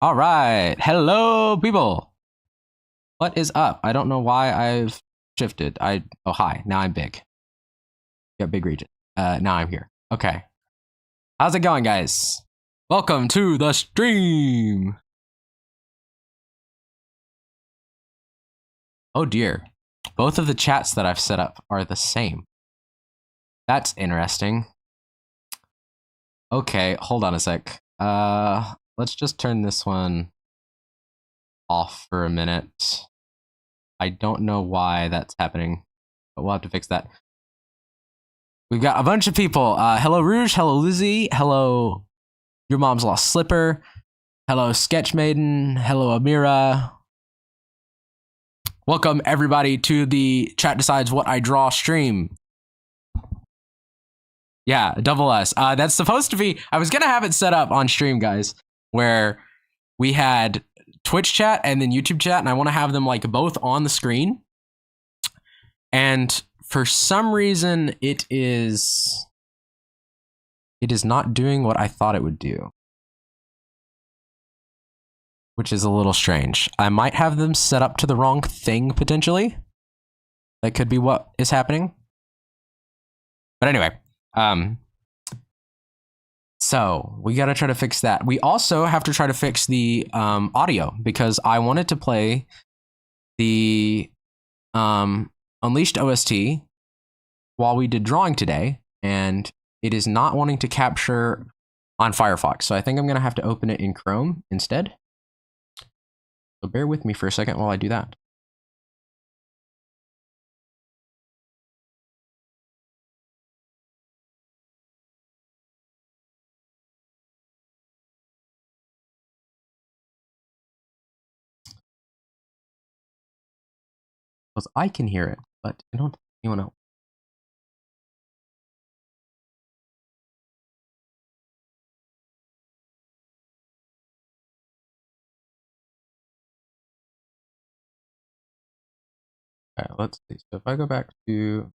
All right. Hello, people. What is up? I don't know why I've shifted. Oh, hi. Now I'm big. Got big region. Now I'm here. Okay. How's it going, guys? Welcome to the stream. Oh, dear. Both of the chats that I've set up are the same. That's interesting. Okay, hold on a sec. Let's just turn this one off for a minute. I don't know why that's happening, but we'll have to fix that. We've got a bunch of people. Hello, Rouge. Hello, Lizzie. Hello, Your Mom's Lost Slipper. Hello, Sketch Maiden. Hello, Amira. Welcome, everybody, to the Chat Decides What I Draw stream. Yeah, double S. That's supposed to be... I was going to have it set up on stream, guys, where we had Twitch chat and then YouTube chat, and I want to have them like both on the screen. And for some reason, it is not doing what I thought it would do, which is a little strange. I might have them set up to the wrong thing, potentially. That could be what is happening. But anyway, so we got to try to fix that. We also have to try to fix the audio, because I wanted to play the Unleashed OST while we did drawing today, and it is not wanting to capture on Firefox. So I think I'm going to have to open it in Chrome instead. So bear with me for a second while I do that. Because I can hear it, but I don't think anyone else. Okay, let's see. So if I go back to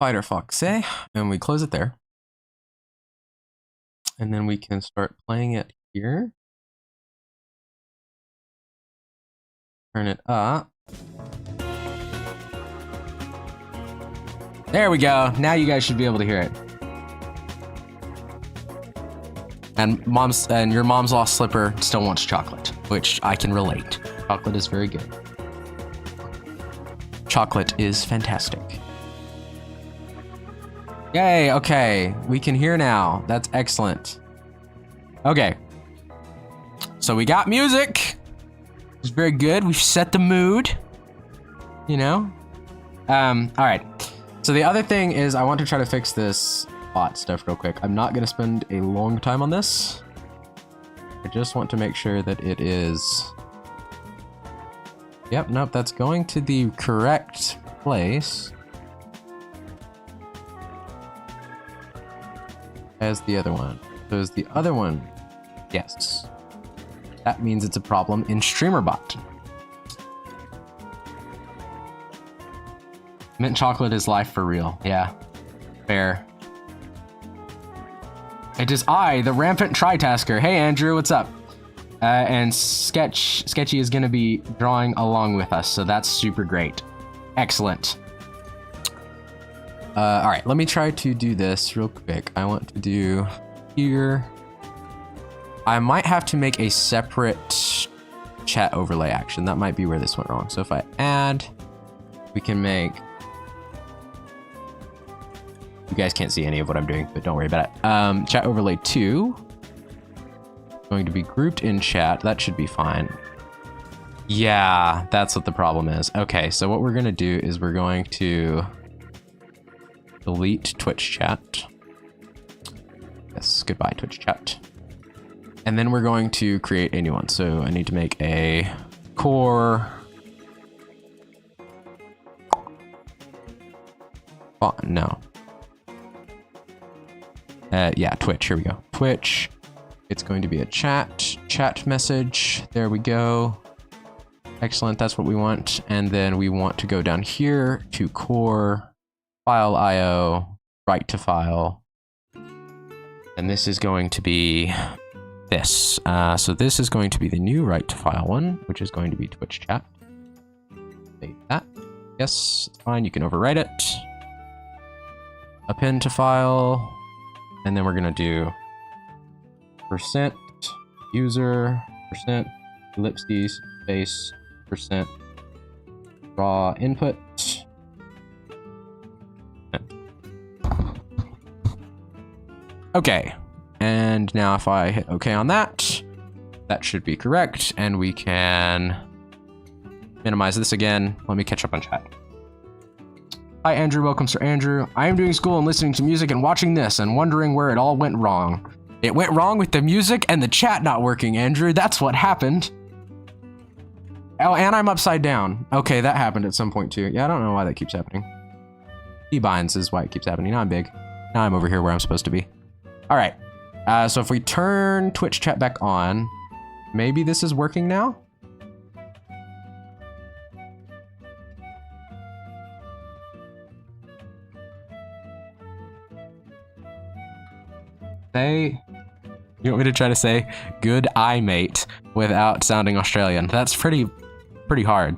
Firefox, and we close it there, and then we can start playing it here. Turn it up. There we go. Now you guys should be able to hear it. And Your Mom's Lost Slipper still wants chocolate, which I can relate. Chocolate is very good. Chocolate is fantastic. Yay, okay. We can hear now. That's excellent. Okay. So we got music. It's very good. We've set the mood. You know? All right. So the other thing is I want to try to fix this bot stuff real quick. I'm not going to spend a long time on this. I just want to make sure that it is... Yep, nope, that's going to the correct place. As the other one. So is the other one? Yes. That means it's a problem in StreamerBot. Mint chocolate is life for real. Yeah. Fair. It is I, the rampant tritasker. Hey, Andrew, what's up? And Sketchy is going to be drawing along with us, so that's super great. Excellent. All right, let me try to do this real quick. I want to do here. I might have to make a separate chat overlay action. That might be where this went wrong. So if I add, we can make... You guys can't see any of what I'm doing, but don't worry about it. Chat overlay 2. Going to be grouped in chat. That should be fine. Yeah, that's what the problem is. Okay, so what we're going to do is we're going to delete Twitch chat. Yes, goodbye Twitch chat. And then we're going to create a new one. So I need to make a core... Oh, no. Yeah, Twitch. Here we go. Twitch. It's going to be a chat message. There we go. Excellent. That's what we want. And then we want to go down here to core, file IO, write to file. And this is going to be this. So this is going to be the new write to file one, which is going to be Twitch chat. Save that. Yes, it's fine. You can overwrite it. Append to file. And then we're going to do percent user, percent ellipses, space, percent raw input. Okay. And now if I hit OK on that, that should be correct. And we can minimize this again. Let me catch up on chat. Hi, Andrew. Welcome, Sir Andrew. I am doing school and listening to music and watching this and wondering where it all went wrong. It went wrong with the music and the chat not working, Andrew. That's what happened. Oh, and I'm upside down. Okay, that happened at some point too. Yeah, I don't know why that keeps happening. Keybinds is why it keeps happening. Now I'm big. Now I'm over here where I'm supposed to be. All right. So if we turn Twitch chat back on, maybe this is working now? You want me to try to say good eye mate without sounding Australian? That's pretty hard.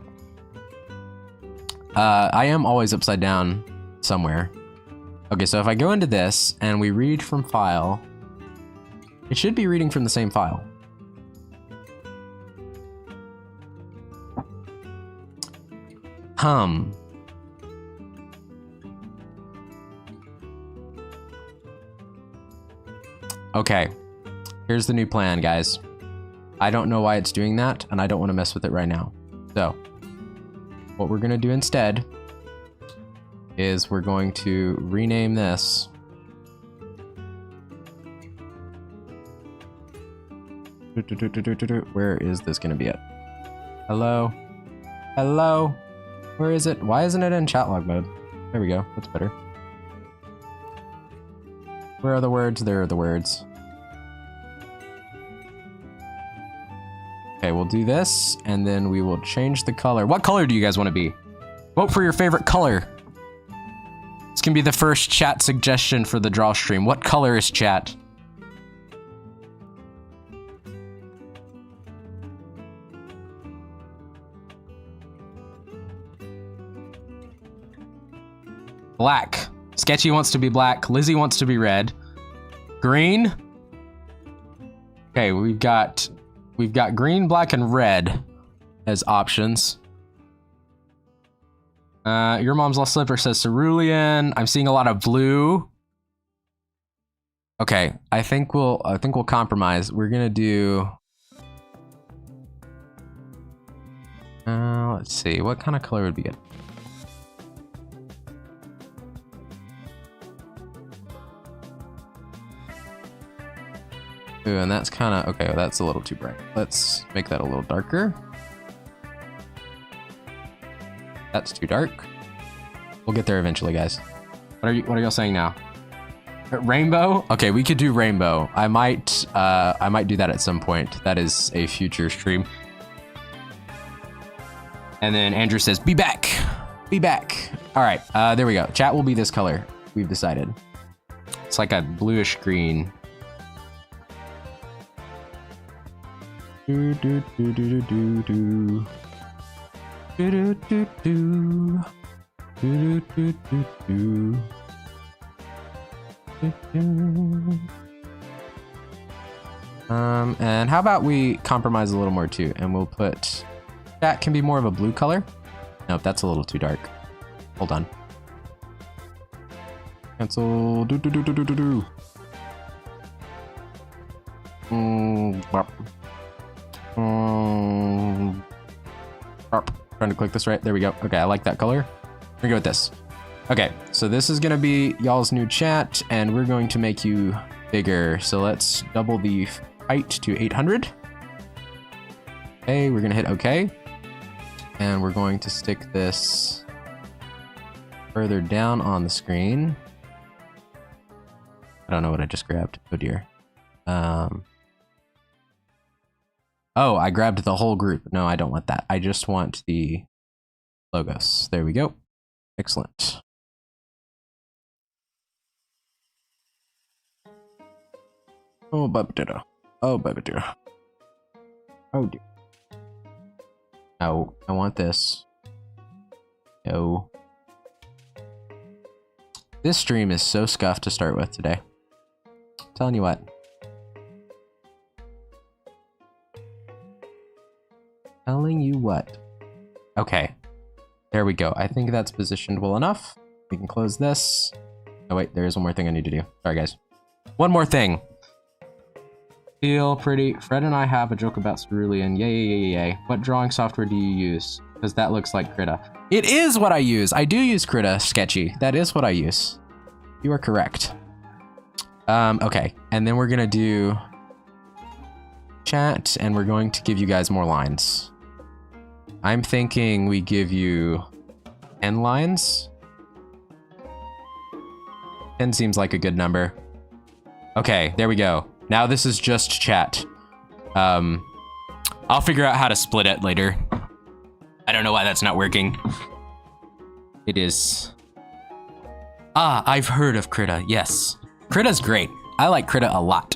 I am always upside down somewhere. Okay, so if I go into this and we read from file, it should be reading from the same file. Okay, here's the new plan, guys. I don't know why it's doing that, and I don't want to mess with it right now. So, what we're going to do instead is we're going to rename this. Where is this going to be at? Hello? Hello? Where is it? Why isn't it in chat log mode? There we go. That's better. Where are the words? There are the words. Okay, we'll do this, and then we will change the color. What color do you guys want to be? Vote for your favorite color. This can be the first chat suggestion for the draw stream. What color is chat? Black. Sketchy wants to be black. Lizzie wants to be red. Green. Okay, we've got green, black, and red as options. Your mom's lost slipper says cerulean. I'm seeing a lot of blue. Okay, I think we'll compromise. We're gonna do. Let's see. What kind of color would be good? Ooh, and that's kind of, okay, that's a little too bright. Let's make that a little darker. That's too dark. We'll get there eventually, guys. What are y'all saying now? Rainbow? Okay, we could do rainbow. I might do that at some point. That is a future stream. And then Andrew says, be back. Be back. All right, there we go. Chat will be this color. We've decided. It's like a bluish green. Do do do do do do do do do do do do do do. And how about we compromise a little more too, and we'll put that can be more of a blue color. Nope, that's a little too dark. Hold on. Cancel. Do do do do do do do. Trying to click this right. There we go. Okay, I like that color. We're gonna go with this. Okay, so this is gonna be y'all's new chat, and we're going to make you bigger. So let's double the height to 800. Okay, we're gonna hit OK. And we're going to stick this further down on the screen. I don't know what I just grabbed. Oh dear. Oh, I grabbed the whole group. No, I don't want that. I just want the logos. There we go. Excellent. Oh, but Oh, baby dear. Oh, dear. No, I want this. No. This stream is so scuffed to start with today. I'm telling you what. Telling you what. Okay. There we go. I think that's positioned well enough. We can close this. Oh wait, there is one more thing I need to do. Sorry guys. One more thing. Feel pretty. Fred and I have a joke about cerulean. Yay, yay, yay, yay. What drawing software do you use? Because that looks like Krita. It is what I use. I do use Krita, Sketchy. That is what I use. You are correct. Okay. And then we're going to do chat, and we're going to give you guys more lines. I'm thinking we give you 10 lines. 10 seems like a good number. Okay, there we go. Now this is just chat. I'll figure out how to split it later. I don't know why that's not working. It is. Ah, I've heard of Krita, yes. Krita's great. I like Krita a lot.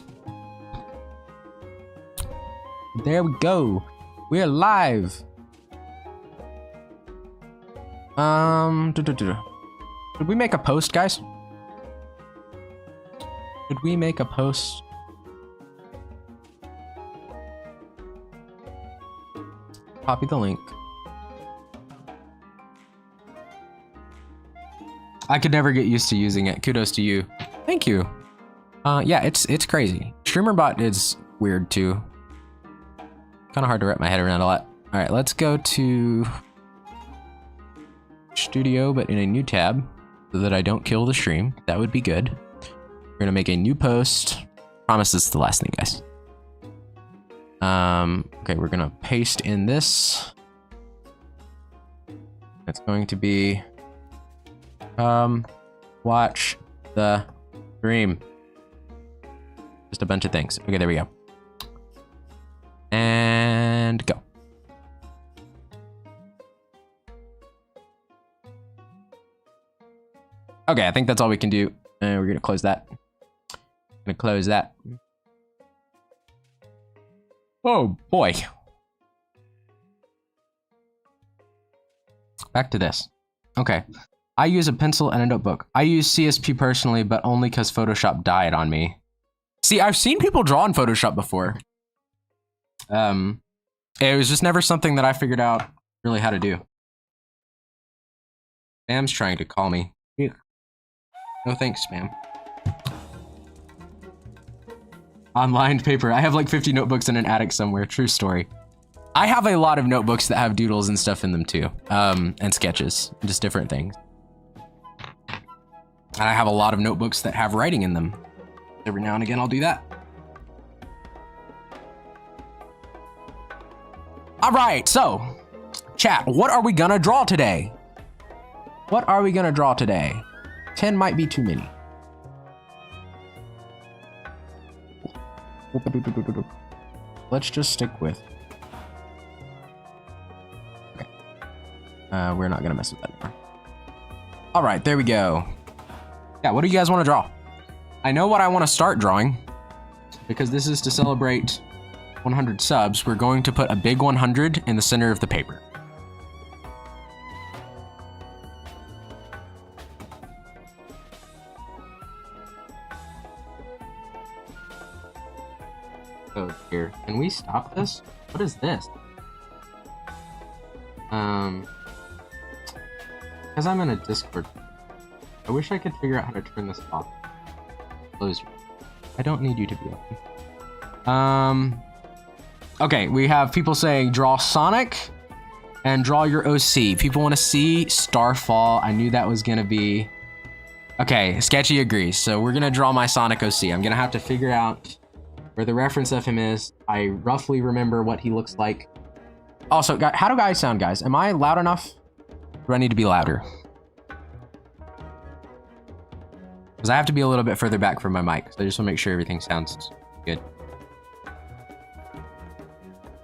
There we go. We're live. Did we make a post, guys? Did we make a post? Copy the link. I could never get used to using it. Kudos to you. Thank you. Yeah, it's crazy. StreamerBot is weird too. Kind of hard to wrap my head around a lot. All right, let's go to Studio, but in a new tab, so that I don't kill the stream. That would be good. We're gonna make a new post. Promise this is the last thing, guys. Okay, we're gonna paste in this. It's going to be watch the stream. Just a bunch of things. Okay, there we go. And go. Okay, I think that's all we can do. And we're gonna close that. Gonna close that. Oh boy. Back to this. Okay. I use a pencil and a notebook. I use CSP personally, but only because Photoshop died on me. See, I've seen people draw in Photoshop before. It was just never something that I figured out really how to do. Spam's trying to call me. Yeah. No thanks, Spam. On lined paper. I have like 50 notebooks in an attic somewhere. True story. I have a lot of notebooks that have doodles and stuff in them too. And sketches. Just different things. And I have a lot of notebooks that have writing in them. Every now and again I'll do that. Alright, so chat, what are we gonna draw today? What are we gonna draw today? 10 might be too many. Let's just stick with. Okay. We're not gonna mess with that anymore. All right, there we go. Yeah, what do you guys want to draw? I know what I want to start drawing because this is to celebrate 100 subs. We're going to put a big 100 in the center of the paper. Oh dear. Can we stop this? What is this? Because I'm in a Discord. I wish I could figure out how to turn this off. Close. I don't need you to be open. Okay, we have people saying draw Sonic and draw your OC. People want to see Starfall. I knew that was gonna be. Okay, Sketchy agrees. So we're gonna draw my Sonic OC. I'm gonna have to figure out where the reference of him is. I roughly remember what he looks like. Also, how do guys sound, guys? Am I loud enough? Or do I need to be louder? Because I have to be a little bit further back from my mic, so I just want to make sure everything sounds good.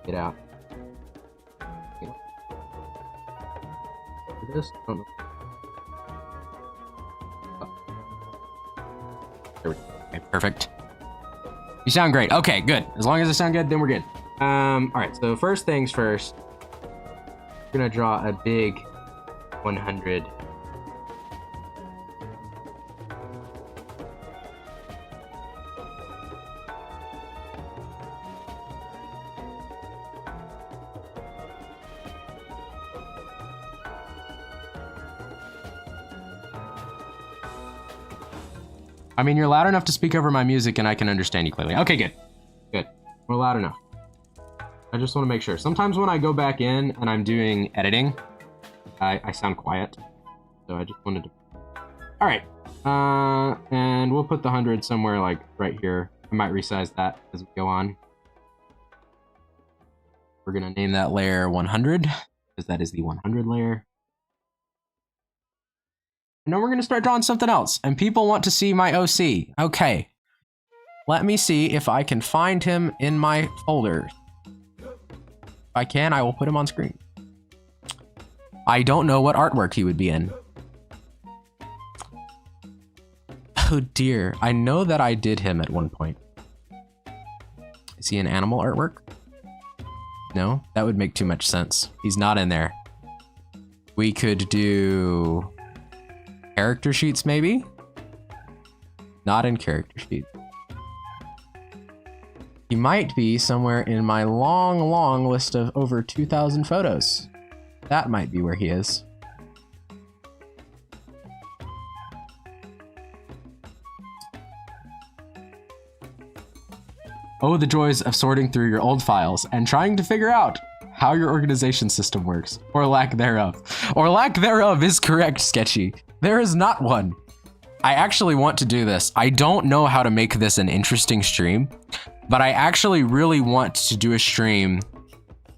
Get out. Okay. This? I don't know. Oh. There we go. Okay, perfect. You sound great. Okay, good. As long as I sound good, then we're good. All right, so first things first, we're gonna draw a big 100. I mean, you're loud enough to speak over my music and I can understand you clearly. Okay, good. Good. We're loud enough. I just want to make sure. Sometimes when I go back in and I'm doing editing, I sound quiet. So I just wanted to... All right. And we'll put the 100 somewhere like right here. I might resize that as we go on. We're going to name that layer 100 because that is the 100 layer. And then we're going to start drawing something else. And people want to see my OC. Okay. Let me see if I can find him in my folder. If I can, I will put him on screen. I don't know what artwork he would be in. Oh dear. I know that I did him at one point. Is he in animal artwork? No? That would make too much sense. He's not in there. We could do... character sheets, maybe? Not in character sheets. He might be somewhere in my long list of over 2,000 photos. That might be where he is. Oh, the joys of sorting through your old files and trying to figure out how your organization system works, or lack thereof. Or lack thereof is correct, Sketchy. There is not one. I actually want to do this. I don't know how to make this an interesting stream, but I actually really want to do a stream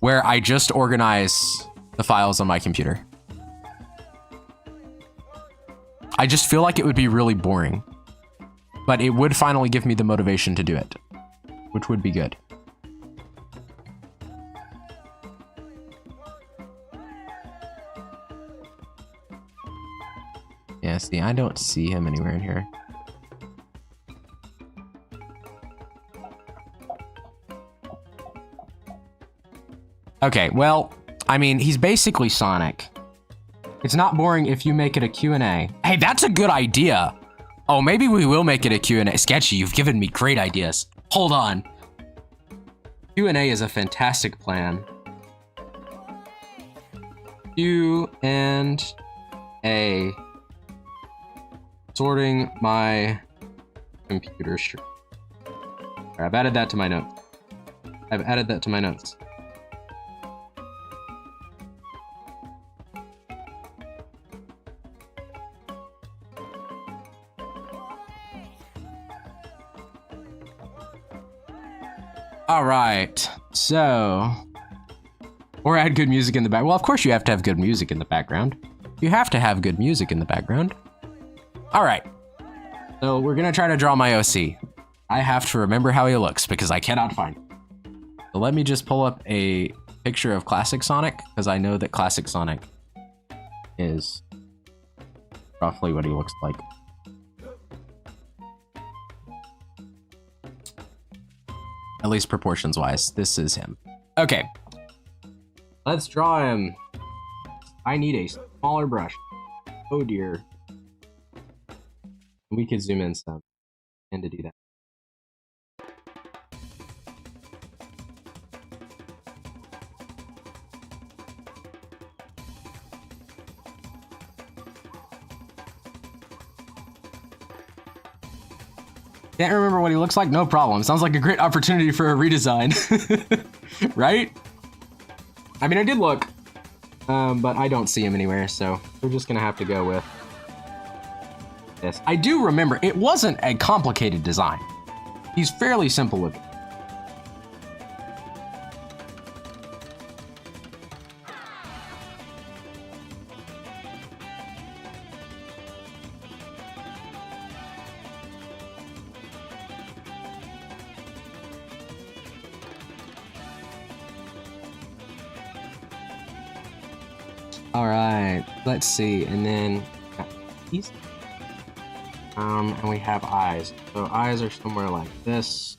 where I just organize the files on my computer. I just feel like it would be really boring, but it would finally give me the motivation to do it, which would be good. Yeah, see, I don't see him anywhere in here. Okay, well, I mean, he's basically Sonic. It's not boring if you make it a Q&A. Hey, that's a good idea. Oh, maybe we will make it a Q&A. Sketchy, you've given me great ideas. Hold on. Q&A is a fantastic plan. Q&A. Sorting my computer stream. Right, I've added that to my notes. I've added that to my notes. All right, so, or add good music in the back. Well, of course you have to have good music in the background. You have to have good music in the background. All right, so we're gonna try to draw my OC. I have to remember how he looks because I cannot find him. So let me just pull up a picture of Classic Sonic because I know that Classic Sonic is roughly what he looks like. At least proportions wise, this is him. Okay, let's draw him. I need a smaller brush. Oh dear. We could zoom in some and to do that. Can't remember what he looks like? No problem. Sounds like a great opportunity for a redesign. Right? I mean, I did look, but I don't see him anywhere, so we're just gonna have to go with this. I do remember, it wasn't a complicated design. He's fairly simple looking. All right, let's see, and then these. And we have eyes. So eyes are somewhere like this.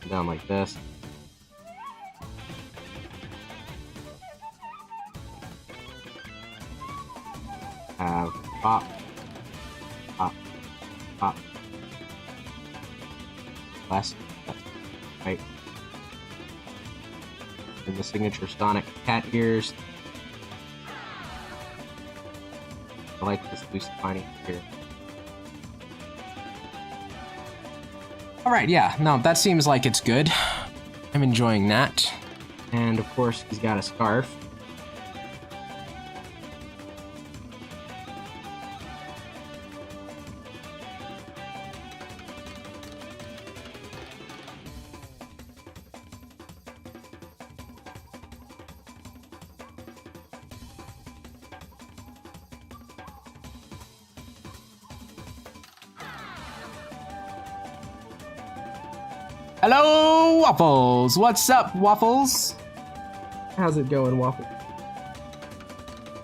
Down like this. Have pop, pop, pop. Less. Right. And the signature Sonic cat ears. I like this loose tiny here. Alright, yeah, no, that seems like it's good. I'm enjoying that. And of course, he's got a scarf. Hello, Waffles! What's up, Waffles? How's it going, Waffle?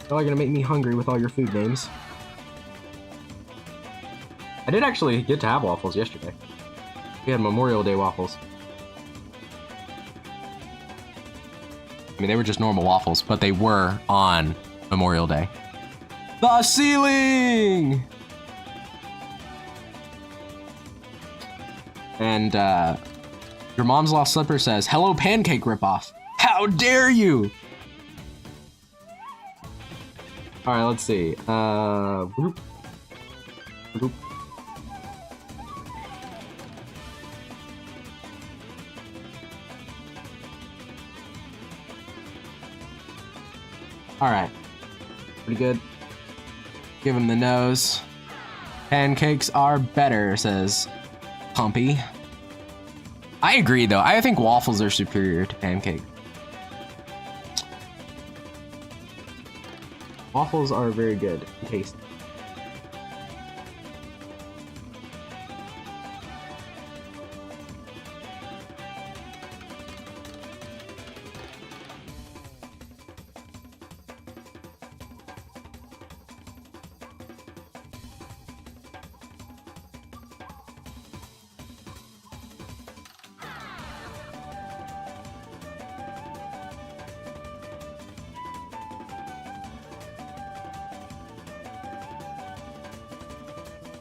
Y'all are gonna make me hungry with all your food names. I did actually get to have waffles yesterday. We had Memorial Day waffles. I mean, they were just normal waffles, but they were on Memorial Day. The ceiling! And, your mom's lost slipper says, "Hello, pancake ripoff." How dare you? All right, let's see. Whoop. Whoop. All right, pretty good. Give him the nose. Pancakes are better, says Pumpy. I agree, though. I think waffles are superior to pancake. Waffles are very good and tasty.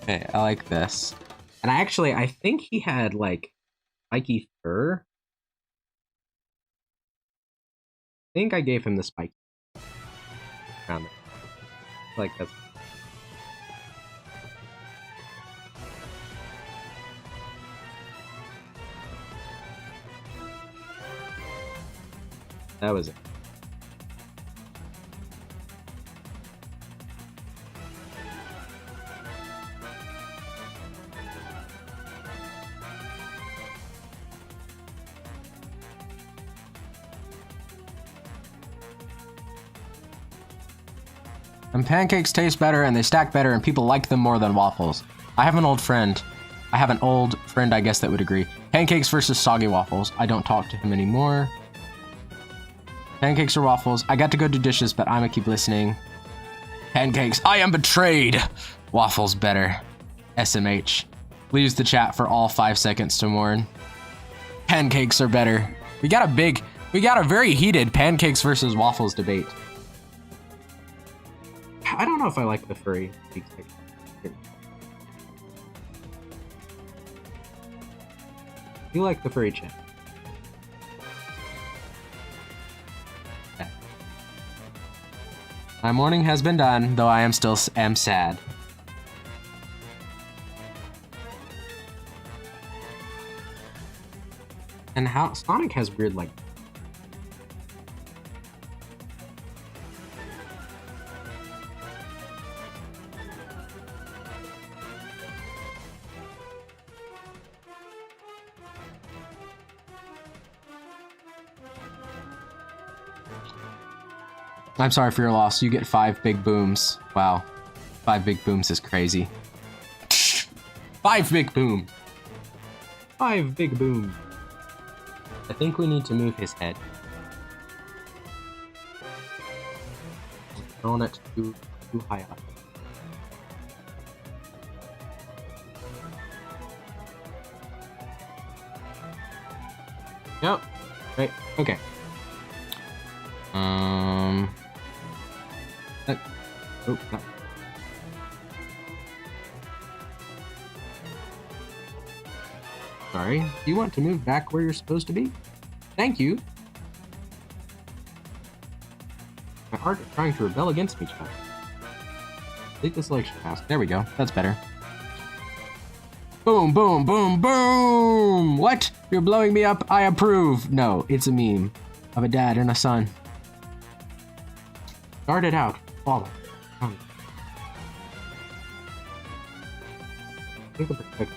Okay, I like this. And I think he had, like, spiky fur. I think I gave him the spiky around there. Like, that's... That was it. And pancakes taste better and they stack better and people like them more than waffles. I have an old friend, I guess, that would agree. Pancakes versus soggy waffles. I don't talk to him anymore. Pancakes or waffles? I got to go do dishes, but I'ma keep listening. Pancakes. I am betrayed. Waffles better. SMH. Leaves the chat for all 5 seconds to mourn. Pancakes are better. We got a very heated pancakes versus waffles debate. I don't know if I like the furry cheeks. You like the furry chat. Okay. My morning has been done, though I am still sad. And how Sonic has weird, like, I'm sorry for your loss. You get 5 big booms. Wow. 5 big booms is crazy. 5 big boom. 5 big boom. I think we need to move his head. Throwing it too high up. Yep. Right. Okay. Oh, no. Sorry. Do you want to move back where you're supposed to be? Thank you. My heart is trying to rebel against me, child. Complete the selection task. There we go. That's better. Boom, boom, boom, boom! What? You're blowing me up? I approve. No, it's a meme of a dad and a son. Start it out. Follow. Take the perspective.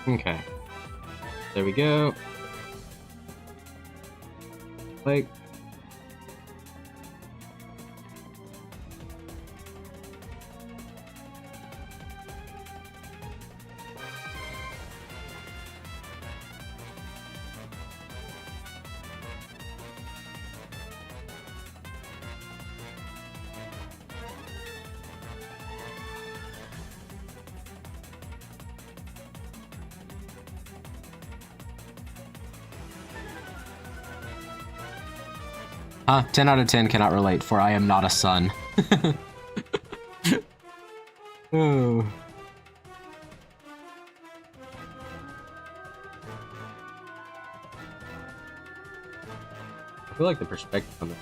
Okay. There we go. Like. Huh? 10 out of 10 cannot relate, for I am not a son. Oh. I feel like the perspective on that.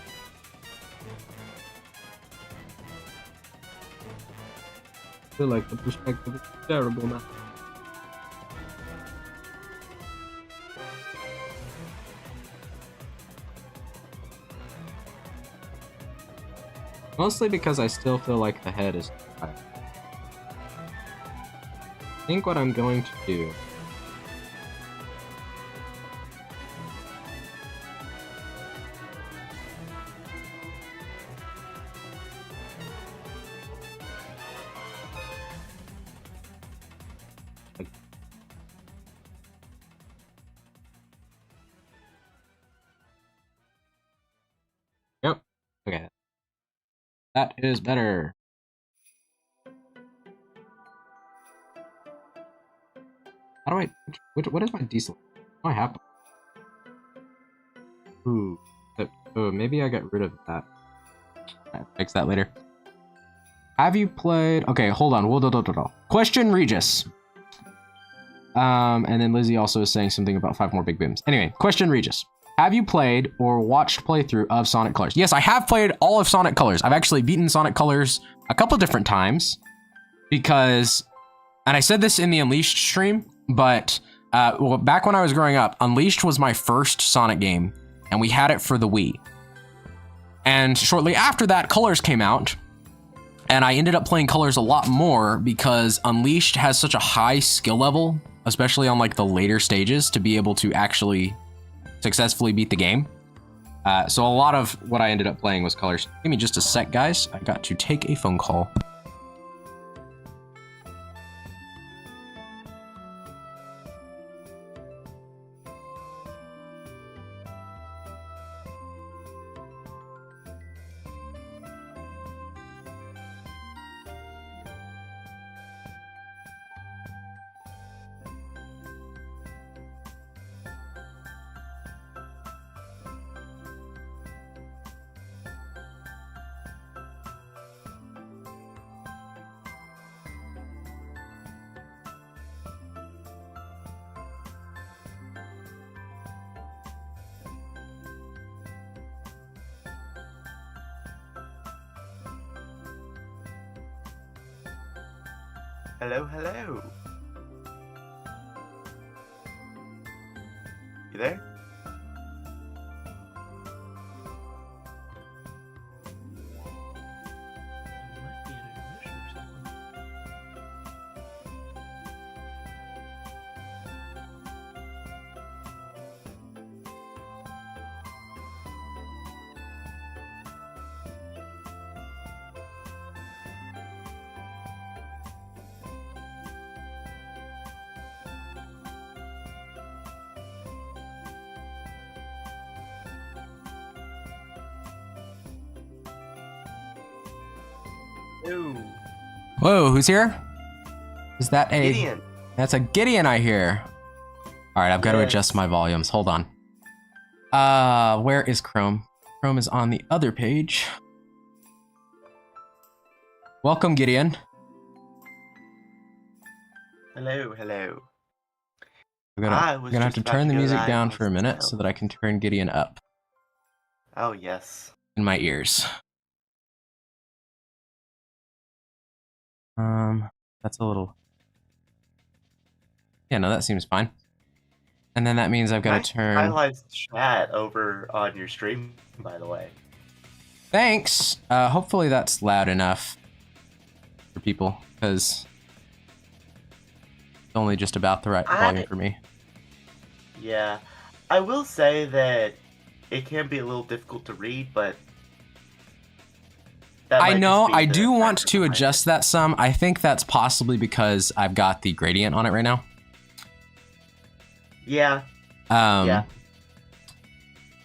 I feel like the perspective is terrible, man. Mostly because I still feel like the head is high. I think what I'm going to do Yep. Okay. That is better. How do I... what is my diesel? Oh, I have... Ooh. Oh, maybe I get rid of that. I'll fix that later. Have you played... Okay, hold on. Question Regis. And then Lizzie also is saying something about 5 more big booms. Anyway, question Regis. Have you played or watched playthrough of Sonic Colors? Yes, I have played all of Sonic Colors. I've actually beaten Sonic Colors a couple different times because, and I said this in the Unleashed stream, but well, back when I was growing up, Unleashed was my first Sonic game, and we had it for the Wii. And shortly after that, Colors came out, and I ended up playing Colors a lot more because Unleashed has such a high skill level, especially on like the later stages, to be able to actually successfully beat the game. So a lot of what I ended up playing was Colors. Give me just a sec, guys. I got to take a phone call. Hello, hello. You there? Ooh. Whoa, who's here? Is that a... Gideon. That's a Gideon I hear. All right, I've got to Yes. adjust my volumes. Hold on. Where is Chrome? Chrome is on the other page. Welcome, Gideon. Hello, hello. I'm gonna have to turn the music down for a minute so that I can turn Gideon up Oh, yes. in my ears. That's a little... Yeah, no, that seems fine. And then that means I've got to turn... Highlights chat over on your stream, by the way. Thanks! Hopefully that's loud enough for people, because it's only just about the right volume for me. Yeah. I will say that it can be a little difficult to read, but... I know, I do want to adjust that some. I think that's possibly because I've got the gradient on it right now. Yeah. Yeah.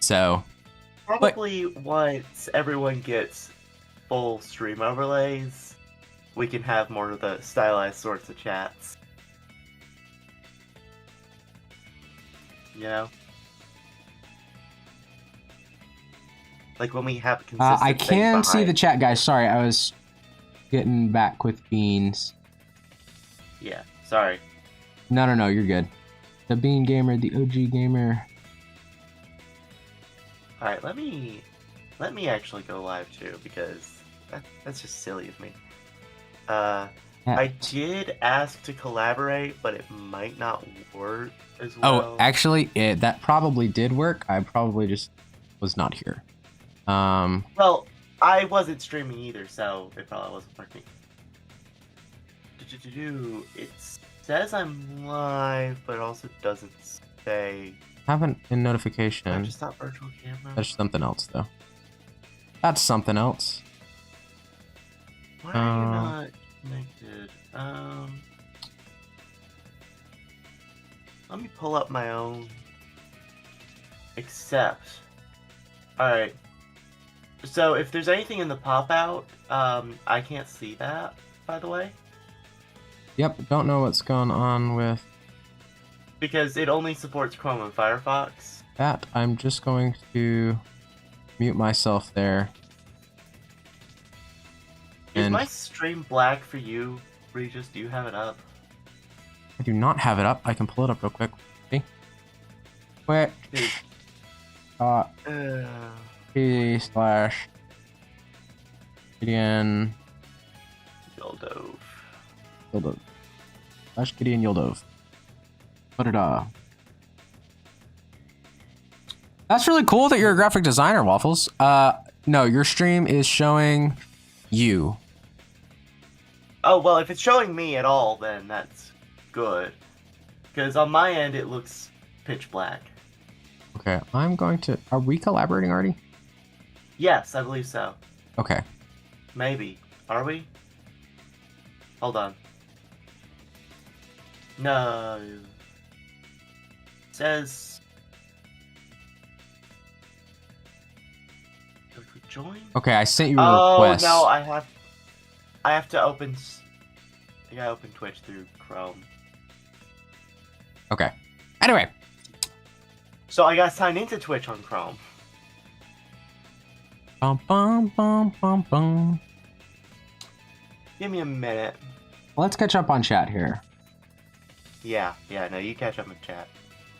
So... Probably once everyone gets full stream overlays, we can have more of the stylized sorts of chats. You know? Like when we have a consistent I can see the chat, guys. Sorry, I was getting back with Beans. Yeah, sorry. No, you're good. The Bean Gamer, the OG Gamer. Alright, let me actually go live too, because that's just silly of me. I did ask to collaborate, but it might not work as well. Oh, actually, that probably did work. I probably just was not here. Well, I wasn't streaming either, so it probably wasn't working. It says I'm live, but it also doesn't say. Haven't in notification. I'm just not virtual camera. That's something else, though. That's something else. Why are you not connected? Let me pull up my own. Accept. Alright. So if there's anything in the pop-out, I can't see that, by the way. Yep, don't know what's going on with... Because it only supports Chrome and Firefox. That, I'm just going to mute myself there. Is my stream black for you, Regis? Do you have it up? I do not have it up. I can pull it up real quick. See? Twitch. T/. Gideon. Yoldove. Yoldove. / Gideon Yoldove. That's really cool that you're a graphic designer, Waffles. No, your stream is showing you. Oh, well, if it's showing me at all, then that's good. Because on my end, it looks pitch black. Okay, I'm going to... Are we collaborating already? Yes, I believe so. Okay. Maybe. Are we? Hold on. No. It says... Join? Okay, I sent you a request. Oh, no, I have to open... I gotta open Twitch through Chrome. Okay. Anyway. So I gotta sign into Twitch on Chrome. Bum, bum, bum, bum, bum. Give me a minute. Let's catch up on chat here. Yeah, no, you catch up in chat.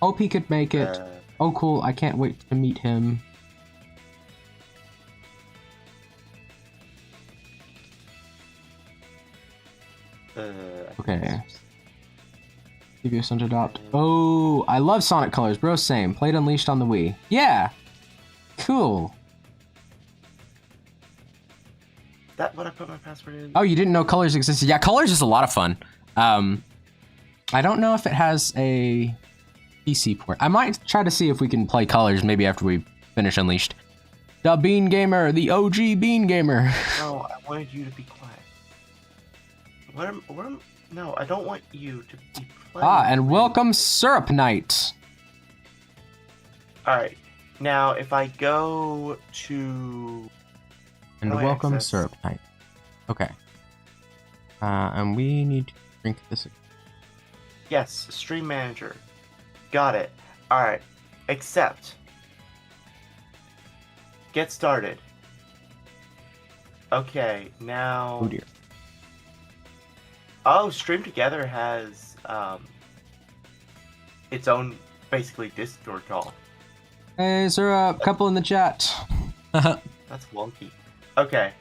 Hope he could make it. Oh, cool. I can't wait to meet him. Okay. Give you a Sonic adopt. Oh, I love Sonic Colors, bro. Same. Played Unleashed on the Wii. Yeah. Cool. Is that what I put my password in? Oh, you didn't know Colors existed? Yeah, Colors is a lot of fun. I don't know if it has a PC port. I might try to see if we can play Colors maybe after we finish Unleashed. The Bean Gamer, the OG Bean Gamer. No, I wanted you to be quiet. No, I don't want you to be playing. And welcome Syrup Night. Alright, now if I go to... And welcome Syrup Night. Okay. And we need to drink this. Yes, stream manager. Got it. Alright. Accept. Get started. Okay, now... Oh dear. Oh, Stream Together has its own, basically, Discord call. Hey, is there a couple in the chat? That's wonky. Okay.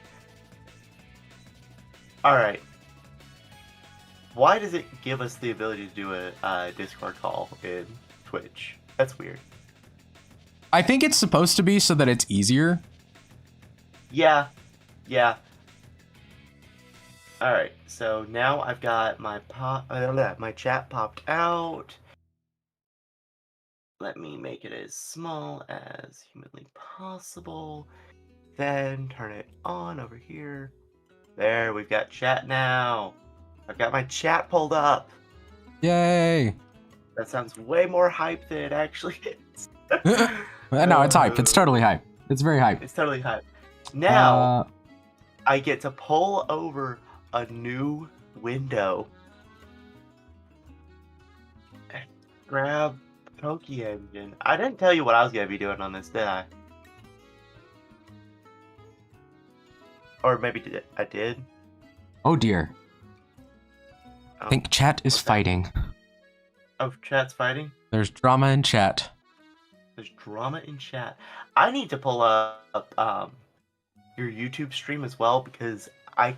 Alright. Why does it give us the ability to do a Discord call in Twitch? That's weird. I think it's supposed to be so that it's easier. Yeah. Yeah. Alright, so now I've got my my chat popped out. Let me make it as small as humanly possible. Then turn it on over here. There, we've got chat now. I've got my chat pulled up. Yay! That sounds way more hype than it actually is. No, it's hype. It's totally hype. It's very hype. It's totally hype. Now, I get to pull over a new window. Grab Poke Engine. I didn't tell you what I was going to be doing on this, did I? Or maybe I did? Oh dear. I think chat is fighting. Oh, chat's fighting? There's drama in chat. There's drama in chat. I need to pull up your YouTube stream as well because I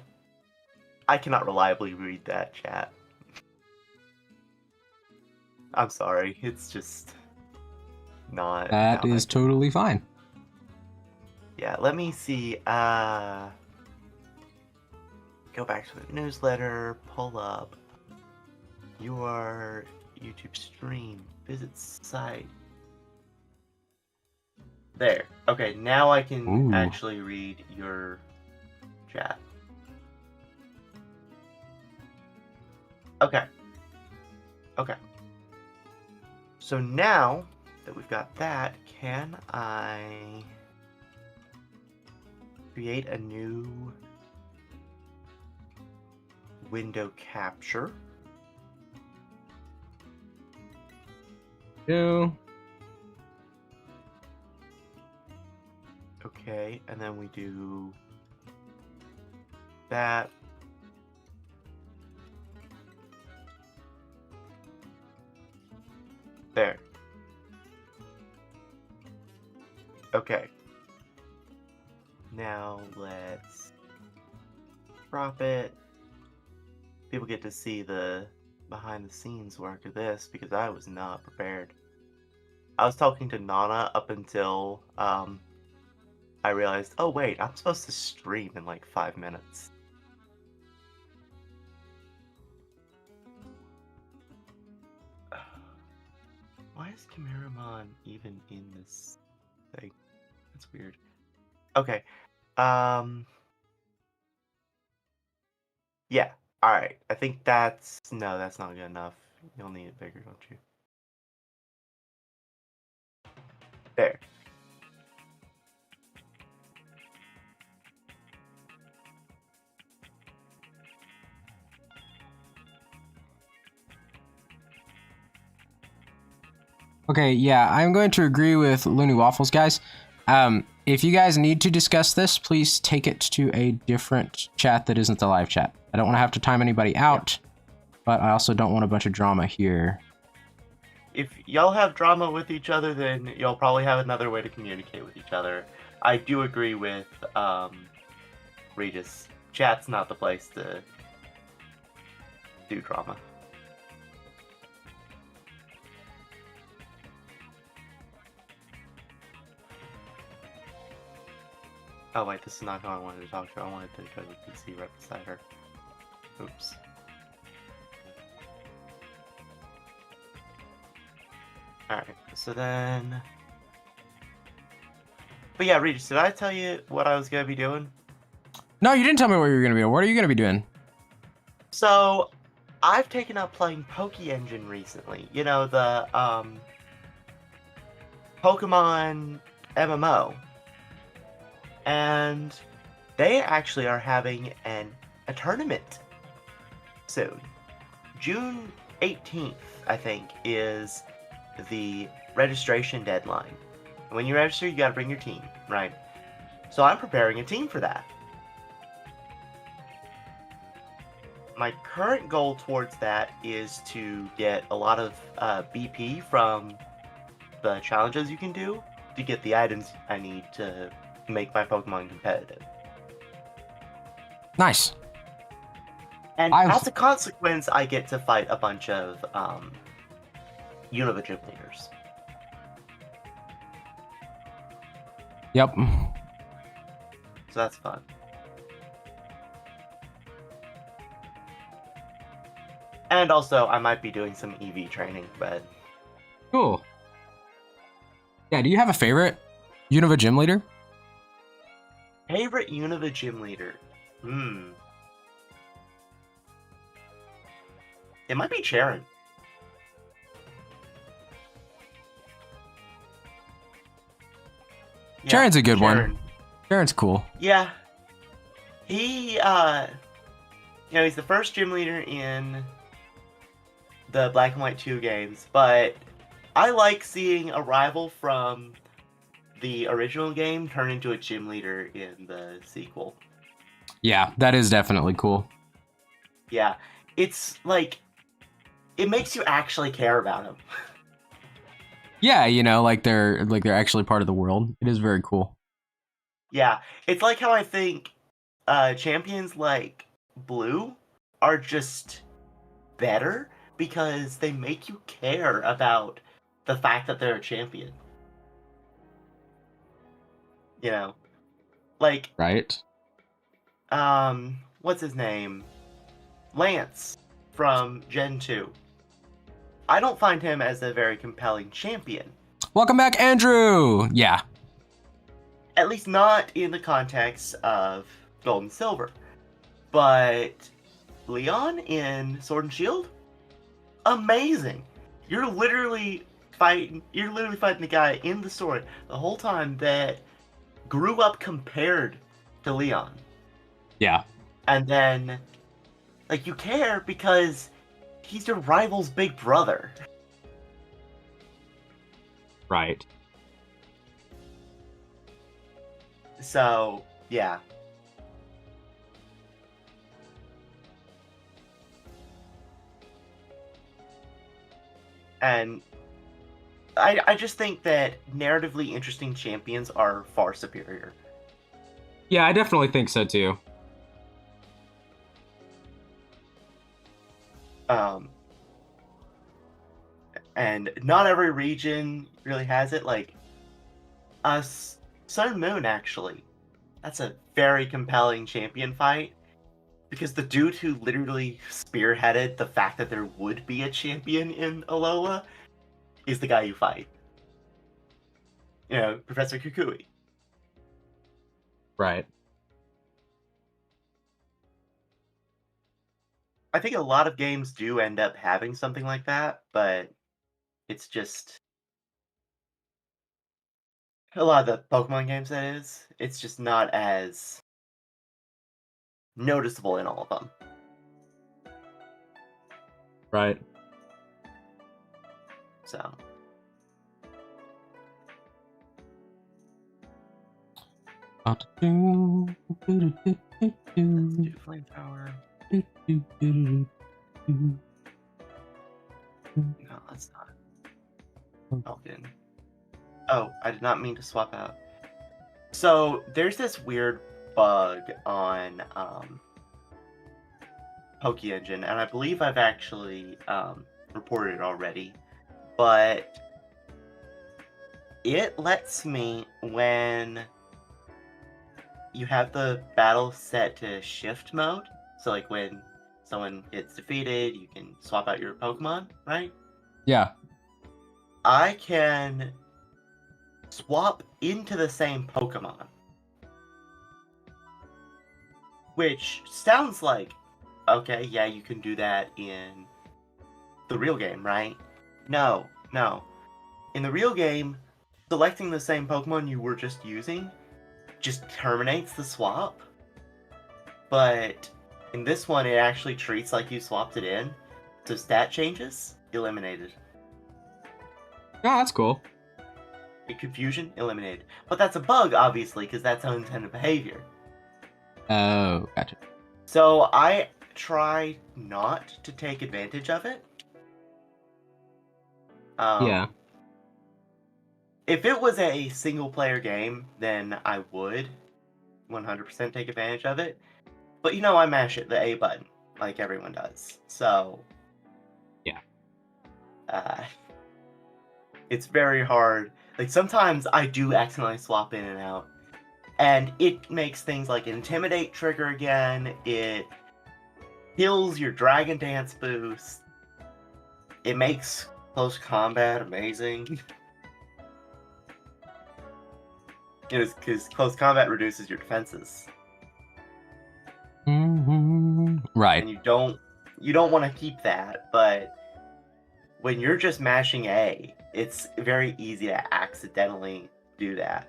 cannot reliably read that chat. I'm sorry. It's just not. That is totally fine. Yeah, let me see. Go back to the newsletter, pull up your YouTube stream, visit site. There. Okay, now I can actually read your chat. Okay. Okay. So now that we've got that, can I create a new window capture? Do. Okay, and then we do that. There. Okay. Now let's crop it. People get to see the behind the scenes work of this because I was not prepared. I was talking to Nana up until I realized, oh wait, I'm supposed to stream in like 5 minutes. Why is Kamiramon even in this thing? That's weird. Okay. Yeah. Alright. I think that's... No, that's not good enough. You'll need it bigger, don't you? There. Okay, yeah, I'm going to agree with Looney Waffles, guys. If you guys need to discuss this, please take it to a different chat that isn't the live chat. I don't want to have to time anybody out, but I also don't want a bunch of drama here. If y'all have drama with each other, then y'all probably have another way to communicate with each other. I do agree with Regis. Chat's not the place to do drama. Oh wait, this is not who I wanted to talk to. I wanted to go to the PC right beside her. Oops. Alright, so then... But yeah, Regis, did I tell you what I was going to be doing? No, you didn't tell me what you were going to be doing. What are you going to be doing? So, I've taken up playing Poke Engine recently. You know, the Pokemon MMO. And they actually are having a tournament soon. June 18th, I think, is the registration deadline. When you register, you gotta bring your team, right? So I'm preparing a team for that. My current goal towards that is to get a lot of BP from the challenges you can do to get the items I need to make my Pokemon competitive. Nice. And as a consequence, I get to fight a bunch of Unova gym leaders. Yep. So that's fun. And also, I might be doing some EV training, but... Cool. Yeah, do you have a favorite Unova gym leader? Favorite Unova gym leader? It might be Charon. Yeah, Charon's a good one. Charon's cool. Yeah. He, he's the first gym leader in the Black and White 2 games, but I like seeing a rival from the original game turn into a gym leader in the sequel. Yeah, that is definitely cool. Yeah, it's like, it makes you actually care about him. Yeah, like they're actually part of the world. It is very cool. Yeah, it's like how I think champions like Blue are just better because they make you care about the fact that they're a champion. Like, right? What's his name? Lance from Gen 2. I don't find him as a very compelling champion. Welcome back, Andrew! Yeah. At least not in the context of Gold and Silver. But Leon in Sword and Shield? Amazing! You're literally fighting the guy in the story the whole time that grew up compared to Leon. Yeah. And then, like, you care because he's your rival's big brother. Right. So, yeah. And I just think that narratively interesting champions are far superior. Yeah, I definitely think so too. And not every region really has it. Like, Sun and Moon, actually. That's a very compelling champion fight. Because the dude who literally spearheaded the fact that there would be a champion in Alola is the guy you fight. Professor Kukui. Right. I think a lot of games do end up having something like that, but it's just... A lot of the Pokemon games, that is. It's just not as noticeable in all of them. Right. So... Let's do Flamethrower. No, that's not. Falcon. Oh, I did not mean to swap out. So, there's this weird bug on PokeEngine, and I believe I've actually reported it already, but it lets me, when you have the battle set to shift mode, so like when someone gets defeated, you can swap out your Pokemon, right? Yeah. I can swap into the same Pokemon. Which sounds like, okay, yeah, you can do that in the real game, right? No. In the real game, selecting the same Pokemon you were just using just terminates the swap. But In this one, it actually treats like you swapped it in. So stat changes, eliminated. Oh, that's cool. Confusion, eliminated. But that's a bug, obviously, because that's unintended behavior. Oh, gotcha. So I try not to take advantage of it. Yeah. If it was a single-player game, then I would 100% take advantage of it. But I mash the A button, like everyone does. So... Yeah. It's very hard. Like, sometimes I do accidentally swap in and out. And it makes things like Intimidate trigger again. It kills your Dragon Dance boost. It makes close combat amazing. Because close combat reduces your defenses. Right. And you don't want to keep that, but when you're just mashing A, it's very easy to accidentally do that.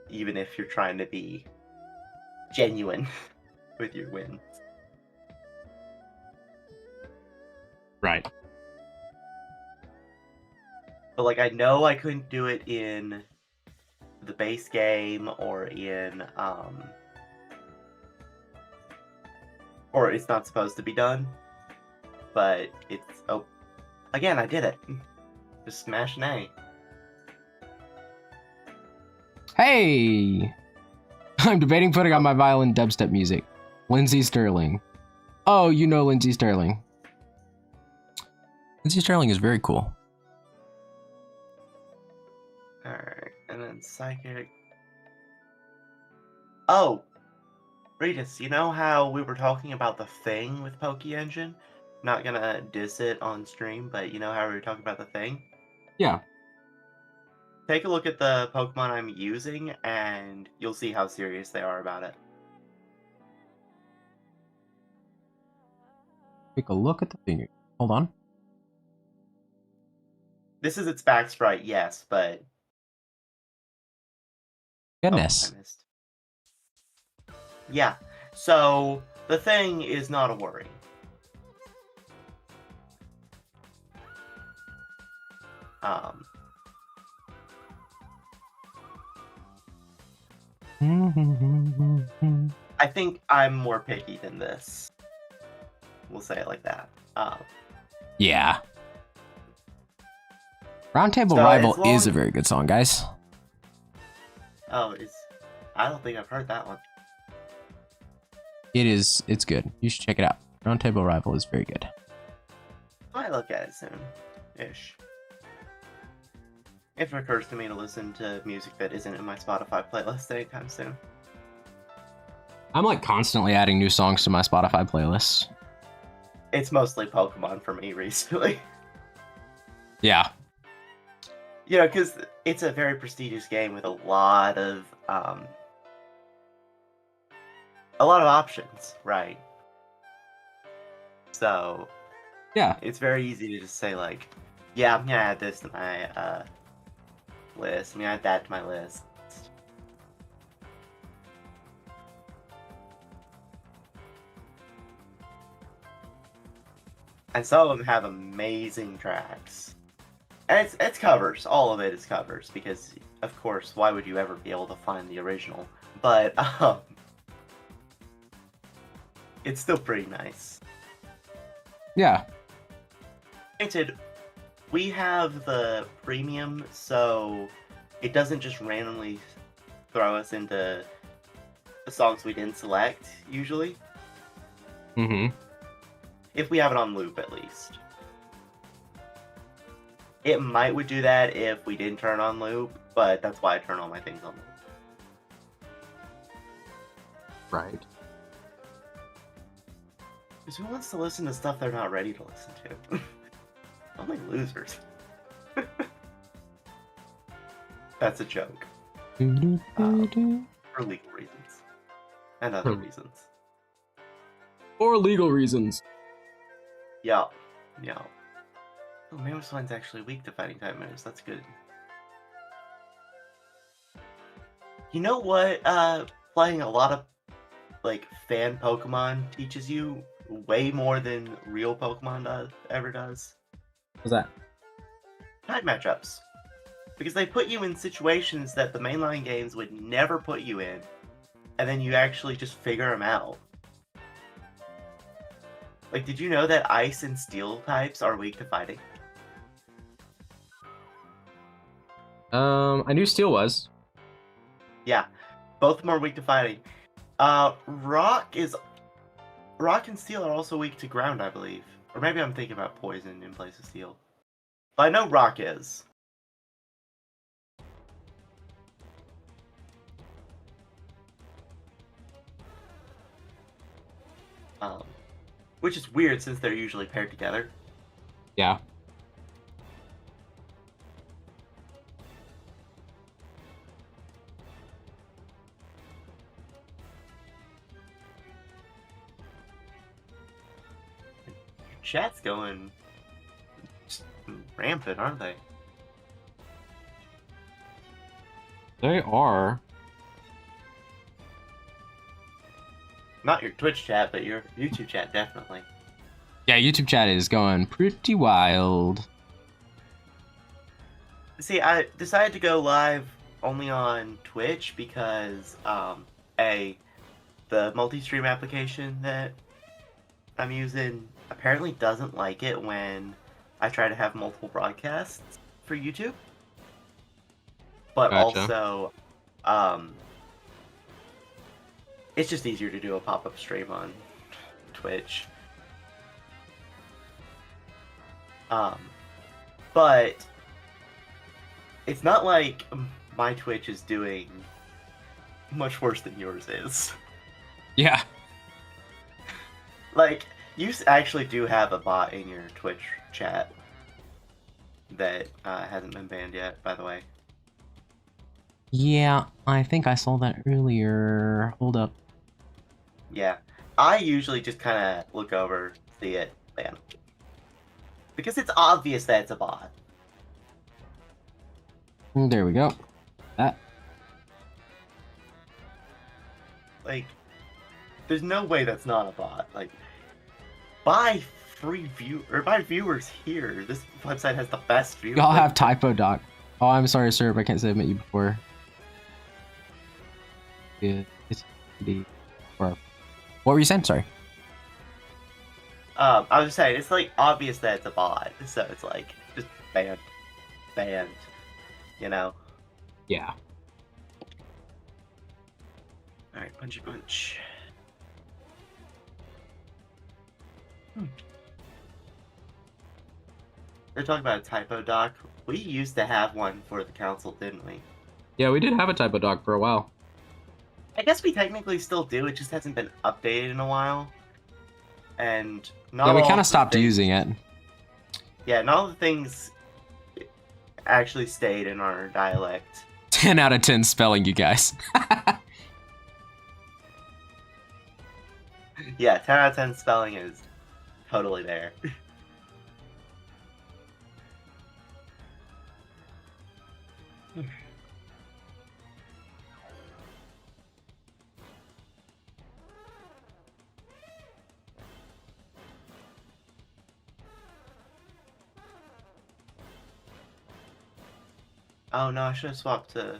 Even if you're trying to be genuine with your wins. Right. But like, I know I couldn't do it in the base game or in or it's not supposed to be done. But it's again, I did it. Just smash an A. Hey! I'm debating putting on my violin dubstep music. Lindsay Sterling. Oh, you know Lindsay Sterling. Lindsay Sterling is very cool. Alright, and then Psychic. Oh! Regis, you know how we were talking about the Thing with PokeEngine? Not gonna diss it on stream, but you know how we were talking about the Thing? Yeah. Take a look at the Pokemon I'm using, and you'll see how serious they are about it. Take a look at the finger. Hold on. This is its back sprite, yes, but... Goodness. Oh, I missed. Yeah, so the Thing is not a worry. I think I'm more picky than this. We'll say it like that. Yeah. Roundtable So Rival is a very good song, guys. Oh, I don't think I've heard that one. It is. It's good. You should check it out. Roundtable Rival is very good. I might look at it soon-ish. If it occurs to me to listen to music that isn't in my Spotify playlist anytime soon. I'm like constantly adding new songs to my Spotify playlist. It's mostly Pokemon for me recently. Yeah. You know, because it's a very prestigious game with a lot of options, right? So, yeah, it's very easy to just say like, yeah, I'm gonna add this to my list. I'm gonna add that to my list. And some of them have amazing tracks. And it's covers. All of it is covers. Because, of course, why would you ever be able to find the original? But, it's still pretty nice. Yeah. Granted, we have the premium, so it doesn't just randomly throw us into the songs we didn't select, usually. Mm-hmm. If we have it on loop, at least. It would do that if we didn't turn on loop, but that's why I turn all my things on loop. Right. Because who wants to listen to stuff they're not ready to listen to? Only losers. That's a joke. For legal reasons. And other reasons. For legal reasons. Yeah. Yeah. Oh, Mamoswine's actually weak to fighting type moves. That's good. You know what? Playing a lot of like fan Pokemon teaches you way more than real Pokemon ever does? What's that? Type matchups. Because they put you in situations that the mainline games would never put you in, and then you actually just figure them out. Like, did you know that Ice and Steel types are weak to fighting? I knew Steel was. Yeah, both of them are weak to fighting. Rock and Steel are also weak to ground, I believe. Or maybe I'm thinking about Poison in place of Steel. But I know Rock is. Which is weird since they're usually paired together. Yeah. Chat's going rampant, aren't they? They are. Not your Twitch chat, but your YouTube chat, definitely. Yeah, YouTube chat is going pretty wild. See, I decided to go live only on Twitch because, the multi-stream application that I'm using apparently doesn't like it when I try to have multiple broadcasts for YouTube. But Gotcha. also, it's just easier to do a pop-up stream on Twitch. But it's not like my Twitch is doing much worse than yours is. Yeah. Like, you actually do have a bot in your Twitch chat that hasn't been banned yet, by the way. Yeah, I think I saw that earlier. Hold up. Yeah. I usually just kind of look over, see it, ban. Because it's obvious that it's a bot. There we go. That. Like, there's no way that's not a bot. Like, buy viewers here. This website has the best viewers. Y'all have typo doc. Oh, I'm sorry, sir, but I can't say I've met you before. Yeah, it's the. What were you saying? Sorry. I was just saying, it's like obvious that it's a bot, so it's like just banned, you know. Yeah. All right, punchy punch. They're talking about a typo doc. We used to have one for the council, didn't we? Yeah, we did have a typo doc for a while. I guess we technically still do. It just hasn't been updated in a while. And not Yeah, we all kind the of stopped things- using it. Yeah, not all the things actually stayed in our dialect. 10 out of 10 spelling, you guys. Yeah, 10 out of 10 spelling is totally there. Oh no, I should have swapped to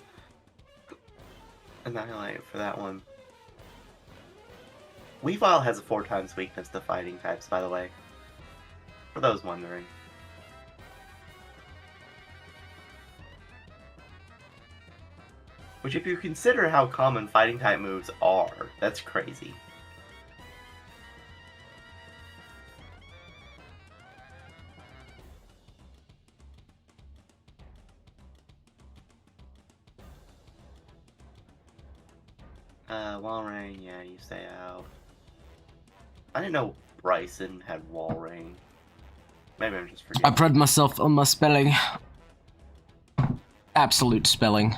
Annihilate for that one. Weavile has a 4 times weakness to fighting types, by the way. For those wondering. Which, if you consider how common fighting type moves are, that's crazy. Wall Rain, yeah, you stay out. I didn't know Bryson had Wall Rain. Maybe I'm just I forgetting. pride myself on my spelling. Absolute spelling.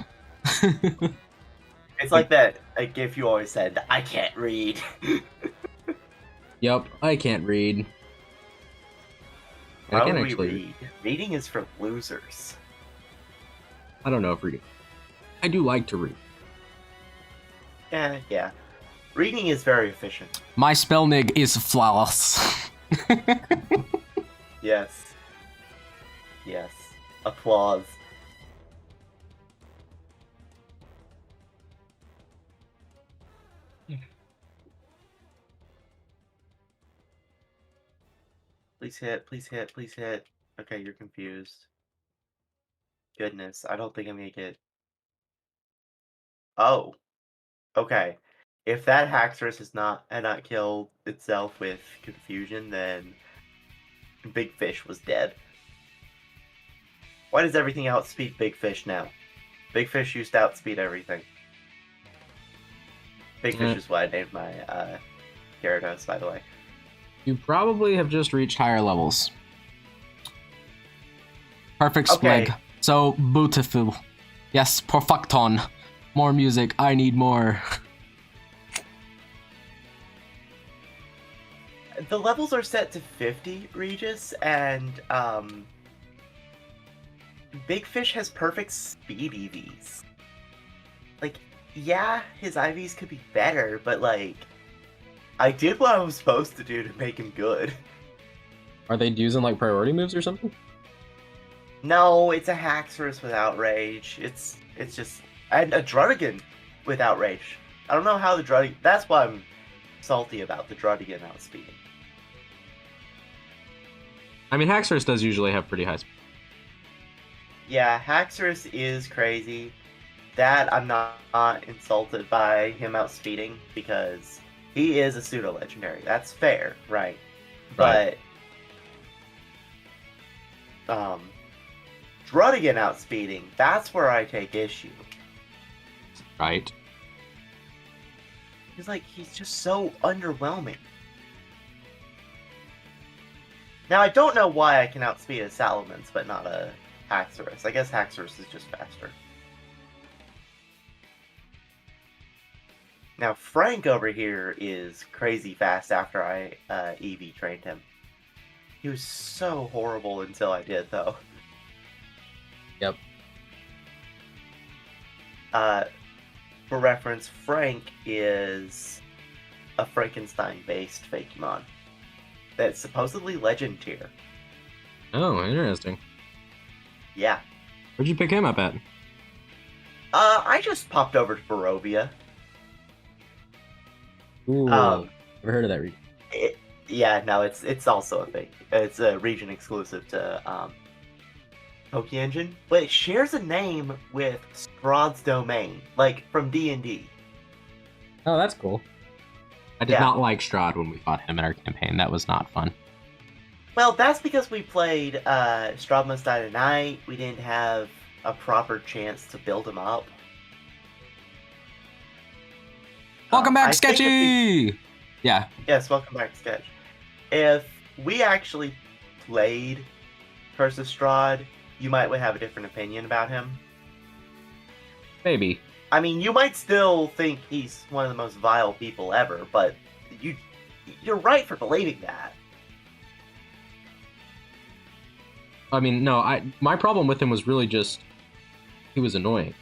It's like that a gif you always said, I can't read. Yep, I can't read. Why I can would we actually read? Reading is for losers. I don't know if reading. I do like to read. Yeah. Reading is very efficient. My spellnig is flawless. Yes. Yes. Applause. Please hit, please hit, please hit. Okay, you're confused. Goodness, I don't think I'm gonna get... Oh. Okay. If that Haxorus had not killed itself with confusion, then Big Fish was dead. Why does everything outspeed Big Fish now? Big Fish used to outspeed everything. Big Fish is what I named my Gyarados, by the way. You probably have just reached higher levels. Perfect Okay. splig. So beautiful. Yes, perfecton. More music. I need more. The levels are set to 50, Regis, and Big Fish has perfect speed EVs. Like, yeah, his IVs could be better, but like, I did what I was supposed to do to make him good. Are they using like priority moves or something? No, it's a Haxorus with Outrage. It's just... And a Druddigan with Outrage. I don't know how the Druddigan... That's why I'm salty about the Druddigan outspeeding. I mean, Haxorus does usually have pretty high speed. Yeah, Haxorus is crazy. That I'm not insulted by him outspeeding, because he is a pseudo-legendary. That's fair, right? Right. But... Druddigan outspeeding, that's where I take issue. Right. He's just so underwhelming. Now, I don't know why I can outspeed a Salamence, but not a Haxorus. I guess Haxorus is just faster. Now, Frank over here is crazy fast after I EV trained him. He was so horrible until I did, though. Yep. For reference, Frank is a Frankenstein-based Fakemon that's supposedly legend tier. Oh, interesting. Yeah. Where'd you pick him up at? I just popped over to Barovia. Ooh, never heard of that region. Yeah, no, it's also a fake. It's a region exclusive to Poke Engine, but it shares a name with Strahd's Domain, like from D&D. Oh, that's cool. I did not like Strahd when we fought him in our campaign. That was not fun. Well, that's because we played Strahd Must Die Tonight. We didn't have a proper chance to build him up. Welcome back, I think Sketchy! Yeah. Yes, welcome back, Sketch. If we actually played Curse of Strahd, you might have a different opinion about him. Maybe. I mean, you might still think he's one of the most vile people ever, but you're right for believing that. I mean, no, my problem with him was really just he was annoying.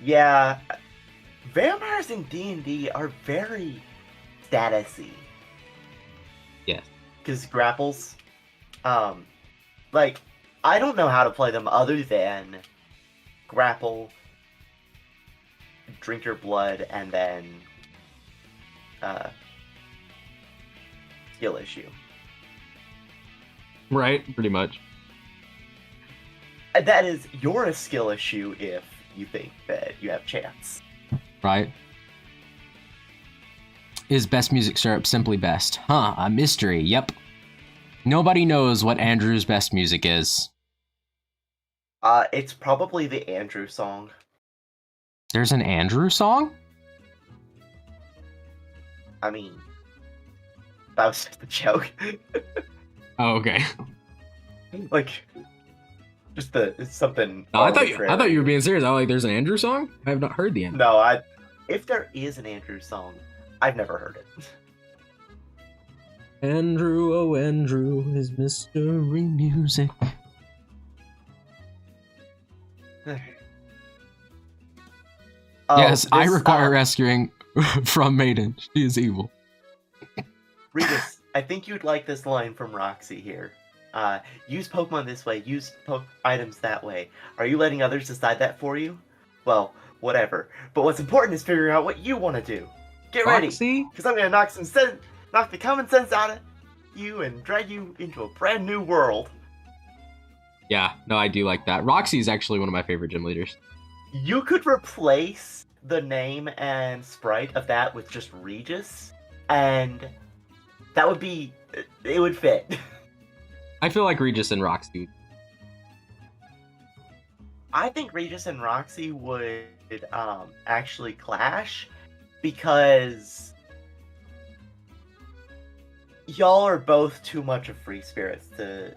Yeah, vampires in D&D are very statusy. Yes. Because grapples, like, I don't know how to play them other than grapple, drink your blood, and then skill issue. Right, pretty much. And that is, you're a skill issue if you think that you have chance. Right. Is best music syrup simply best? Huh, a mystery, yep. Nobody knows what Andrew's best music is. It's probably the Andrew song. There's an Andrew song? I mean, that was just a joke. Oh, okay. Like, just it's something. No, I thought you were being serious. I was like, there's an Andrew song? I have not heard the Andrew. No, if there is an Andrew song, I've never heard it. Andrew, oh Andrew, is mystery music. Yes, I require rescuing. from Maiden. She is evil. Regis, I think you'd like this line from Roxy here. Use Pokemon this way, use items that way. Are you letting others decide that for you? Well, whatever. But what's important is figuring out what you want to do. Get ready, because I'm going to knock the common sense out of you and drag you into a brand new world. Yeah, no, I do like that. Roxy is actually one of my favorite gym leaders. You could replace the name and sprite of that with just Regis, and that would be... it would fit. I feel like Regis and Roxy. I think Regis and Roxy would actually clash, because y'all are both too much of free spirits to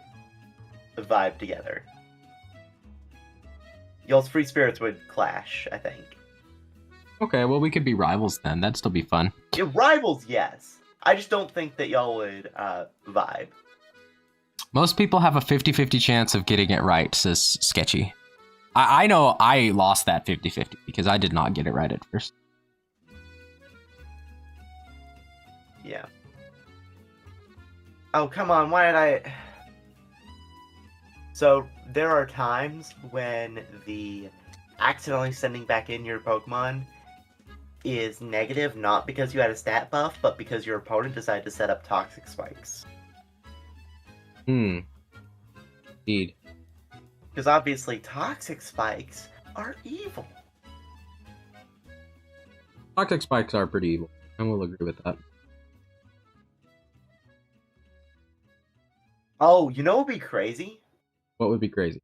vibe together. Y'all's free spirits would clash, I think. Okay, well, we could be rivals then. That'd still be fun. Yeah, rivals, yes. I just don't think that y'all would vibe. Most people have a 50-50 chance of getting it right, says Sketchy. I know I lost that 50-50 because I did not get it right at first. Yeah. Oh, come on, why did I... So, there are times when the accidentally sending back in your Pokemon is negative, not because you had a stat buff, but because your opponent decided to set up toxic spikes. Indeed. Because obviously toxic spikes are evil. Toxic spikes are pretty evil. I will agree with that. Oh, you know what would be crazy? What would be crazy?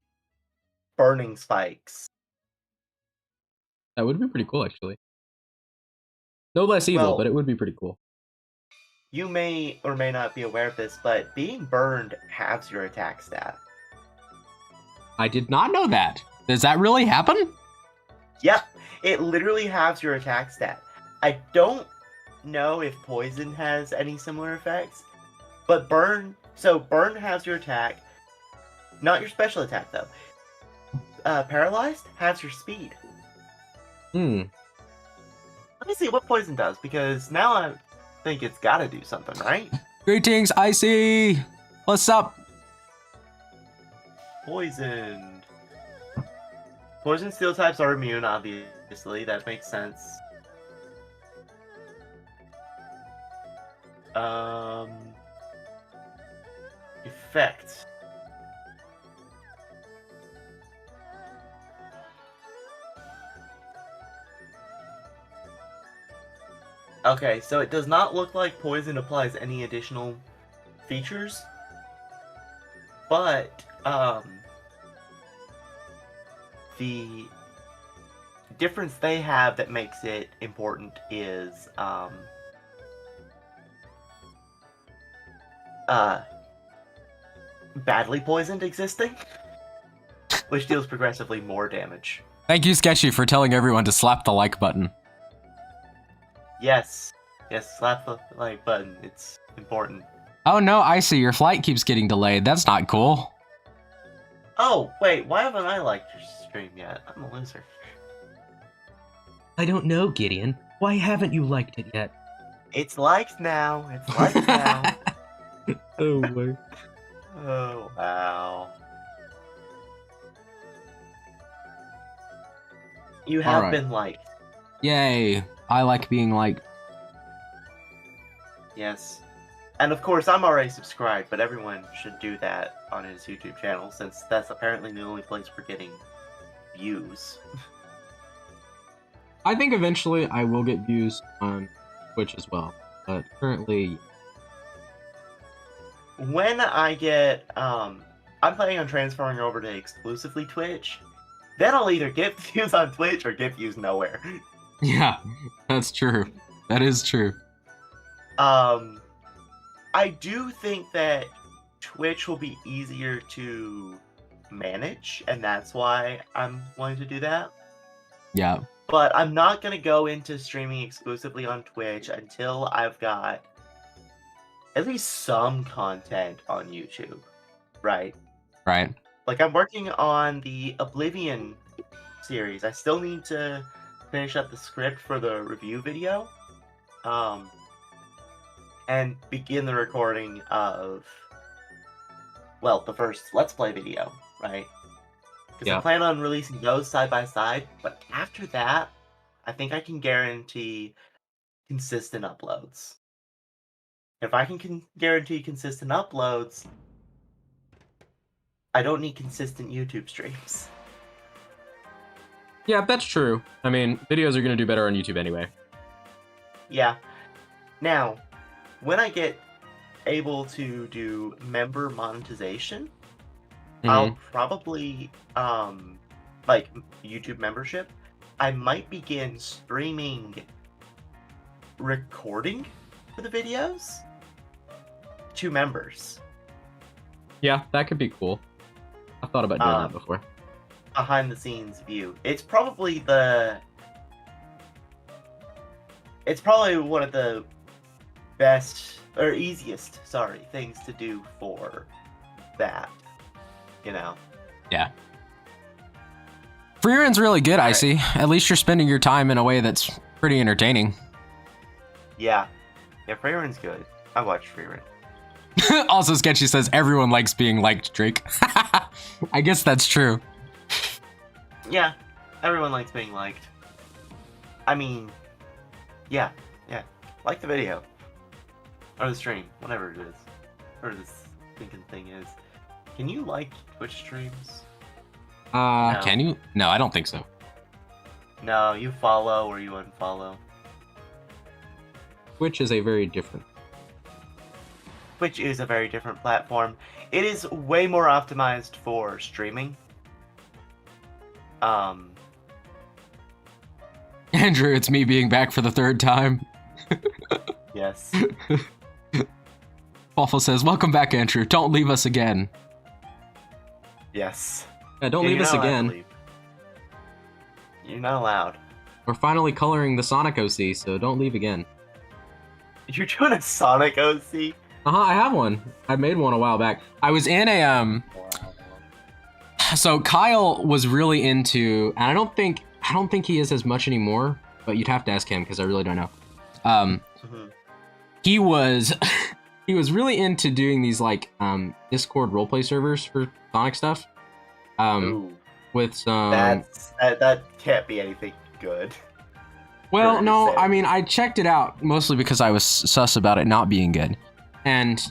Burning spikes. That would be pretty cool, actually. No less evil, Well, but it would be pretty cool. You may or may not be aware of this, but being burned halves your attack stat. I did not know that. Does that really happen? Yep, it literally halves your attack stat. I don't know if poison has any similar effects, but burn halves your attack, not your special attack though. Paralyzed halves your speed. Let me see what poison does, because now I think it's gotta do something, right? Greetings, Icy! What's up? Poisoned. Poison steel types are immune, obviously. That makes sense. Effect. Okay, so it does not look like poison applies any additional features, but the difference they have that makes it important is badly poisoned existing, which deals progressively more damage. Thank you, Sketchy, for telling everyone to slap the like button. Yes, slap the like button. It's important. Oh no, Icy, your flight keeps getting delayed. That's not cool. Oh, wait, why haven't I liked your stream yet? I'm a loser. I don't know, Gideon. Why haven't you liked it yet? It's liked now. It's liked now. Oh, my. Oh, wow. You have Alright. been liked. Yay. I like being liked. Yes. And of course, I'm already subscribed, but everyone should do that on his YouTube channel, since that's apparently the only place for getting views. I think eventually I will get views on Twitch as well, but currently... When I get, I'm planning on transferring over to exclusively Twitch, then I'll either get views on Twitch or get views nowhere. Yeah, that's true. That is true. I do think that Twitch will be easier to manage, and that's why I'm wanting to do that. Yeah. But I'm not going to go into streaming exclusively on Twitch until I've got at least some content on YouTube, right? Right. Like, I'm working on the Oblivion series. I still need to finish up the script for the review video. and begin the recording of, well, the first Let's Play video, right? Because I plan on releasing those side by side, but after that, I think I can guarantee consistent uploads. If I can guarantee consistent uploads, I don't need consistent YouTube streams. Yeah, that's true. I mean, videos are going to do better on YouTube anyway. Yeah. Now, when I get able to do member monetization, I'll probably, like, YouTube membership, I might begin streaming recording for the videos to members. Yeah, that could be cool. I thought about doing that before. Behind the scenes view. It's probably one of the best or easiest, things to do for that. You know. Yeah. Free run's really good, Icy. At least you're spending your time in a way that's pretty entertaining. Yeah. Yeah, free run's good. I watch free run. Also, Sketchy says everyone likes being liked, Drake. I guess that's true. Yeah, everyone likes being liked. I mean, yeah. Like the video. Or the stream, whatever it is. Or this thinking thing is. Can you like Twitch streams? No. Can you? No, I don't think so. No, you follow or you unfollow. Twitch is a very different. Twitch is a very different platform. It is way more optimized for streaming. Andrew, it's me being back for the third time. Yes. Waffle says, welcome back, Andrew. Don't leave us again. Yes. Yeah, don't leave us again. You're not allowed. We're finally coloring the Sonic OC, so don't leave again. You're doing a Sonic OC? I have one. I made one a while back. I was in a, Wow. So Kyle was really into, and I don't think he is as much anymore, but you'd have to ask him because I really don't know. He was really into doing these like Discord roleplay servers for Sonic stuff. With some that can't be anything good. Well, no, I mean I checked it out mostly because I was sus about it not being good. And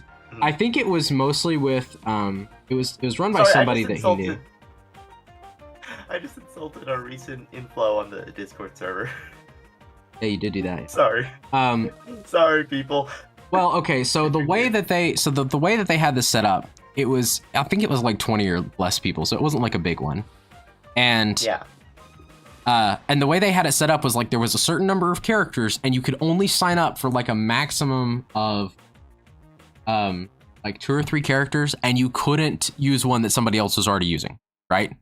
I think it was mostly with it was run by somebody that he knew. I just insulted our recent inflow on the Discord server. Yeah, you did do that. Sorry. Sorry, people. Well, okay, so the way that they had this set up, I think it was like 20 or less people, so it wasn't like a big one. And yeah. And the way they had it set up was like there was a certain number of characters, and you could only sign up for like a maximum of like 2 or 3 characters, and you couldn't use one that somebody else was already using, right?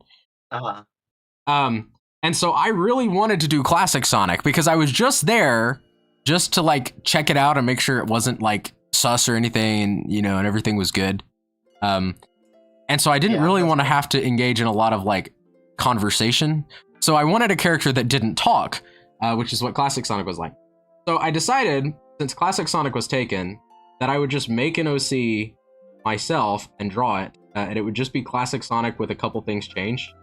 And so I really wanted to do Classic Sonic because I was just there just to like check it out and make sure it wasn't like sus or anything, and and everything was good. And so I didn't really want to have to engage in a lot of like conversation. So I wanted a character that didn't talk, which is what Classic Sonic was like. So I decided, since Classic Sonic was taken, that I would just make an OC myself and draw it, and it would just be Classic Sonic with a couple things changed.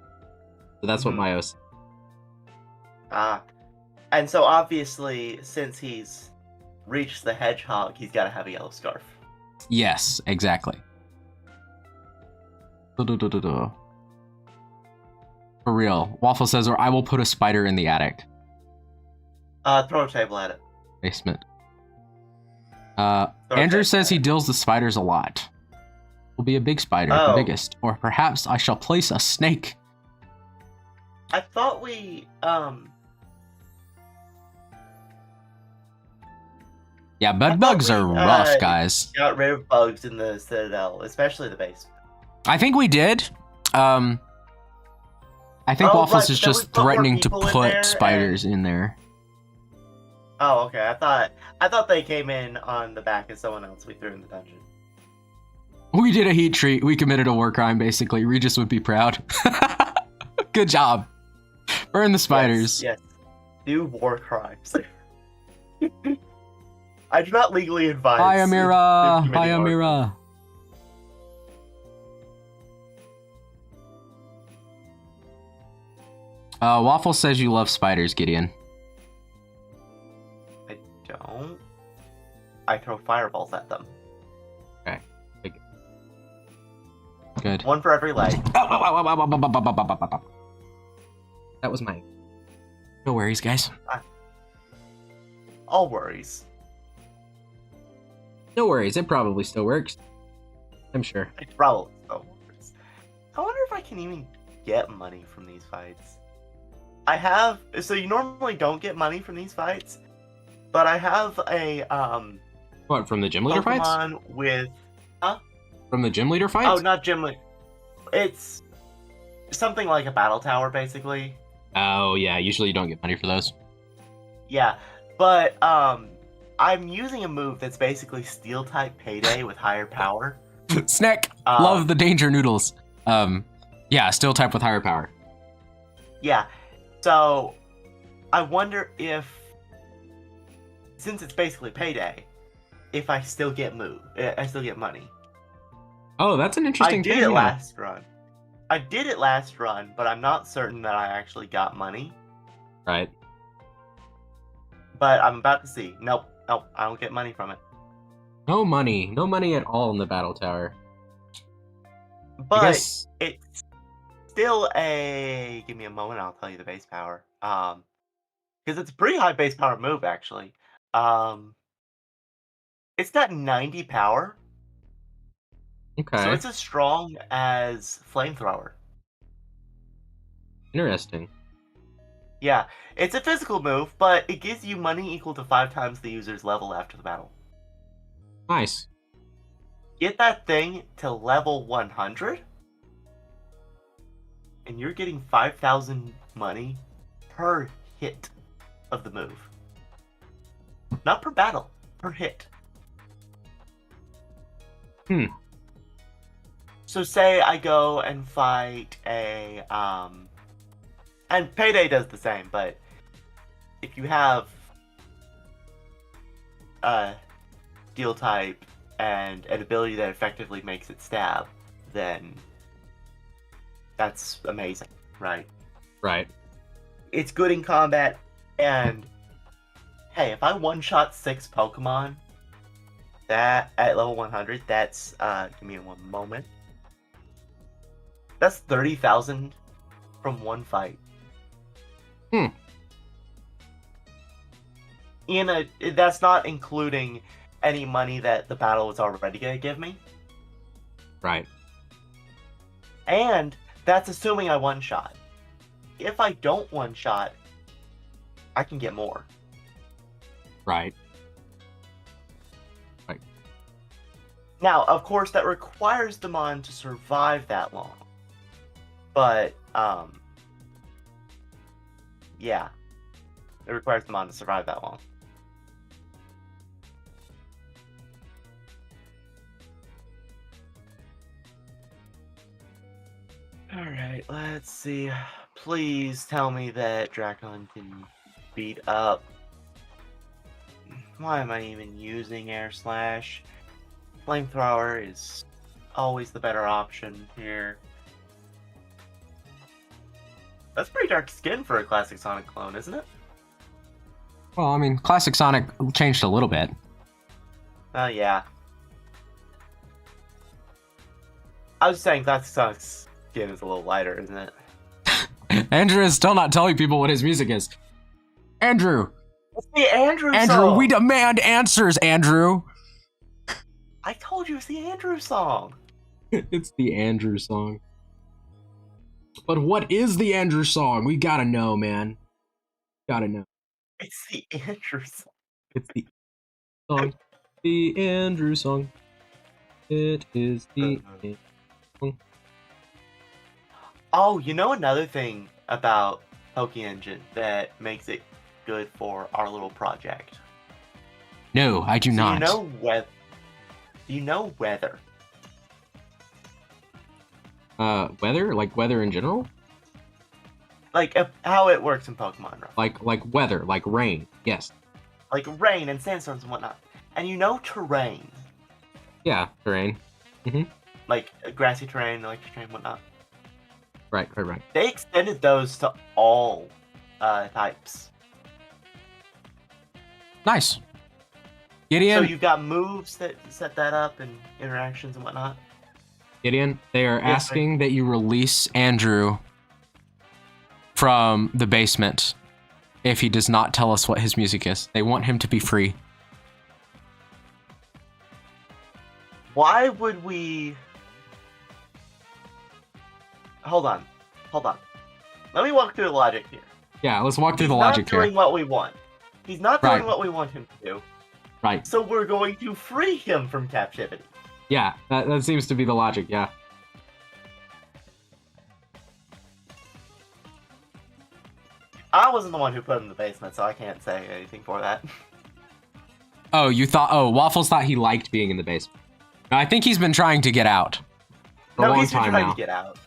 So that's what my OC. And so obviously, since he's reached the hedgehog, he's got to have a yellow scarf. Yes, exactly. For real. Waffle says, or I will put a spider in the attic. Throw a table at it. Basement. Andrew says he deals the spiders a lot. Will be a big spider, the biggest. Or perhaps I shall place a snake. I thought we, Yeah, bugs are rough, guys. Got rid of bugs in the Citadel, especially the basement. I think we did. I think Waffles is just threatening to put spiders in there. Oh, okay. I thought they came in on the back of someone else we threw in the dungeon. We did a heat treat. We committed a war crime, basically. Regis would be proud. Good job. Burn the spiders. Yes. Do war crimes. I do not legally advise. Hi, Amira. if Hi, committing art. Amira. Waffle says you love spiders, Gideon. I don't. I throw fireballs at them. Okay. Good. One for every leg. That was mine. No worries, guys. All worries. No worries, it probably still works. I'm sure. It probably still works. I wonder if I can even get money from these fights. I have. So you normally don't get money from these fights, but I have a What, from the gym leader fights? Pokemon with. From the gym leader fights? Oh, not gym leader. It's something like a battle tower, basically. Oh, yeah, usually you don't get money for those. Yeah, but I'm using a move that's basically Steel type Payday with higher power. Snack. Love the danger noodles. Yeah, still type with higher power. Yeah, so I wonder if, since it's basically Payday, if I still get I still get money. Oh, that's an interesting thing. I did it last run. I did it last run, but I'm not certain that I actually got money. Right. But I'm about to see. Nope, I don't get money from it. No money. No money at all in the battle tower. But it's still a... Give me a moment, I'll tell you the base power. Because it's a pretty high base power move, actually. It's got 90 power. Okay. So it's as strong as Flamethrower. Interesting. Yeah, it's a physical move, but it gives you money equal to 5 times the user's level after the battle. Nice. Get that thing to level 100, and you're getting 5,000 money per hit of the move. Not per battle, per hit. So say I go and fight a, and Payday does the same, but if you have a Steel type and an ability that effectively makes it stab, then that's amazing, right? Right. It's good in combat, and hey, if I one-shot 6 Pokemon, that at level 100, that's, give me one moment. That's 30,000 from one fight. That's not including any money that the battle was already going to give me. Right. And that's assuming I one-shot. If I don't one-shot, I can get more. Right. Now, of course, that requires Demon to survive that long. But, yeah. It requires Demon to survive that long. Alright, let's see. Please tell me that Dracon can beat up. Why am I even using Air Slash? Flamethrower is always the better option here. That's pretty dark skin for a classic Sonic clone, isn't it? Well, I mean, Classic Sonic changed a little bit. Oh, yeah. I was saying Classic Sonic's skin is a little lighter, isn't it? Andrew is still not telling people what his music is. Andrew! It's the Andrew song! Andrew, we demand answers, Andrew! I told you it's the Andrew song! It's the Andrew song. But what is the Andrew song? We gotta know, man. Gotta know. It's the Andrew song. It's the song. The Andrew song. It is the Andrew song. Oh, you know another thing about Poke Engine that makes it good for our little project? No, I do not. Do you know weather? Weather? Like weather in general? Like how it works in Pokemon, right? Like weather, like rain. Yes. Like rain and sandstorms and whatnot. and terrain. Yeah, terrain. Like grassy terrain, electric terrain, whatnot. Right. They extended those to all types. Nice. Gideon, So you've got moves that set that up and interactions and whatnot. Gideon, they are Yes, asking that you release Andrew from the basement if he does not tell us what his music is. They want him to be free. Why would we... Hold on. Let me walk through the logic here. Yeah, let's walk through the logic He's not doing what we want. He's not doing Right. what we want him to do. Right. So we're going to free him from captivity. Yeah, that seems to be the logic, yeah. I wasn't the one who put him in the basement, so I can't say anything for that. Waffles thought he liked being in the basement. No, I think he's been trying to get out. For a long he's been time trying now. to get out.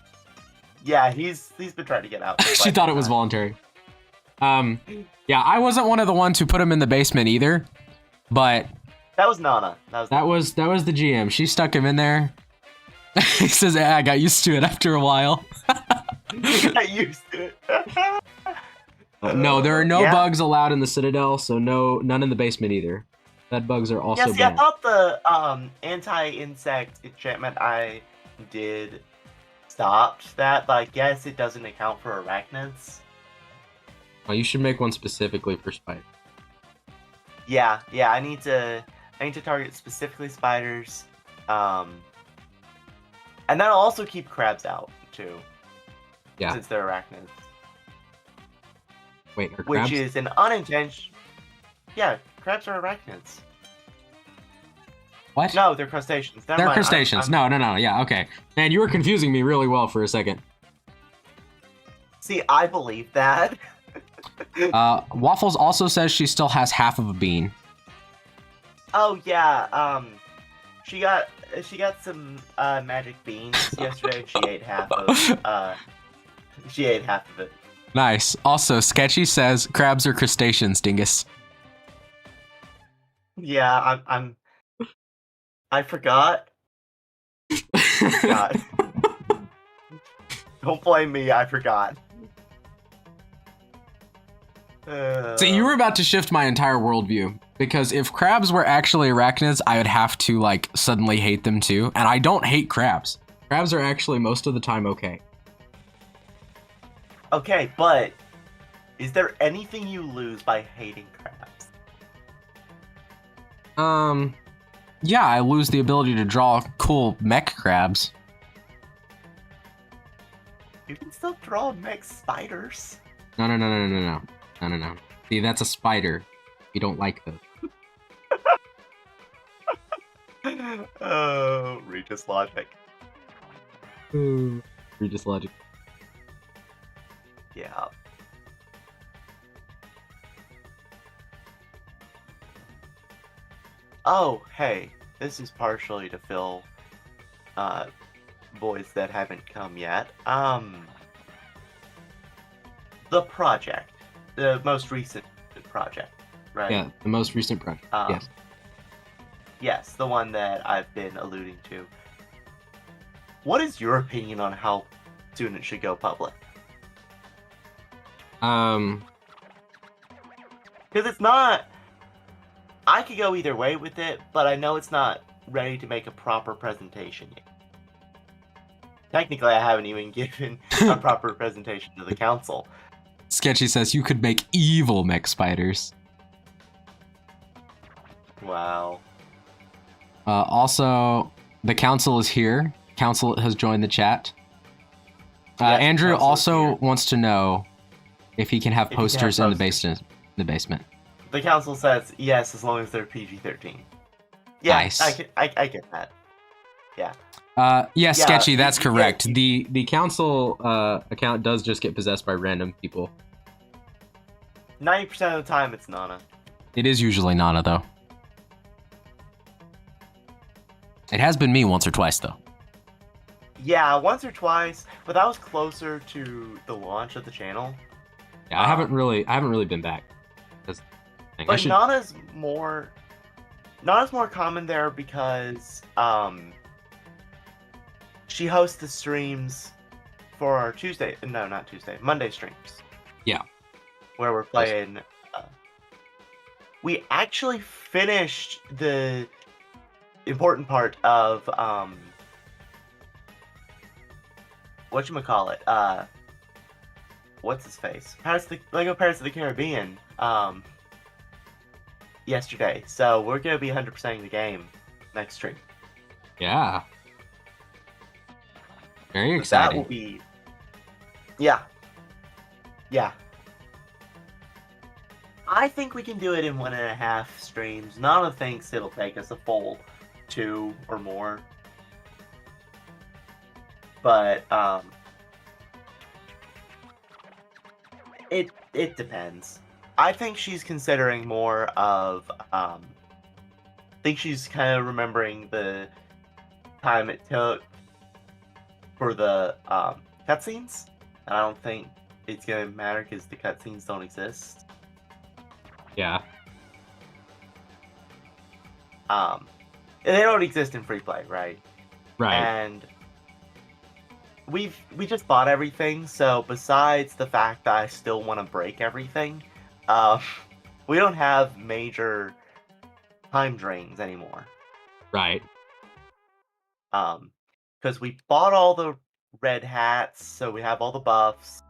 Yeah, he's been trying to get out. She thought it was voluntary. Yeah, I wasn't one of the ones who put him in the basement either, but That was Nana. That was the GM. she stuck him in there. He says, I got used to it after a while. Got used to it. No, there are no Yeah. bugs allowed in the Citadel, so none in the basement either. Bed bugs are also Yeah, see, I banned. thought the anti-insect enchantment I did stopped that, but I guess it doesn't account for arachnids. Oh, you should make one specifically for spiders. Yeah, I need to target specifically spiders. And that'll also keep crabs out too. Yeah. Since they're arachnids. Wait, are Which crabs? is an unintentional. Yeah, crabs are arachnids. What? No, they're crustaceans. Never They're mind, crustaceans. I'm- No. Yeah, okay. Man, you were confusing me really well for a second. See, I believe that. Waffles also says she still has half of a bean. Oh yeah, she got some magic beans yesterday, and she ate half of it. Nice. Also, Sketchy says crabs are crustaceans, dingus. Yeah, I forgot. God. Don't blame me. I forgot. See, you were about to shift my entire worldview. Because if crabs were actually arachnids, I would have to, like, suddenly hate them too. And I don't hate crabs. Crabs are actually most of the time okay. Okay, but is there anything you lose by hating crabs? Yeah, I lose the ability to draw cool mech crabs. You can still draw mech spiders. No. See, that's a spider. You don't like those. Oh, Regis logic. Regis logic. Yeah. Oh, hey, this is partially to fill voids that haven't come yet. The project, the most recent project, right? Yeah, the most recent project. Yes. Yes, the one that I've been alluding to. What is your opinion on how soon it should go public? Because it's not... I could go either way with it, but I know it's not ready to make a proper presentation yet. Technically, I haven't even given a proper presentation to the council. Sketchy says you could make evil mech spiders. Wow. Also, the council is here. Council has joined the chat. Yes, Andrew council is also here. wants to know if he can have If he can have posters in the posters. basement. The council says yes, as long as they're PG-13. Yeah, Nice. I get that. Yeah. Yeah, Sketchy, that's yeah, correct. The council account does just get possessed by random people. 90% of the time, it's Nana. It is usually Nana, though. It has been me once or twice, though. Yeah, once or twice, but that was closer to the launch of the channel. Yeah, I haven't really been back. I But should- Nana's more Nana's more common there because she hosts the streams for our Monday streams. Yeah. Where we're playing. We actually finished the important part of whatchamacallit, what's his face? Lego Pirates of the Caribbean yesterday. So we're gonna be 100%ing the game next stream. Yeah. Very That exciting. will be Yeah. I think we can do it in 1.5 streams. Nana thinks it'll take us a full 2 or more. But it depends. I think she's considering more of I think she's kind of remembering the time it took for the cutscenes. I don't think it's gonna matter because the cutscenes don't exist. Yeah. They don't exist in free play, right? Right. And we just bought everything, so besides the fact that I still want to break everything, we don't have major time drains anymore. Right. Because we bought all the red hats, so we have all the buffs.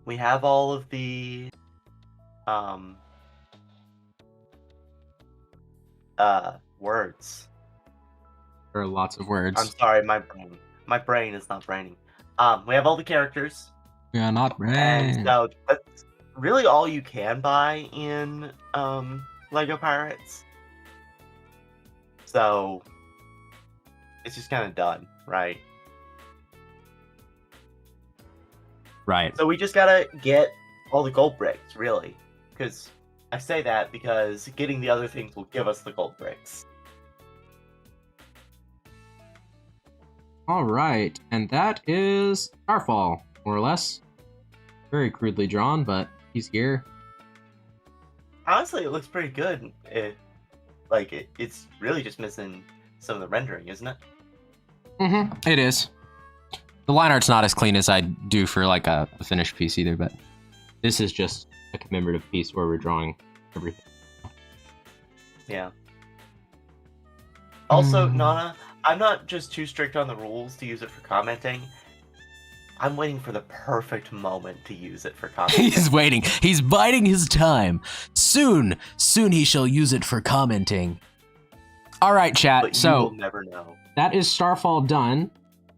We have all of the words. There are lots of words. I'm sorry, my brain is not braining. We have all the characters. Yeah, not brain. And so that's really all you can buy in Lego Pirates. So it's just kind of done, right? Right. So we just gotta get all the gold bricks, really. Because I say that because getting the other things will give us the gold bricks. All right, and that is Starfall, more or less. Very crudely drawn, but he's here. Honestly, it looks pretty good. It's really just missing some of the rendering, isn't it? Mm-hmm. It is. The line art's not as clean as I do for like a finished piece either, but this is just a commemorative piece where we're drawing everything. Yeah. Also, Nana, I'm not just too strict on the rules to use it for commenting. I'm waiting for the perfect moment to use it for commenting. He's waiting. He's biding his time. Soon he shall use it for commenting. All right, chat. But you so will never know. that is Starfall done.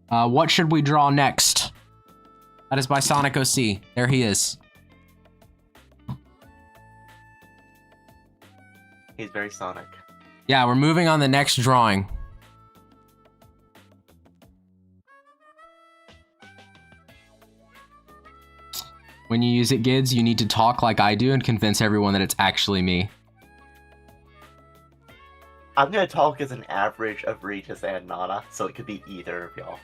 What should we draw next? That is by Sonic OC. There he is. He's very Sonic. Yeah, we're moving on the next drawing. When you use it, Gids, you need to talk like I do and convince everyone that it's actually me. I'm gonna talk as an average of Regis and Nana, so it could be either of y'all.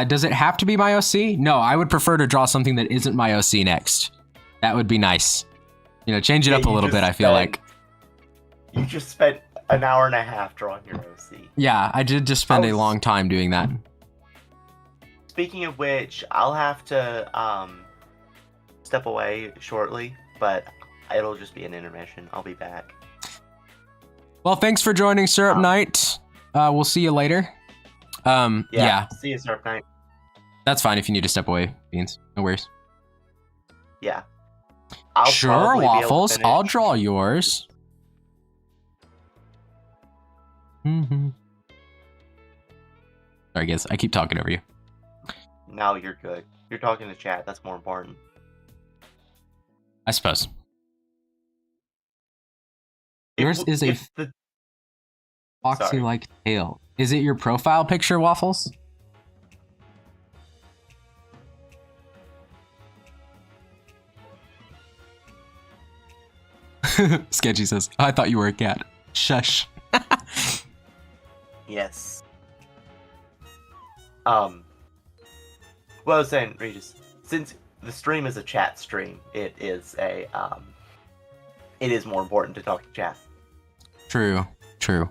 Does it have to be my OC? No, I would prefer to draw something that isn't my OC next. That would be nice. You know, change it up a little bit, I feel like. You just spent an hour and a half drawing your OC. Yeah, I did just spend a long time doing that. Speaking of which, I'll have to step away shortly, but it'll just be an intermission. I'll be back. Well, thanks for joining Syrup Night. We'll see you later. Yeah. See you, Syrup Night. That's fine if you need to step away, Beans. No worries. Yeah. Sure, Waffles. I'll draw yours. Mm-hmm. Sorry, guys. I keep talking over you. No, you're good. You're talking to chat. That's more important. I suppose. Yours is a foxy-like tail. Is it your profile picture, Waffles? Sketchy says, I thought you were a cat. Shush. Yes. What I was saying, Regis, since the stream is a chat stream, it is a it is more important to talk to chat. True. True.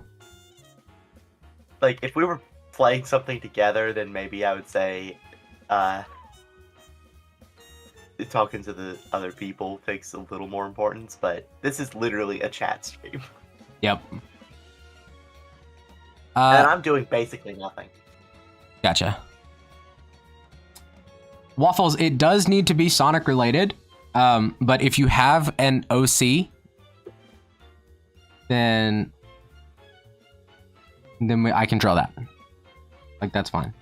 Like, if we were playing something together, then maybe I would say, talking to the other people takes a little more importance, but this is literally a chat stream. Yep. And I'm doing basically nothing. Gotcha. Waffles, it does need to be Sonic related, but if you have an OC, then I can draw that. Like, that's fine.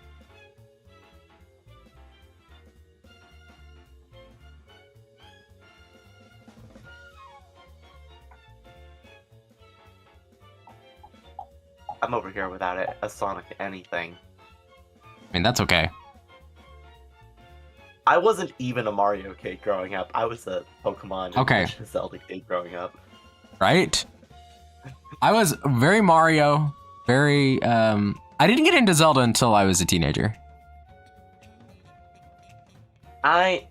I'm over here without a Sonic anything. I mean, that's okay. I wasn't even a Mario kid growing up. I was a Pokemon and Zelda kid growing up. Right? I was very Mario, very, I didn't get into Zelda until I was a teenager. I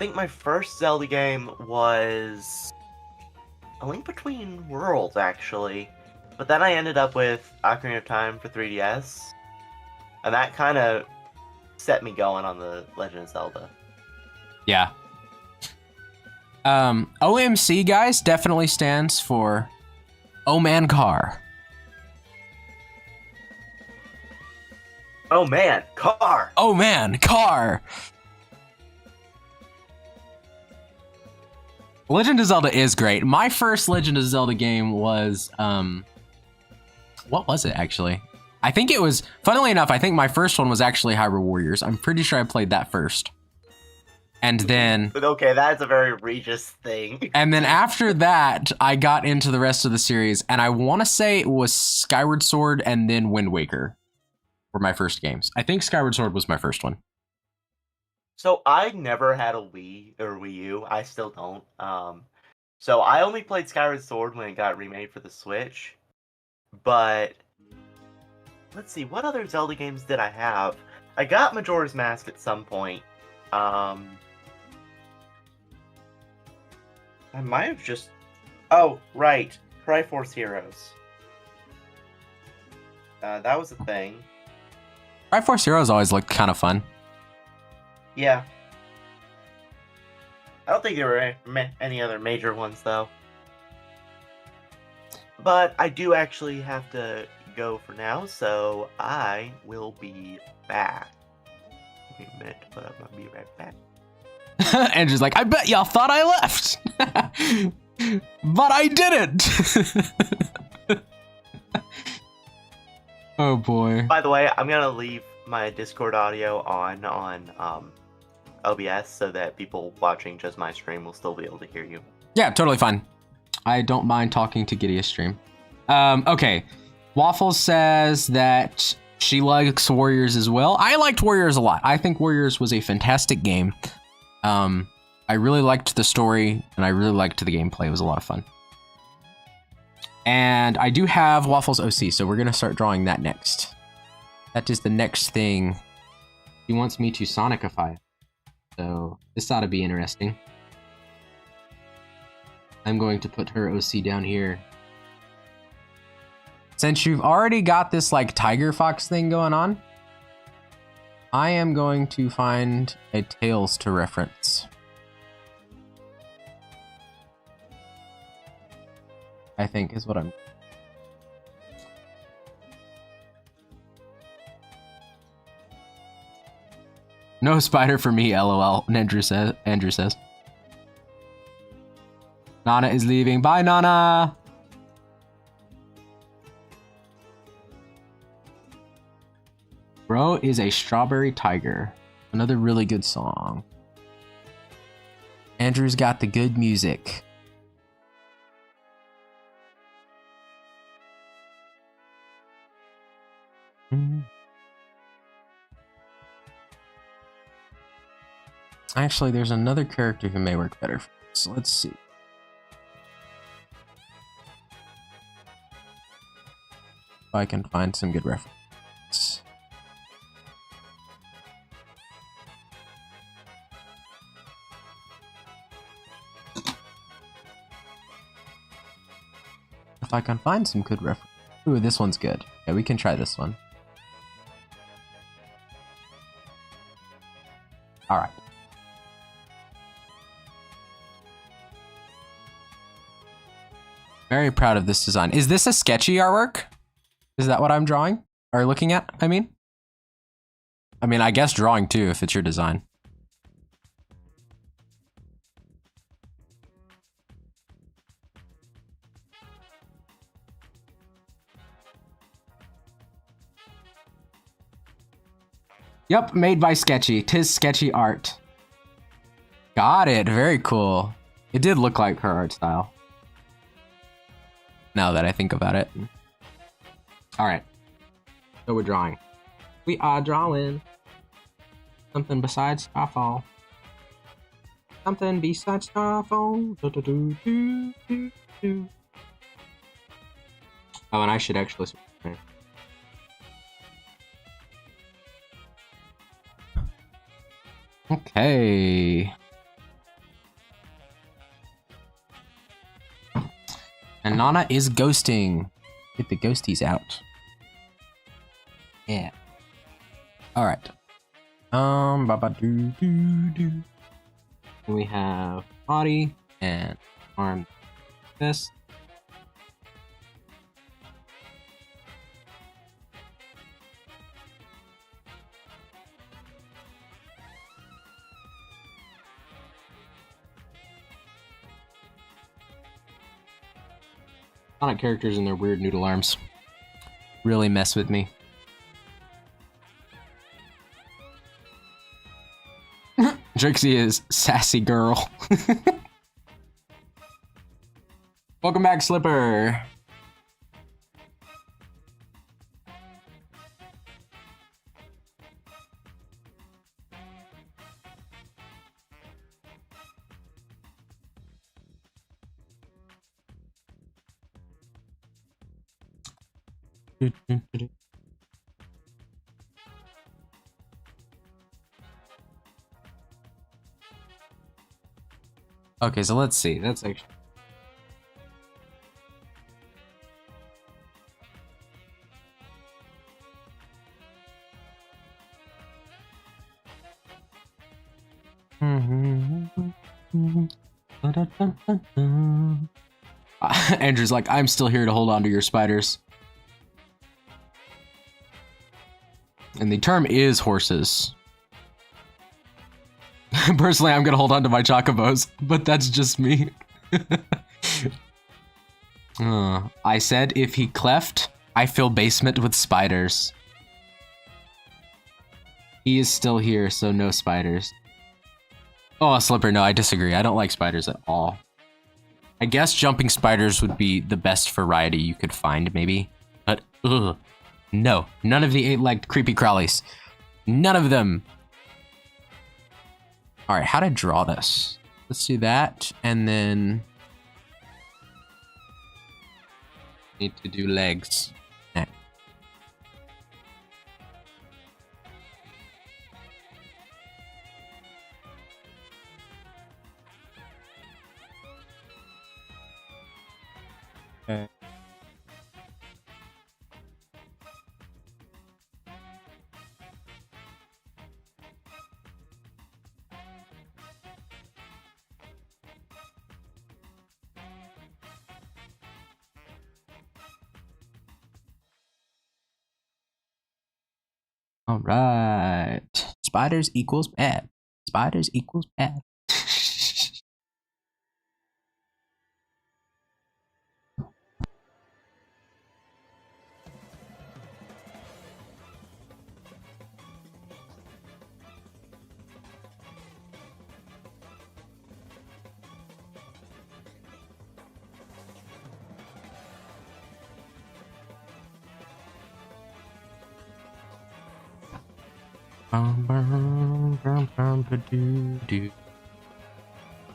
think my first Zelda game was A Link Between Worlds, actually. But then I ended up with Ocarina of Time for 3DS. And that kind of set me going on the Legend of Zelda. Yeah. OMC, guys, definitely stands for Oh Man Car. Oh man, car! Oh man, car! Legend of Zelda is great. My first Legend of Zelda game was, what was it actually? I think it was, funnily enough, I think my first one was actually Hyrule Warriors. I'm pretty sure I played that first. And then... But okay, that's a very Regis thing. And then after that, I got into the rest of the series, and I want to say it was Skyward Sword and then Wind Waker were my first games. I think Skyward Sword was my first one. So I never had a Wii or Wii U. I still don't. So I only played Skyward Sword when it got remade for the Switch. But let's see, what other Zelda games did I have? I got Majora's Mask at some point. I might have just... Oh, right. Triforce Heroes. That was a thing. Triforce Heroes always looked kind of fun. Yeah. I don't think there were any other major ones, though. But I do actually have to go for now, so I will be back. Give me a minute, but I'm gonna be right back. Andrew's like, I bet y'all thought I left. But I didn't. Oh boy. By the way, I'm gonna leave my Discord audio on OBS so that people watching just my stream will still be able to hear you. Yeah, totally fine. I don't mind talking to Gidea's stream. Okay. Waffles says that she likes Warriors as well. I liked Warriors a lot. I think Warriors was a fantastic game. I really liked the story, and I really liked the gameplay. It was a lot of fun. And I do have Waffles OC, so we're going to start drawing that next. That is the next thing. He wants me to Sonicify it. So this ought to be interesting. I'm going to put her OC down here. Since you've already got this like Tiger Fox thing going on, I am going to find a Tails to reference. I think is what I'm... No spider for me, LOL, Andrew says. Nana is leaving. Bye, Nana! Bro is a strawberry tiger. Another really good song. Andrew's got the good music. Actually, there's another character who may work better for this. Let's see. If I can find some good reference. if I can find some good reference. Ooh, this one's good. Okay, we can try this one. All right. Very proud of this design. Is this a sketchy artwork? Is that what I'm drawing? Or looking at, I mean? I guess drawing too, if it's your design. Yep, made by Sketchy. 'Tis sketchy art. Got it. Very cool. It did look like her art style. Now that I think about it. All right. So we're drawing. We are drawing something besides Starfall. Something besides Starfall. Do, do, do, do, do, do. Oh, and I should actually. Okay. And Nana is ghosting. Get the ghosties out. Yeah. All right. Baba doo doo doo. And we have body and arm. This. Sonic characters and their weird noodle arms really mess with me. Trixie is sassy girl. Welcome back, Slipper. Okay, so let's see. That's actually. Andrew's like, I'm still here to hold on to your spiders. And the term is horses. Personally, I'm gonna hold on to my chocobos, but that's just me. I said if he cleft, I fill basement with spiders. He is still here, so no spiders. Oh, Slipper, no, I disagree. I don't like spiders at all. I guess jumping spiders would be the best variety you could find, maybe. But, ugh. No, none of the 8-legged creepy crawlies. None of them. All right, how to draw this? Let's do that, and then need to do legs. Next. Okay. All right. Spiders equals bad. Spiders equals bad.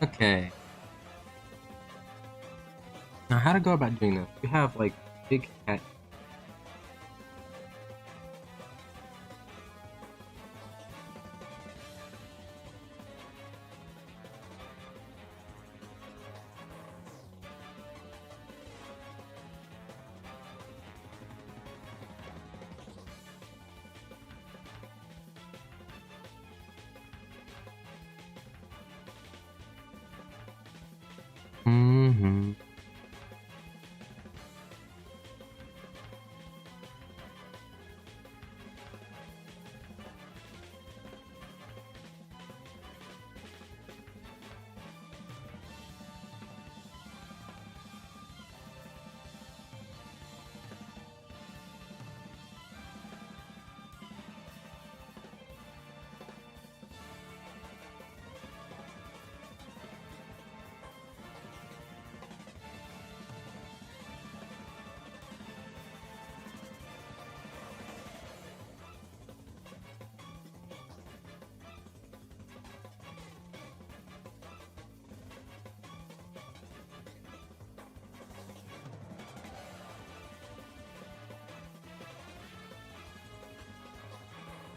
Okay. Now, how to go about doing this? We have like big cat.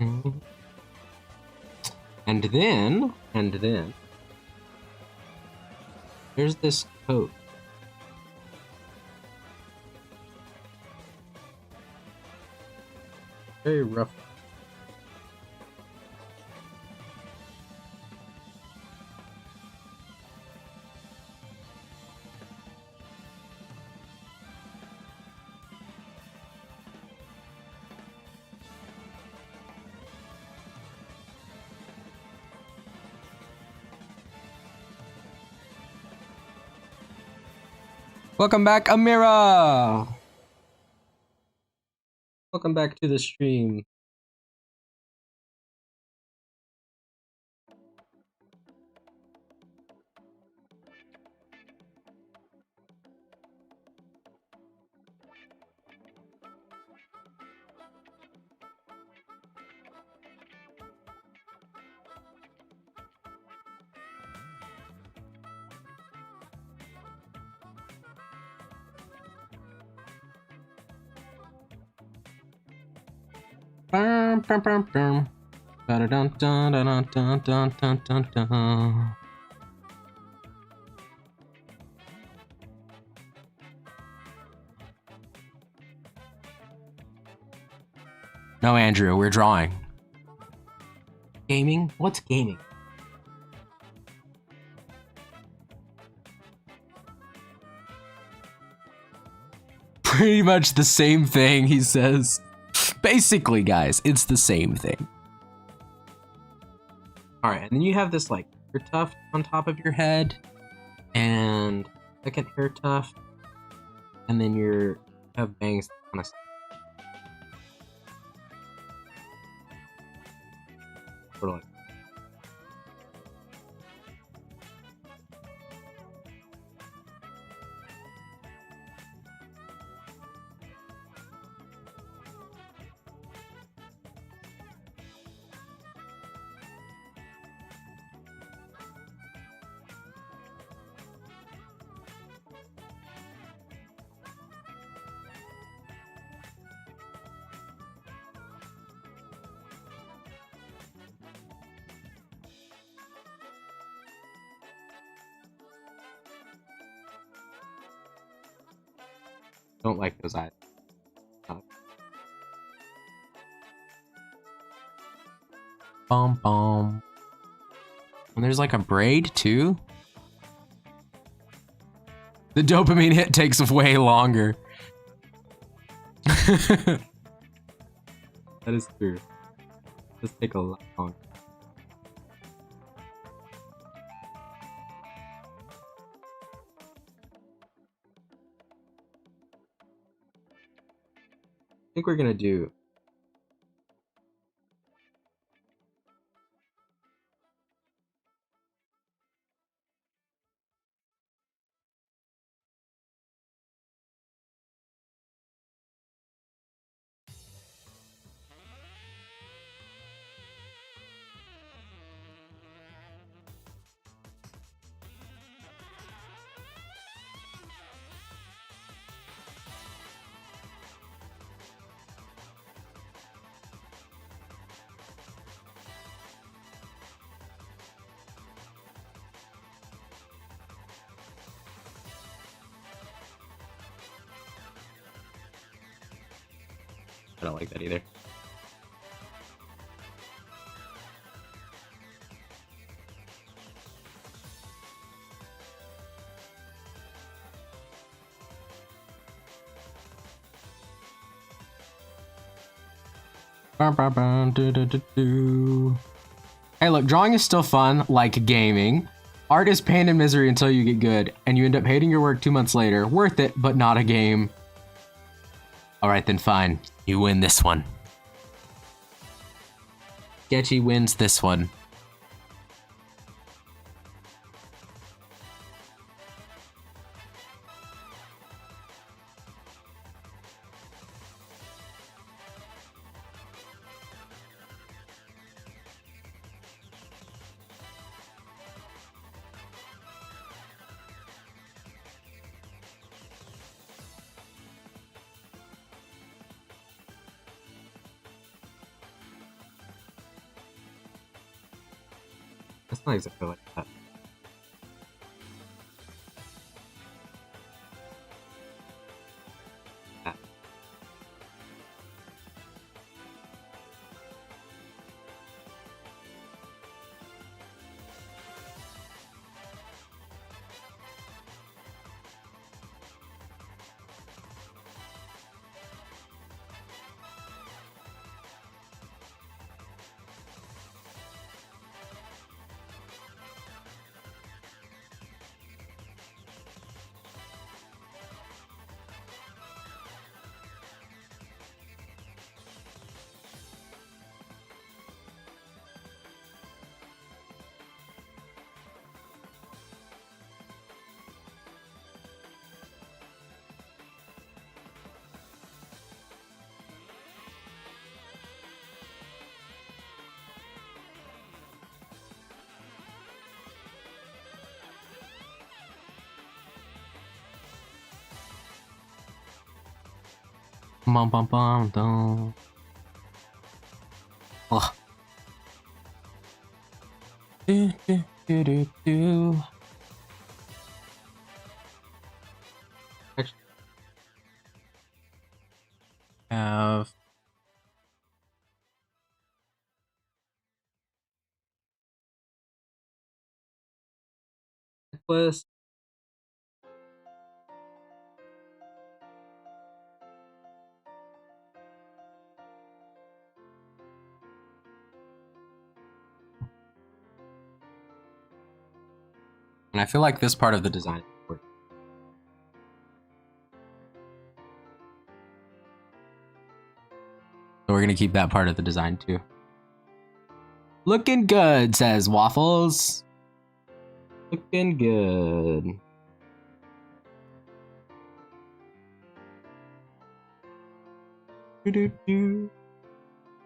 And then, there's this coat. Very rough. Welcome back, Amira! Welcome back to the stream. Bum, bum, bum, bum. Ba-da-dun, dun, dun, dun, dun, dun, dun, dun, dun. No, Andrew, we're drawing. Gaming? What's gaming? Pretty much the same thing, he says. Basically, guys, it's the same thing. Alright, and then you have this like hair tuft on top of your head, and second hair tuft, and then you have bangs kind of sort of like. Don't like those eyes. Bum bum. And there's like a braid too. The dopamine hit takes way longer. That is true. This take a lot longer. I think we're gonna do. I don't like that either. Hey, look, drawing is still fun, like gaming. Art is pain and misery until you get good, and you end up hating your work 2 months later. Worth it, but not a game. Alright then, fine. You win this one. Sketchy wins this one. Not exactly like that. Bum bum bum dum. Oh. Do, do, do, do, do. Actually, have necklace. And I feel like this part of the design is important. So we're gonna keep that part of the design too. Looking good, says Waffles. Looking good. Do do do.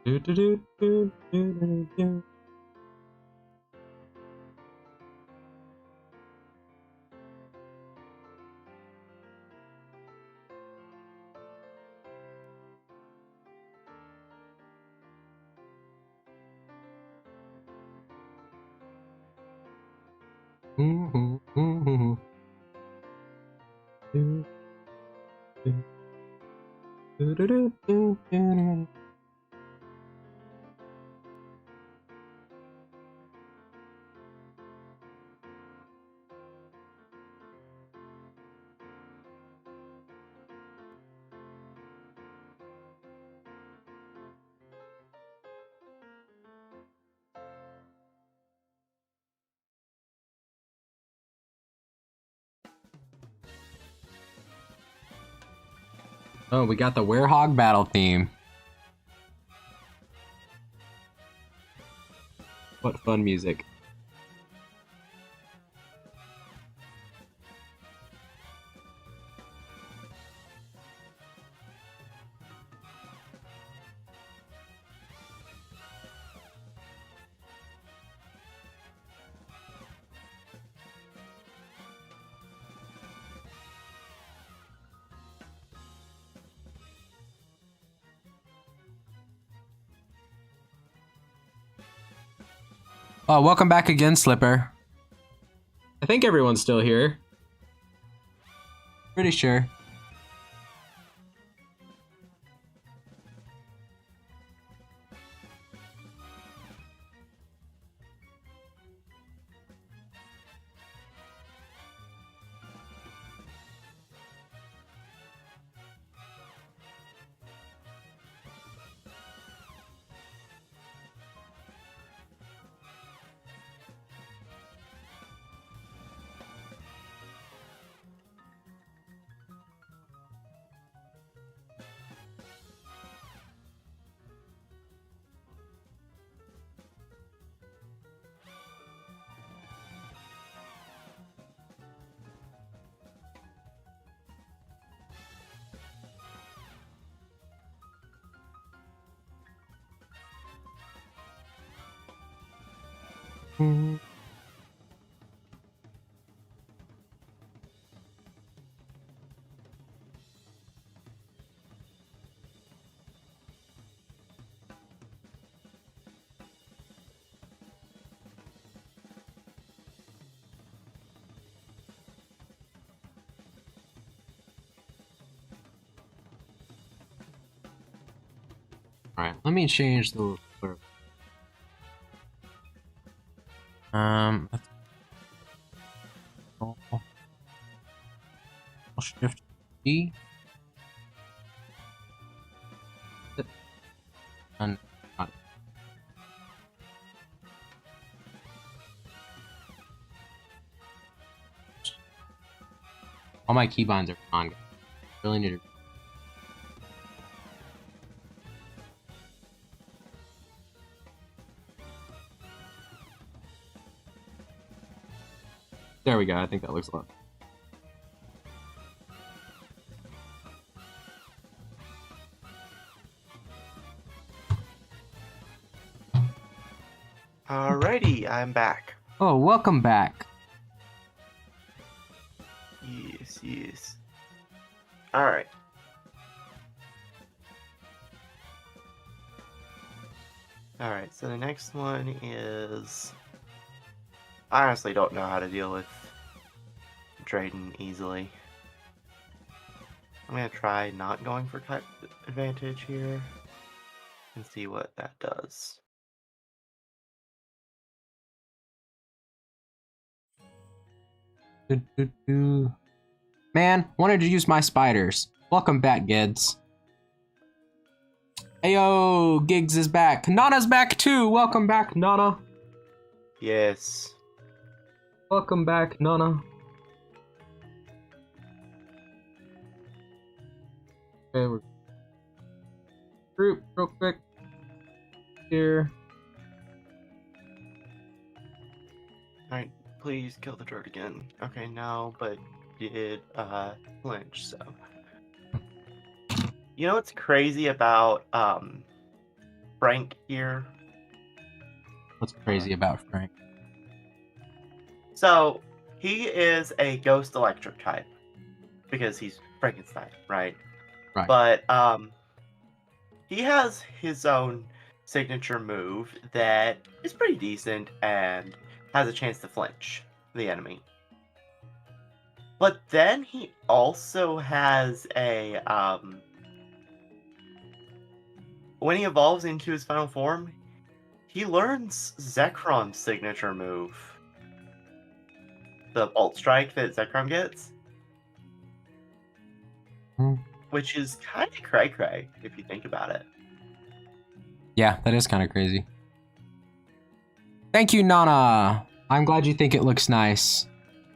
Do do do do do do do. Mm-hmm, mm-hmm. Do, do, do, do, do, do, do. Oh, we got the Werehog battle theme. What fun music. Oh, welcome back again, Slipper. I think everyone's still here. Pretty sure. Mm-hmm. Alright, let me change the... Let's... I'll shift G. And... all my keybinds are gone. Really need to... There we go. I think that looks a lot. Alrighty, I'm back. Oh, welcome back. Yes, yes. Alright. Alright, so the next one is... I honestly don't know how to deal with Drayden easily. I'm gonna try not going for type advantage here and see what that does. Man, wanted to use my spiders. Welcome back, Gids. Ayo, Gigs is back. Nana's back too. Welcome back, Nana. Yes. Welcome back, Nana. Okay, we're group real quick here. Alright, please kill the droid again. Okay, no, but did flinch, so. You know what's crazy about Frank here? What's crazy about Frank? So, he is a ghost electric type because he's Frankenstein, right? Right. But he has his own signature move that is pretty decent and has a chance to flinch the enemy. But then he also has a when he evolves into his final form, he learns Zekron's signature move. The Bolt Strike that Zekrom gets. Which is kind of cray-cray, if you think about it. Yeah, that is kind of crazy. Thank you, Nana. I'm glad you think it looks nice.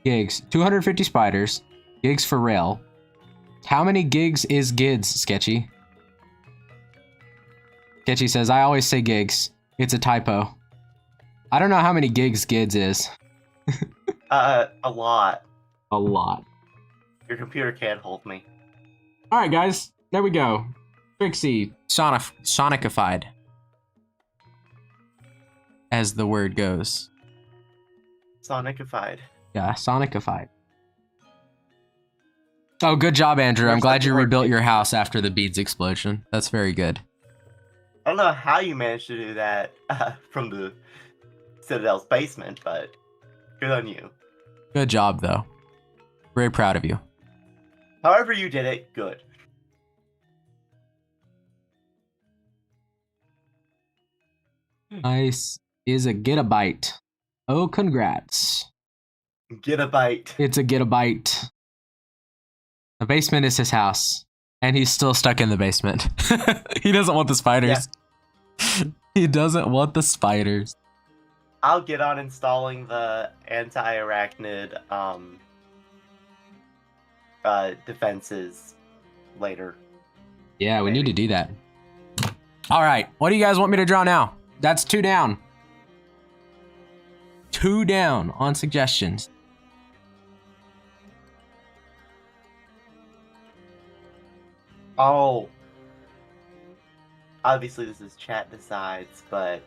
Gigs. 250 spiders. Gigs for rail. How many gigs is Gids, Sketchy? Sketchy says, I always say gigs. It's a typo. I don't know how many gigs Gids is. A lot. A lot. Your computer can't hold me. Alright, guys. There we go. Trixie. Sonicified. As the word goes. Sonicified. Yeah, Sonicified. Oh, good job, Andrew. I'm glad you rebuilt your house after the beads explosion. That's very good. I don't know how you managed to do that from the Citadel's basement, but good on you. Good job, though. Very proud of you. However you did it, good. Nice is a gigabyte. Oh, congrats. Get a bite. It's a gigabyte. The basement is his house. And he's still stuck in the basement. He doesn't want the spiders. Yeah. He doesn't want the spiders. I'll get on installing the anti-arachnid defenses later. Yeah, we need to do that. All right, what do you guys want me to draw now? That's 2 down. 2 down on suggestions. Oh. Obviously this is chat decides, but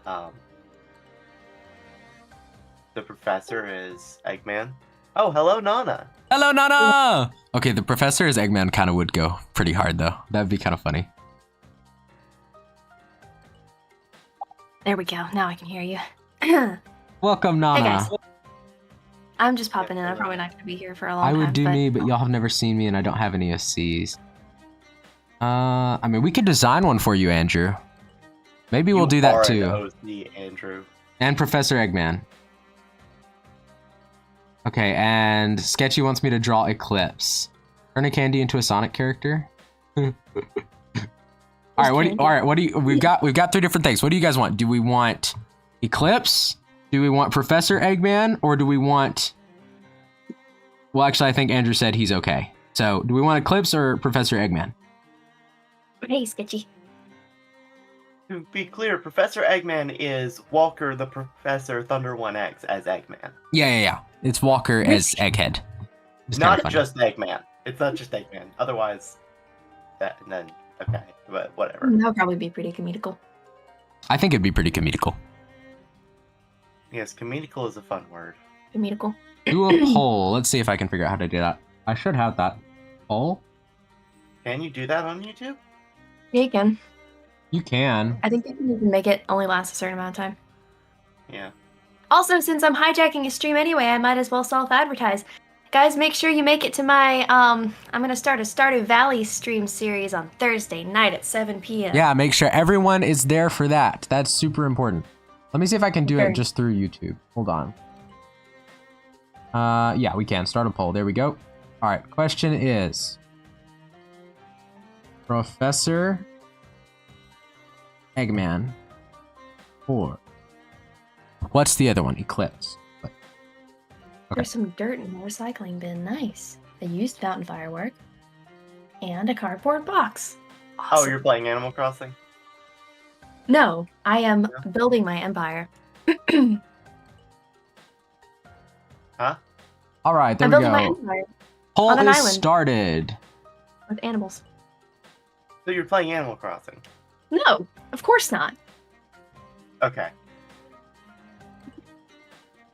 the professor is Eggman. Oh, hello, Nana. Hello, Nana! Okay, the professor as Eggman kind of would go pretty hard, though. That'd be kind of funny. There we go. Now I can hear you. Welcome, Nana. Hey, guys. I'm just popping in. I'm probably not going to be here for a long I time. would do me, but y'all have never seen me, and I don't have any SCs. I mean, we could design one for you, Andrew. Maybe we'll do that are too. An OC, Andrew. And Professor Eggman. Okay, and Sketchy wants me to draw Eclipse. Turn a candy into a Sonic character. All right, what do you we've got 3 different things. What do you guys want? Do we want Eclipse? Do we want Professor Eggman, or do we want... Well, actually, I think Andrew said he's okay. So, do we want Eclipse or Professor Eggman? Hey, Sketchy. To be clear, Professor Eggman is Walker the Professor Thunder 1X as Eggman. Yeah. It's Walker as Egghead. It's Not just Eggman. It's not just Eggman. Otherwise, that and then okay, but whatever. That would probably be pretty comedical. I think it'd be pretty comedical. Yes, comedical is a fun word. Comedical. Do a poll. Let's see if I can figure out how to do that. I should have that poll. Can you do that on YouTube? Yeah, you can. You can. I think you can make it only last a certain amount of time. Yeah. Also, since I'm hijacking a stream anyway, I might as well self-advertise. Guys, make sure you make it to my, I'm gonna start a Stardew Valley stream series on Thursday night at 7 p.m. Yeah, make sure everyone is there for that. That's super important. Let me see if I can do it just through YouTube. Hold on. Yeah, we can. Start a poll. There we go. All right, question is... Professor Eggman or... What's the other one? Eclipse. Okay. There's some dirt in the recycling bin. Nice. A used fountain firework. And a cardboard box. Awesome. Oh, you're playing Animal Crossing? No, I am building my empire. Huh? All right, there I'm we building my go. empire Poll on an is island. started. With animals. So you're playing Animal Crossing? No, of course not. Okay.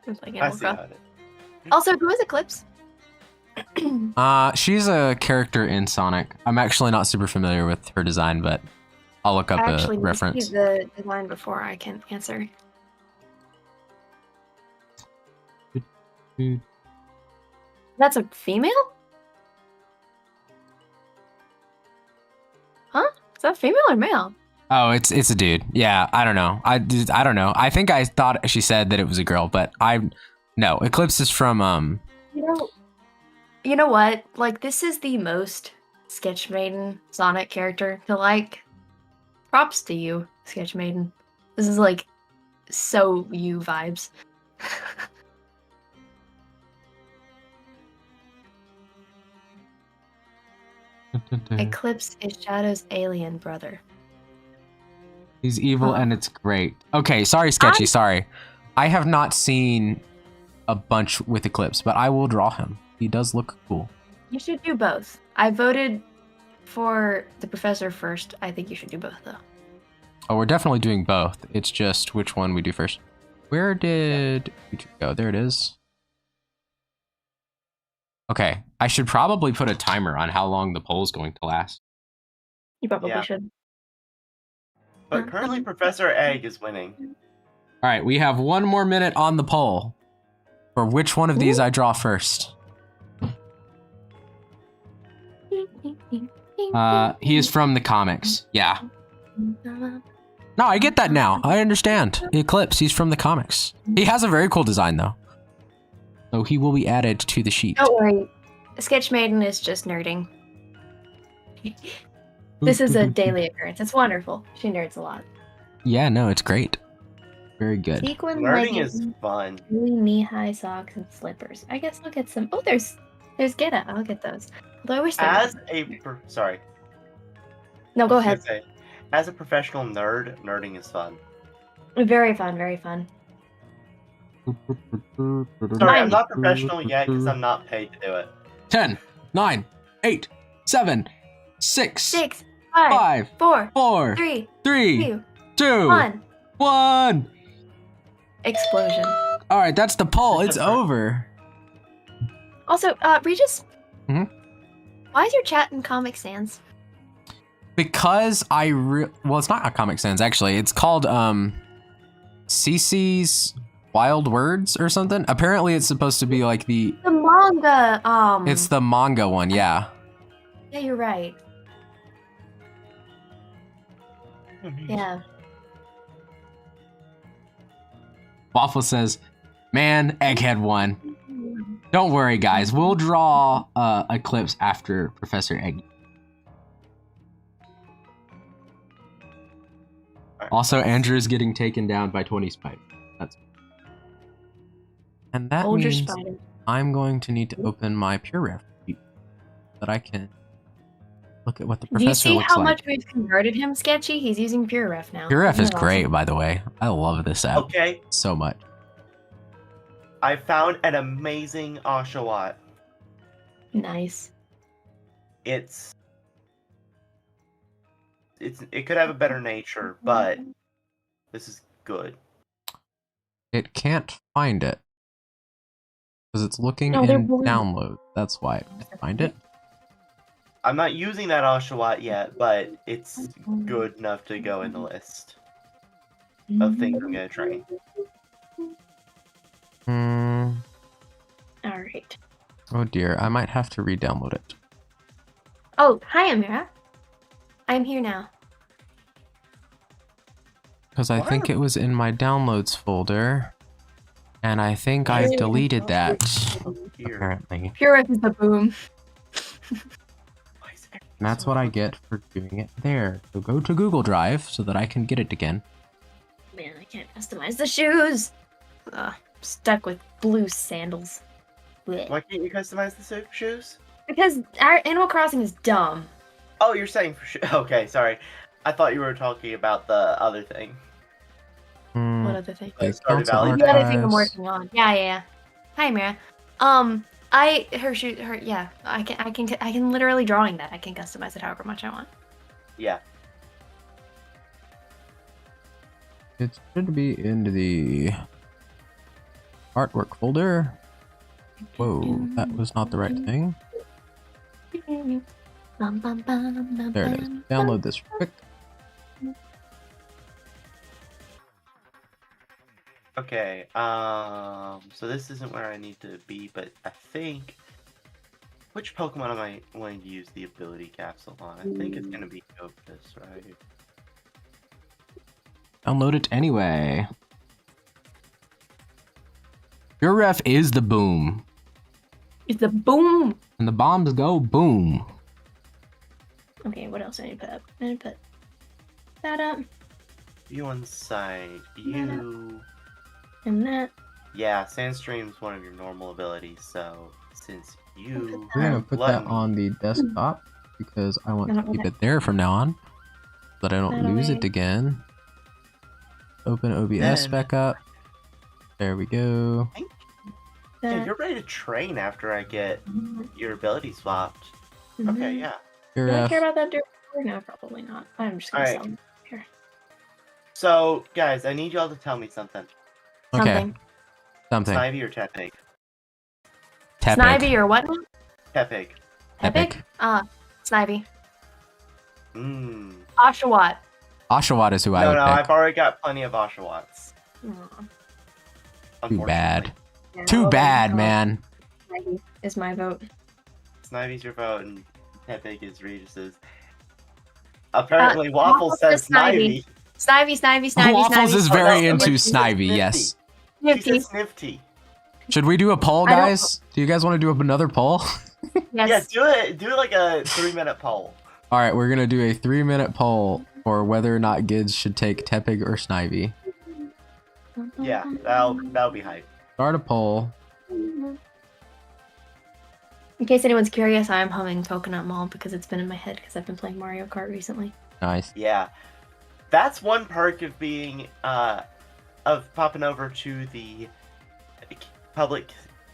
I'm playing I Animal see how Crossing. it is. Also, who is Eclipse? She's a character in Sonic. I'm actually not super familiar with her design, but I'll look up I a actually reference. need the design before I can answer. That's a female? Huh? Is that female or male? Oh, it's a dude. Yeah, I don't know. I don't know. I think I thought she said that it was a girl, but no. Eclipse is from You know what? Like, this is the most Sketch Maiden Sonic character to like. Props to you, Sketch Maiden. This is like so you vibes. Eclipse is Shadow's alien brother. He's evil and it's great. Okay, sorry, Sketchy. Sorry, I have not seen a bunch with Eclipse, but I will draw him. He does look cool. You should do both. I voted for the professor first. I think you should do both, though. Oh, we're definitely doing both. It's just which one we do first. Where did YouTube go? There it is. Okay, I should probably put a timer on how long the poll is going to last. You probably Yeah. should. But currently, Professor Egg is winning. All right, we have 1 more minute on the poll for which one of these I draw first. He is from the comics. Yeah. No, I get that now. I understand. Eclipse, he's from the comics. He has a very cool design, though. So he will be added to the sheet. Don't worry. Sketch Maiden is just nerding. This is a daily occurrence. It's wonderful. She nerds a lot. Yeah, no, it's great. Very good. Sequin Learning is leggings, fun. really knee-high socks, and slippers. I guess I'll get some. Oh, there's Geta. I'll get those. Although I wish there was. Sorry. No, go I was ahead. gonna say, as a professional nerd, nerding is fun. Very fun. Very fun. Sorry, I'm not professional yet because I'm not paid to do it. 10, 9, 8, 7, 6, 6, 5, 4, 4, 3, 3, 2, 2, 1. 1. Explosion. All right, that's the poll. It's over. Also, Regis. Mhm. Why is your chat in Comic Sans? Because well, it's not a Comic Sans actually. It's called CC's Wild Words or something. Apparently, it's supposed to be like the manga. It's the manga one, yeah. Yeah, you're right. Yeah. Waffle says, man, Egghead won. Don't worry, guys. We'll draw Eclipse after Professor Egg. Also, Andrew's getting taken down by 20 spiders. And that Hold your means spider. I'm going to need to open my pure ref so that I can look at what the Do you professor see looks how like. much we've converted him, Sketchy? He's using Pure Ref now. Pure ref Isn't is that great, awesome? by the way. I love this app Okay, so much. I found an amazing Oshawott. Nice. It could have a better nature, but this is good. It can't find it because it's looking No, they're in blue. download. That's why it can't find it. I'm not using that Oshawott yet, but it's good enough to go in the list of things I'm gonna train. All right. Oh dear, I might have to re-download it. Oh, hi, Amira. I'm here now. Because I think it was in my downloads folder. And I think I deleted that, Here. apparently. Pure Ref is the boom. Why is everything And that's so what I get for doing it there. So go to Google Drive so that I can get it again. Man, I can't customize the shoes. Ugh, stuck with blue sandals. Blech. Why can't you customize the shoes? Because our Animal Crossing is dumb. Oh, you're saying for sure. Okay, sorry. I thought you were talking about the other thing. What other thing? Like Okay, Stardew Council Valley. The other thing I'm Archives. working on. Yeah. Hi, Amira. Yeah, I can literally drawing that. I can customize it however much I want. Yeah. It should be in the artwork folder. Whoa, that was not the right thing. There it is. Download this real quick. Okay, so this isn't where I need to be, but I think... Which Pokemon am I wanting to use the ability capsule on? I think it's gonna be Opus, right? Download it anyway. Your ref is the boom. It's the boom. And the bombs go boom. Okay, what else I need to put up? I need to put that up You on side. You... and that. Yeah, Sandstream's one of your normal abilities, so since you... We're gonna put that on the desktop because I want to keep it there from now on, so that I don't lose it again. Open OBS Then- back up. There we go. Yeah, That. you're ready to train after I get your ability swapped. Mhm. Okay, yeah. Your Do I ref. care about that during? No, probably not. I'm just gonna Alright. sell them here. So, guys, I need y'all to tell me something. Okay, something. Snivy or Tepig? Tepig. Snivy or what? Tepig. Epic. Snivy. Mmm. Oshawott. Oshawott is who I No, would no, pick. I've already got plenty of Oshawotts. Too bad. Yeah, Too well, bad, then, man. Snivy is my vote. Snivy's your vote, and Tepig is Regis's. Apparently, Waffle Waffle says says Snivy. Snivy. Snivy. Waffles is very no, into but she's Snivy, nifty. yes. She Nifty. says Snifty. Should we do a poll, I don't- guys? Do you guys want to do another poll? Yeah, Yes. do it. Do like a 3-minute poll. All right, we're gonna do a 3-minute poll for whether or not Gids should take Tepig or Snivy. Yeah, that'll be hype. Start a poll. In case anyone's curious, I'm humming Coconut Mall because it's been in my head because I've been playing Mario Kart recently. Nice. Yeah, that's one perk of being of popping over to the public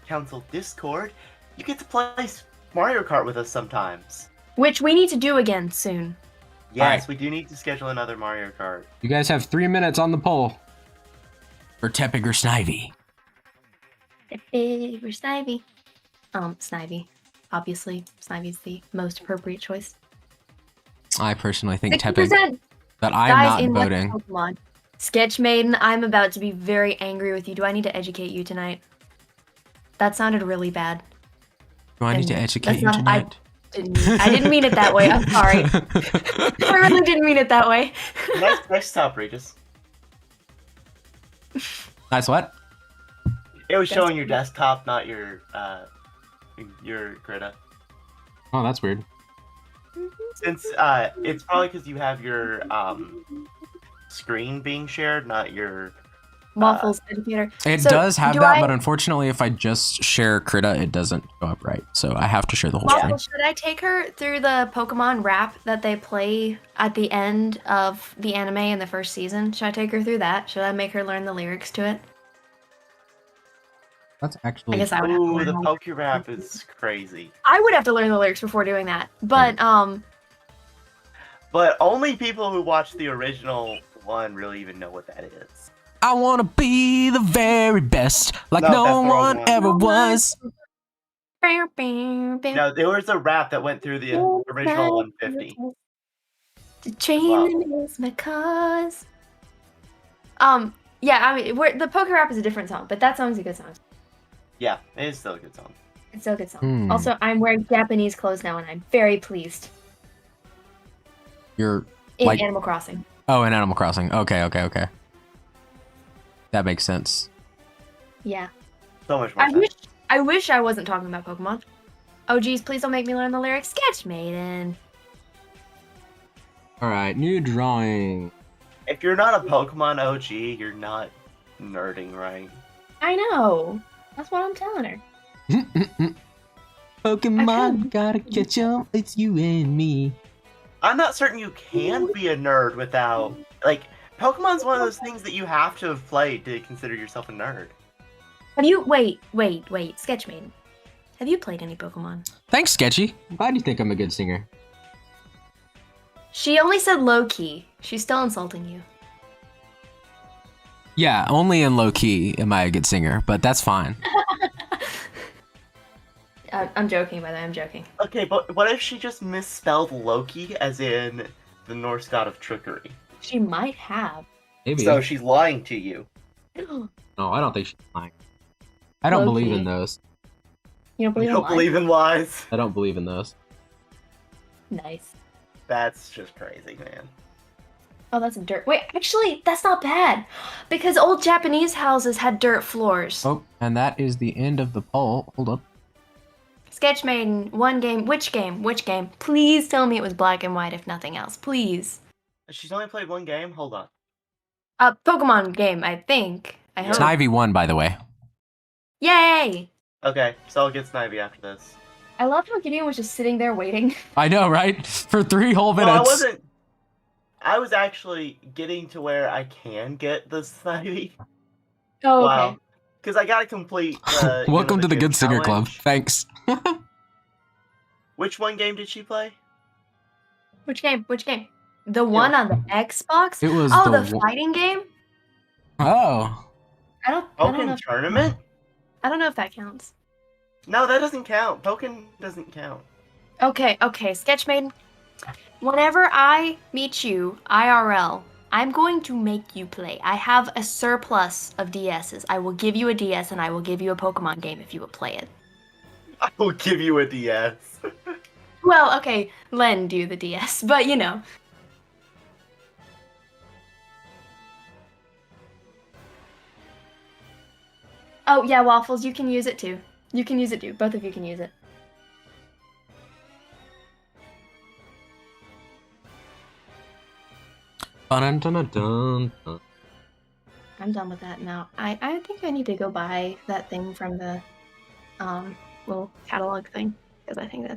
council Discord. You get to play Mario Kart with us sometimes. Which we need to do again soon. Yes, Alright. we do need to schedule another Mario Kart. You guys have 3 minutes on the poll. For Tepig or Snivy. Or Snivy. Snivy. Obviously, Snivy's the most appropriate choice. I personally think Tepig. 60%. That I'm Guys, not in voting. Pokemon. Sketch Maiden, I'm about to be very angry with you. Do I need to educate you tonight? That sounded really bad. Do I need to And educate that's you not- tonight? I didn't mean it that way. I'm sorry. I really didn't mean it that way. Nice top, Regis. Nice what? It was showing your desktop, not your Krita. Oh, that's weird. Since it's probably because you have your screen being shared, not your Waffles educator. It So, does have do that, I- but unfortunately, if I just share Krita, it doesn't go up right. So I have to share the whole screen. Waffles, should I take her through the Pokemon rap that they play at the end of the anime in the first season? Should I take her through that? Should I make her learn the lyrics to it? That's I actually. guess I would have to Ooh, learn the all- Pokerap is crazy. I would have to learn the lyrics before doing that. But But only people who watch the original one really even know what that is. I want to be the very best, like No, no that's the wrong one one. ever was. No, there was a rap that went through the original 150. The train is my cause. Yeah, I mean, the Poker Rap is a different song, but that song's a good song. Yeah, it is still a good song. It's still a good song. Hmm. Also, I'm wearing Japanese clothes now, and I'm very pleased. You're In like, Animal Crossing. oh, in Animal Crossing. Okay. That makes sense. Yeah. So much more sense. I wish I wasn't talking about Pokemon. Oh geez, please don't make me learn the lyrics. Sketch Maiden. All right, new drawing. If you're not a Pokemon OG, you're not nerding right. I know. That's what I'm telling her. Pokemon, gotta catch 'em. It's you and me. I'm not certain you can be a nerd without, like, Pokemon's one of those things that you have to have played to consider yourself a nerd. Have you wait, Sketch Maiden. Have you played any Pokemon? Thanks, Sketchy. Why do you think I'm a good singer? She only said low key. She's still insulting you. Yeah, only in low key am I a good singer, but that's fine. I'm joking, by the way. I'm joking. Okay, but what if she just misspelled Loki as in the Norse god of trickery? She might have. Maybe. So she's lying to you. No, I don't think she's lying. I don't Low-key. believe in those. You don't believe You in don't believe in lies? I don't believe in those. Nice. That's just crazy, man. Oh, that's dirt. Wait, actually, that's not bad. Because old Japanese houses had dirt floors. Oh, and that is the end of the poll. Hold up. Sketch Maiden, one game. Which game? Which game? Please tell me it was black and white, if nothing else. Please. She's only played one game? Hold on. Pokemon game, I think. I hope. Snivy won, by the way. Yay! Okay, so I'll get Snivy after this. I love how Gideon was just sitting there waiting. I know, right? For 3 whole No, minutes. I wasn't. I was actually getting to where I can get the Snivy. Oh, Wow. okay. Because I gotta complete the. Welcome to the Gym Good Singer Club. challenge. Thanks. Which one game did she play? Which game? Which game? The one on the Xbox? It was Oh, the the fighting game? Oh. I don't know. Pokken Tournament? I don't know if that counts. No, that doesn't count. Pokken doesn't count. Okay, Sketch Maiden. Whenever I meet you IRL, I'm going to make you play. I have a surplus of DSs. I will give you a DS and I will give you a Pokemon game if you will play it. I will give you a DS. Well, okay, lend you the DS, but you know. Oh, yeah, Waffles, you can use it too. You can use it too. Both of you can use it. Dun-dun-dun-dun-dun. I'm done with that now. I think I need to go buy that thing from the little catalog thing because I think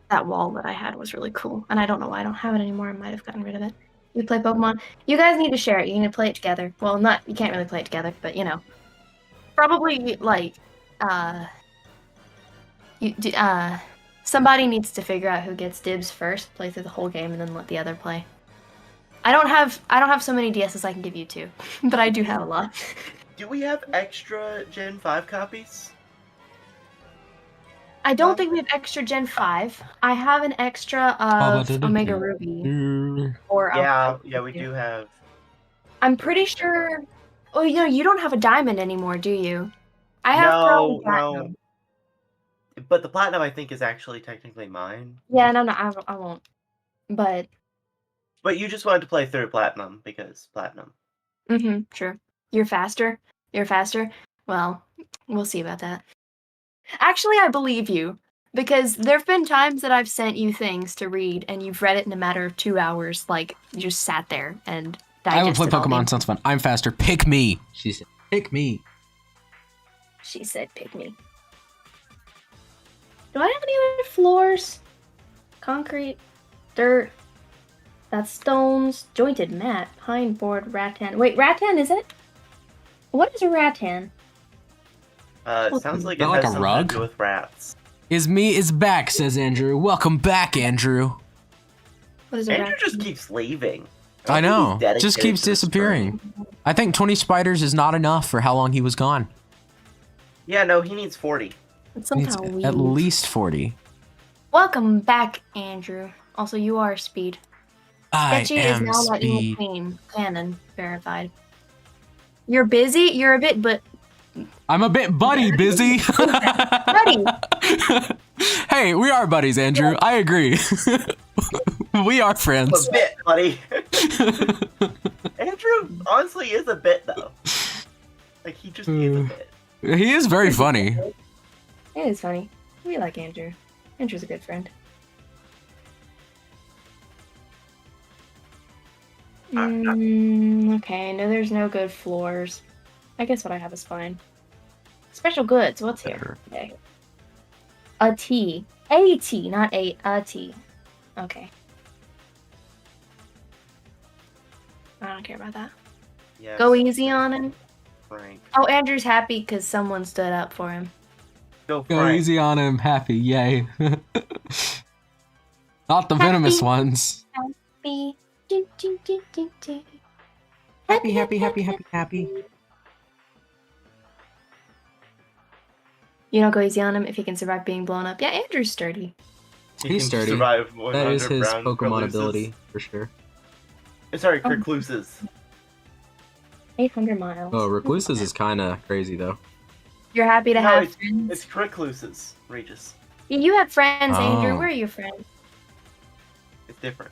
that wall that I had was really cool, and I don't know why I don't have it anymore. I might have gotten rid of it. You play Pokemon. You guys need to share it. You need to play it together. Well, you can't really play it together, but you know, probably like somebody needs to figure out who gets dibs first, play through the whole game, and then let the other play. I don't have so many DSs I can give you two, but I do have a lot. Do we have extra Gen 5 copies? I don't think we have extra Gen 5. I have an extra of Omega Ruby. Or Yeah, we do have. I'm pretty sure. Oh, you don't have a diamond anymore, do you? I have No, Platinum. no. But the platinum, I think, is actually technically mine. Yeah, no, I won't. But. But you just wanted to play through platinum because platinum. True. You're faster. You're faster? Well, we'll see about that. Actually, I believe you. Because there have been times that I've sent you things to read, and you've read it in a matter of 2 hours. Like, you just sat there and digested I would play all the Pokemon. Sounds fun. I'm faster. Pick me. She said, pick me. She said, pick me. Do I have any other floors? Concrete, dirt, that's stones, jointed mat, pine board, rattan. Wait, rattan, is it? What is a rattan? Sounds like Is that it like has a something rug? to do with rats. Is me is back, says Andrew. Welcome back, Andrew. What is a Andrew rattan? just keeps leaving. I don't think know. he's dedicated Just keeps to the disappearing. stream. I think 20 spiders is not enough for how long he was gone. Yeah, no, he needs 40. It's He needs somehow at weird. least 40. Welcome back, Andrew. Also, you are Speed. I Sketchy is am now letting the speed. queen. Canon. Verified. You're busy? You're a bit, but... I'm a bit busy. Buddy! Hey, we are buddies, Andrew. I agree. We are friends. A bit, buddy. Andrew honestly is a bit, though. Like, he just is a bit. He is very funny. It is funny. We like Andrew. Andrew's a good friend. Okay, no, there's no good floors. I guess what I have is fine. Special goods, what's here? Okay. A T. A T, not a T. Okay. I don't care about that. Yes, Go easy on him. Frank. Oh, Andrew's happy because someone stood up for him. Go, Go Frank. easy on him. Happy. Yay. Not the venomous Happy. ones. Happy. Do, do, do, do, do. Happy. You don't go easy on him if he can survive being blown up. Yeah, Andrew's sturdy. He He's can sturdy. survive That is 100 his brown Pokemon recluses. ability, for sure. Sorry, recluses. 800 miles. Oh, Recluses is kind of crazy, though. You're happy to No, have friends. It's recluses, Regis. Yeah, you have friends, Andrew. Oh. Where are your friends? It's different.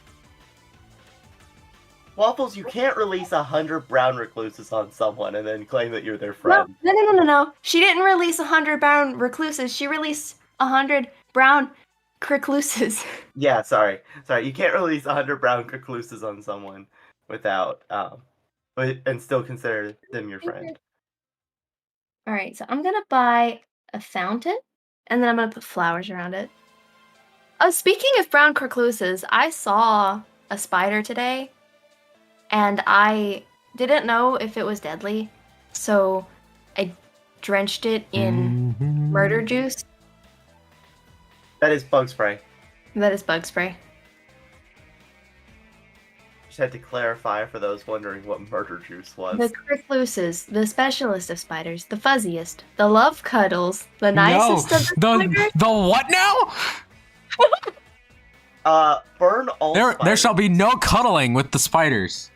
Waffles, you can't release 100 brown recluses on someone and then claim that you're their friend. No. She didn't release 100 brown recluses. She released 100 brown recluses. Yeah, sorry. You can't release 100 brown recluses on someone without, and still consider them your friend. All right, so I'm gonna buy a fountain, and then I'm gonna put flowers around it. Oh, speaking of brown recluses, I saw a spider today, and I didn't know if it was deadly, so I drenched it in murder juice. That is bug spray. That is bug spray. Just had to clarify for those wondering what murder juice was. The recluses, the specialist of spiders, the fuzziest, the love cuddles, the nicest of the spiders. The what now? Burn all There spiders. shall be no cuddling with the spiders.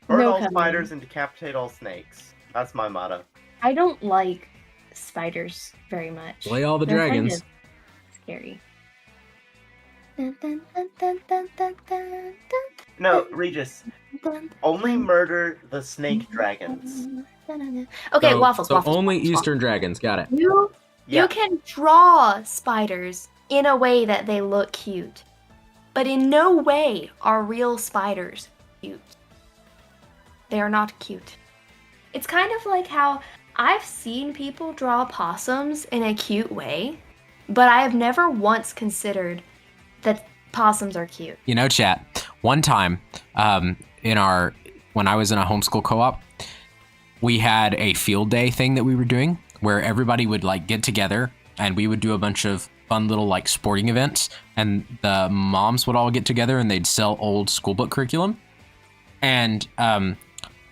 Burn No all cuddling. spiders and decapitate all snakes. That's my motto. I don't like spiders very much. Slay all the They're kind dragons. of scary. Dun, dun, dun, dun, dun, dun, dun, No, Regis, dun, only murder the snake dragons. dun. Okay, So- waffles. So waffles, only waffles, Eastern dragons. Got it. You Yeah. can draw spiders in a way that they look cute, but in no way are real spiders cute. They are not cute. It's kind of like how I've seen people draw possums in a cute way, but I have never once considered that possums are cute. You know, chat. One time, when I was in a homeschool co-op, we had a field day thing that we were doing where everybody would like get together and we would do a bunch of fun little like sporting events, and the moms would all get together and they'd sell old school book curriculum. And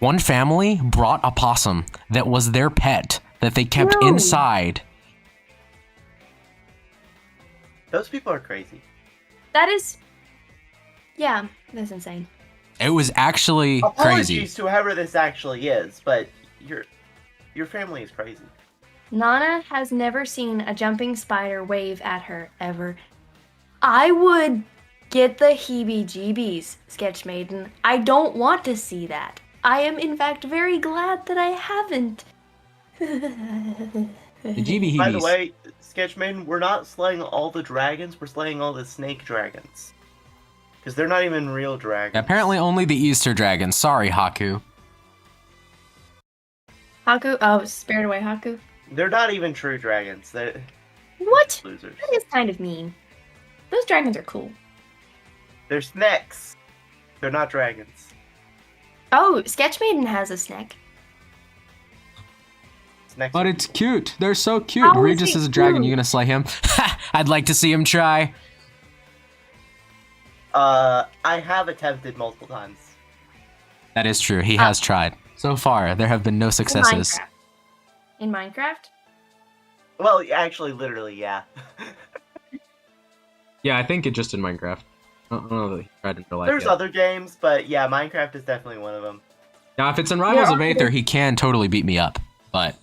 one family brought a possum that was their pet that they kept No. inside. Those people are crazy. That is, yeah, that's insane. It was actually Apologies crazy. to whoever this actually is, but your family is crazy. Nana has never seen a jumping spider wave at her ever. I would get the heebie-jeebies, Sketch Maiden. I don't want to see that. I am in fact very glad that I haven't. The GB By the way, Sketchman, we're not slaying all the dragons, we're slaying all the snake dragons. Because they're not even real dragons. Apparently only the Easter dragon. Sorry, Haku. Haku? Oh, Spirit Away Haku? They're not even true dragons. They're What? losers. That is kind of mean. Those dragons are cool. They're snakes. They're not dragons. Oh, Sketchmaiden has a snack. Snakes But are it's evil. cute. They're so cute. How is Regis he is a dragon. cute? You gonna slay him? I'd like to see him try. I have attempted multiple times. That is true. He has tried. So far, there have been no successes. In Minecraft? Well, actually, literally, yeah. Yeah, I think it just in Minecraft. I don't know that he tried in real life There's yet. other games, but yeah, Minecraft is definitely one of them. Now, if it's in Rivals Yeah. of Aether, he can totally beat me up. But,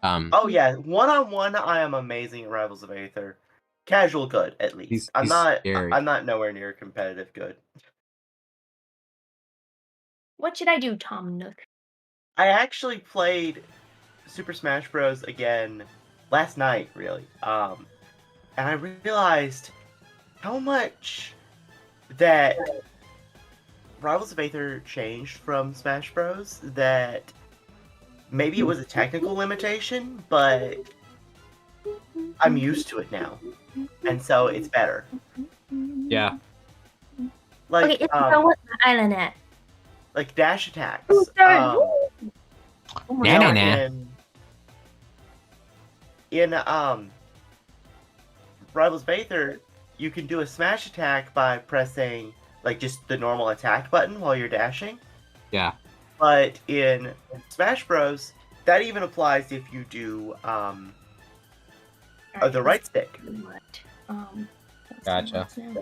Oh yeah, one-on-one, I am amazing at Rivals of Aether. Casual good, at least. He's scary. I'm not nowhere near competitive good. What should I do, Tom Nook? I actually played Super Smash Bros. Again last night, really. And I realized how much that Rivals of Aether changed from Smash Bros. That maybe it was a technical limitation, but I'm used to it now. And so it's better. yeah. Like, Okay, it's what's the island at? like dash attacks. Oh, sorry. Oh my Nah, God. nah, nah. In Rivals of Aether, you can do a smash attack by pressing like just the normal attack button while you're dashing. Yeah. But in Smash Bros, that even applies if you do the right stick. What? Let's see Gotcha. what's now.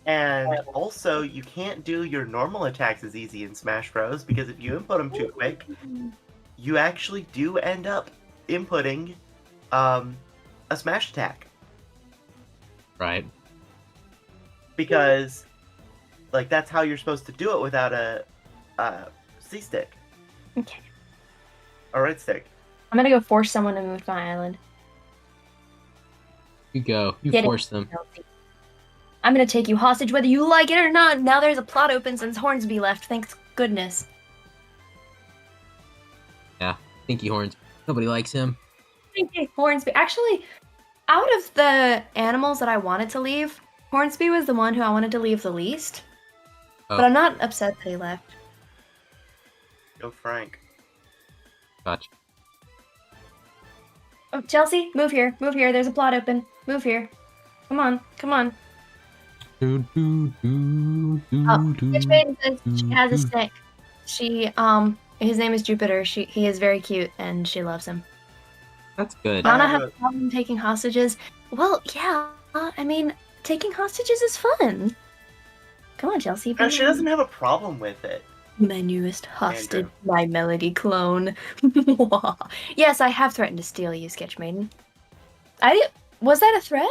And also, you can't do your normal attacks as easy in Smash Bros because if you input them too quick, you actually do end up inputting a smash attack. Right. Because like that's how you're supposed to do it without a C stick Okay. or right stick. I'm gonna go force someone to move to my island. You go. You Get it. force them. I'm gonna take you hostage whether you like it or not. Now there's a plot open since Hornsby left. Thanks goodness. Stinky horns. Nobody likes him. Hornsby. Actually, out of the animals that I wanted to leave, Hornsby was the one who I wanted to leave the least. Oh. But I'm not upset that he left. Go Frank. Gotcha. Oh, Chelsea, move here. Move here. There's a plot open. Move here. Come on. Come on. Do, do, do, do, Oh, do. Stitch Maiden says she has a snake. His name is Jupiter. He is very cute and she loves him. That's good. Nana have has a problem taking hostages. Well, yeah. I mean, taking hostages is fun. Come on, Chelsea. No, she doesn't have a problem with it. My newest hostage, Andrew. my melody clone. Yes, I have threatened to steal you, Sketch Maiden. Was that a threat?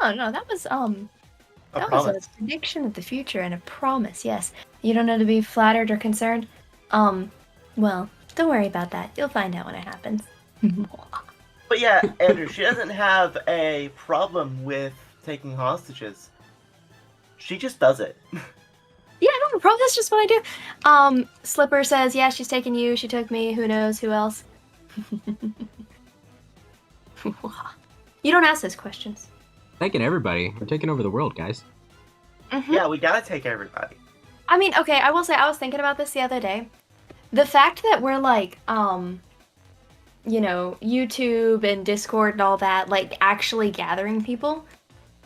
Oh no, that was A that promise. was a prediction of the future and a promise. Yes, you don't know to be flattered or concerned. Well, don't worry about that. You'll find out when it happens. But yeah, Andrew, she doesn't have a problem with taking hostages. She just does it. Yeah, I don't have a problem. That's just what I do. Slipper says, yeah, she's taking you. She took me. Who knows? Who else? You don't ask those questions. Taking everybody. We're taking over the world, guys. Mhm. Yeah, we gotta take everybody. I mean, okay, I will say, I was thinking about this the other day. The fact that we're like, YouTube and Discord and all that, like actually gathering people,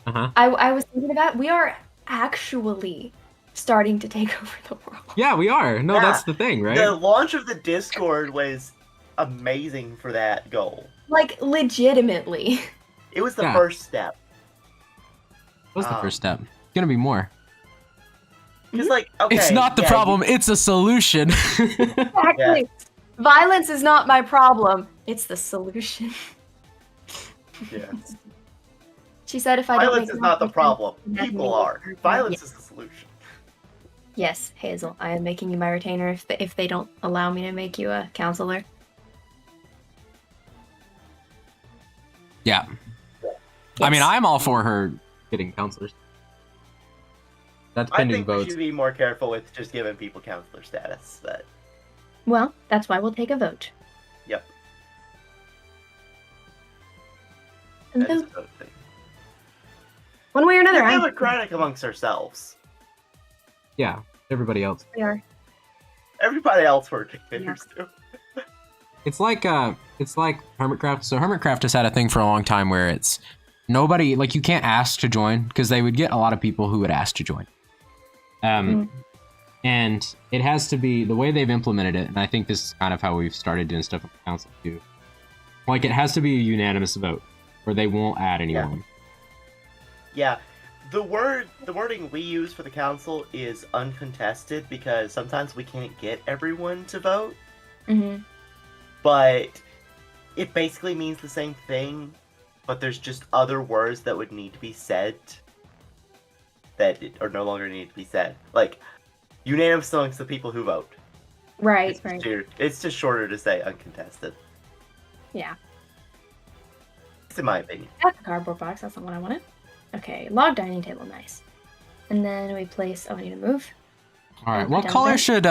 Uh-huh. I was thinking about, we are actually starting to take over the world. Yeah, we are. No, Yeah. that's the thing, right? The launch of the Discord was amazing for that goal. Like, legitimately. It was the Yeah. first step. What's the first step? It's gonna be more. Because, like, okay. It's not the yeah, problem, it's a solution. Exactly. Violence is not my problem. It's the solution. Yeah. She said if I don't Violence make is not the noise, problem. then People we are. will- Violence is the solution. Yes, Hazel, I am making you my retainer if they don't allow me to make you a counselor. Yeah. Yes. I mean, I'm all for her getting counselors. That's I pending think we votes. should be more careful with just giving people counselor status. But Well, that's why we'll take a vote. yep, And that is so, a vote thing. one way or another, We're I'm democratic amongst ourselves. Yeah, everybody else. we are. Everybody else we're dictators too. It's like Hermitcraft. So Hermitcraft has had a thing for a long time where it's nobody, like, you can't ask to join because they would get a lot of people who would ask to join. And it has to be the way they've implemented it, and I think this is kind of how we've started doing stuff with the council too. Like, it has to be a unanimous vote, or they won't add anyone. Yeah, the wording we use for the council is uncontested because sometimes we can't get everyone to vote. Mm-hmm. But it basically means the same thing, but there's just other words that would need to be said that are no longer need to be said. Like, unanimous amongst the people who vote. Right, It's just shorter to say uncontested. Yeah. It's in my opinion. That's a cardboard box. That's not what I wanted. Okay, log dining table, nice. And then we place. Oh, I need to move. All right. And What put color down should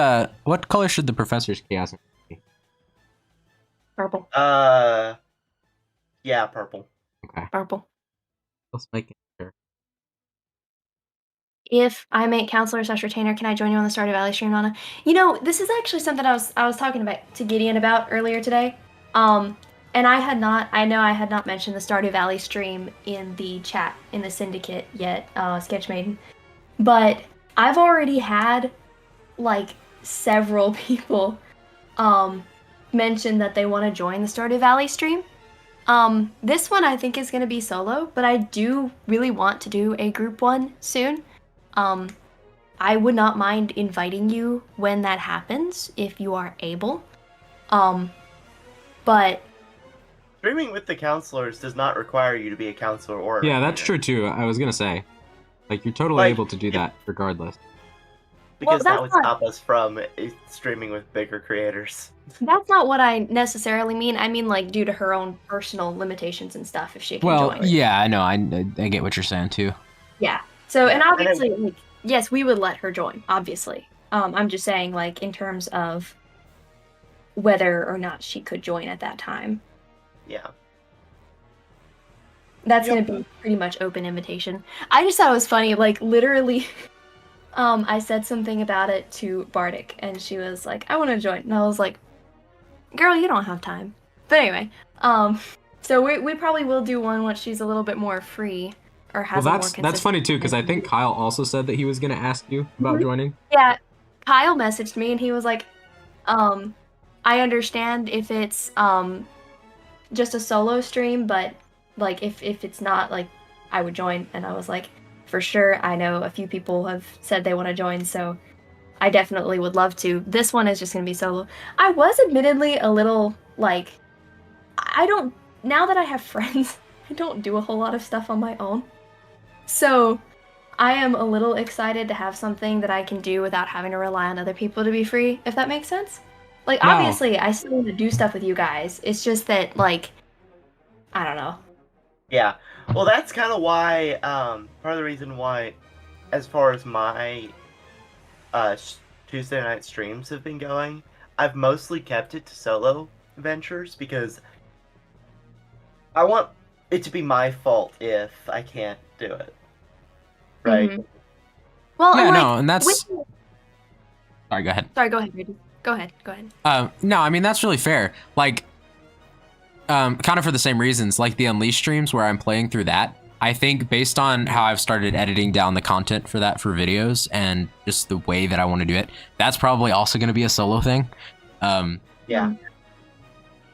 the professor's chaos be? purple. Yeah, purple. Okay. Purple. Let's make it sure. If I make counselor / retainer, can I join you on the Stardew Valley stream, Nana? You know, this is actually something I was talking about to Gideon about earlier today. And I know I had not mentioned the Stardew Valley stream in the chat in the syndicate yet, Sketch Maiden. But I've already had like several people mention that they want to join the Stardew Valley stream. This one I think is going to be solo, but I do really want to do a group one soon. I would not mind inviting you when that happens, if you are able. But Streaming with the counselors does not require you to be a counselor or a Yeah, that's retainer, true too. I was gonna say, like, you're totally Like, able to do that regardless. because Well, that would that's stop us from streaming with bigger creators. that's not what I necessarily mean. I mean, like, due to her own personal limitations and stuff, if she can Well, join. yeah, I know. I get what you're saying too. Yeah. So, and Yeah, and obviously, like, yes, we would let her join, obviously. I'm just saying, like, in terms of whether or not she could join at that time. Yeah. That's Yep. gonna be pretty much open invitation. I just thought it was funny, like, literally, I said something about it to Bardic, and she was like, I want to join. And I was like, girl, you don't have time. But anyway, so we probably will do one once she's a little bit more free, or has Well, a more consistent. that's funny too, because I think Kyle also said that he was gonna ask you about joining. Yeah, Kyle messaged me and he was like, I understand if it's just a solo stream, but like if it's not, like, I would join. And I was like, for sure, I know a few people have said they want to join, so I definitely would love to. This one is just gonna be solo. I was admittedly a little like, now that I have friends, I don't do a whole lot of stuff on my own. So I am a little excited to have something that I can do without having to rely on other people to be free, if that makes sense. Like, No. obviously, I still want to do stuff with you guys. It's just that, like, I don't know. Yeah. Well, that's kind of why, part of the reason why, as far as my Tuesday night streams have been going, I've mostly kept it to solo ventures because I want it to be my fault if I can't do it. Right? Mhm. Well, Yeah, and, like, no, and that's. with- Sorry, go ahead. Sorry, go ahead, Brady. Go ahead. No, I mean that's really fair. Like, kind of for the same reasons, like the Unleashed streams where I'm playing through that. I think based on how I've started editing down the content for that for videos and just the way that I want to do it, that's probably also going to be a solo thing. Yeah.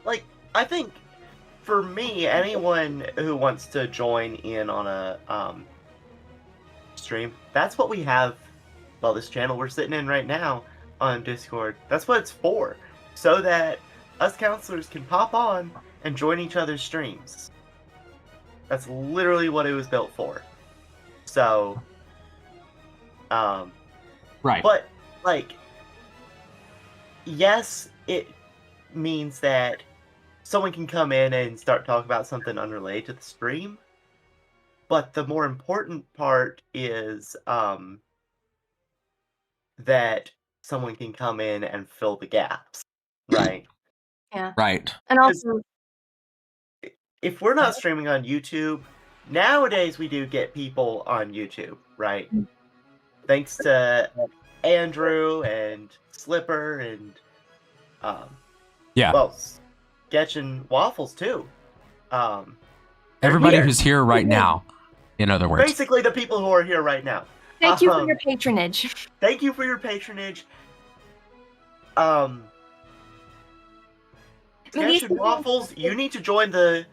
Like, I think for me, anyone who wants to join in on a stream, that's what we have. Well, this channel we're sitting in right now on Discord, that's what it's for. So that us counselors can pop on and join each other's streams. That's literally what it was built for. So, Right. But, like, yes, it means that someone can come in and start talking about something unrelated to the stream. But the more important part is that someone can come in and fill the gaps, right? Yeah. Right. And also, If we're not streaming on YouTube, nowadays we do get people on YouTube, right? Thanks to Andrew and Slipper and Yeah. well, Sketch and Waffles too. They're Everybody here. who's here right now, in other words. Basically the people who are here right now. thank you for your patronage. Thank you for your patronage. Sketch and Waffles, you need to join the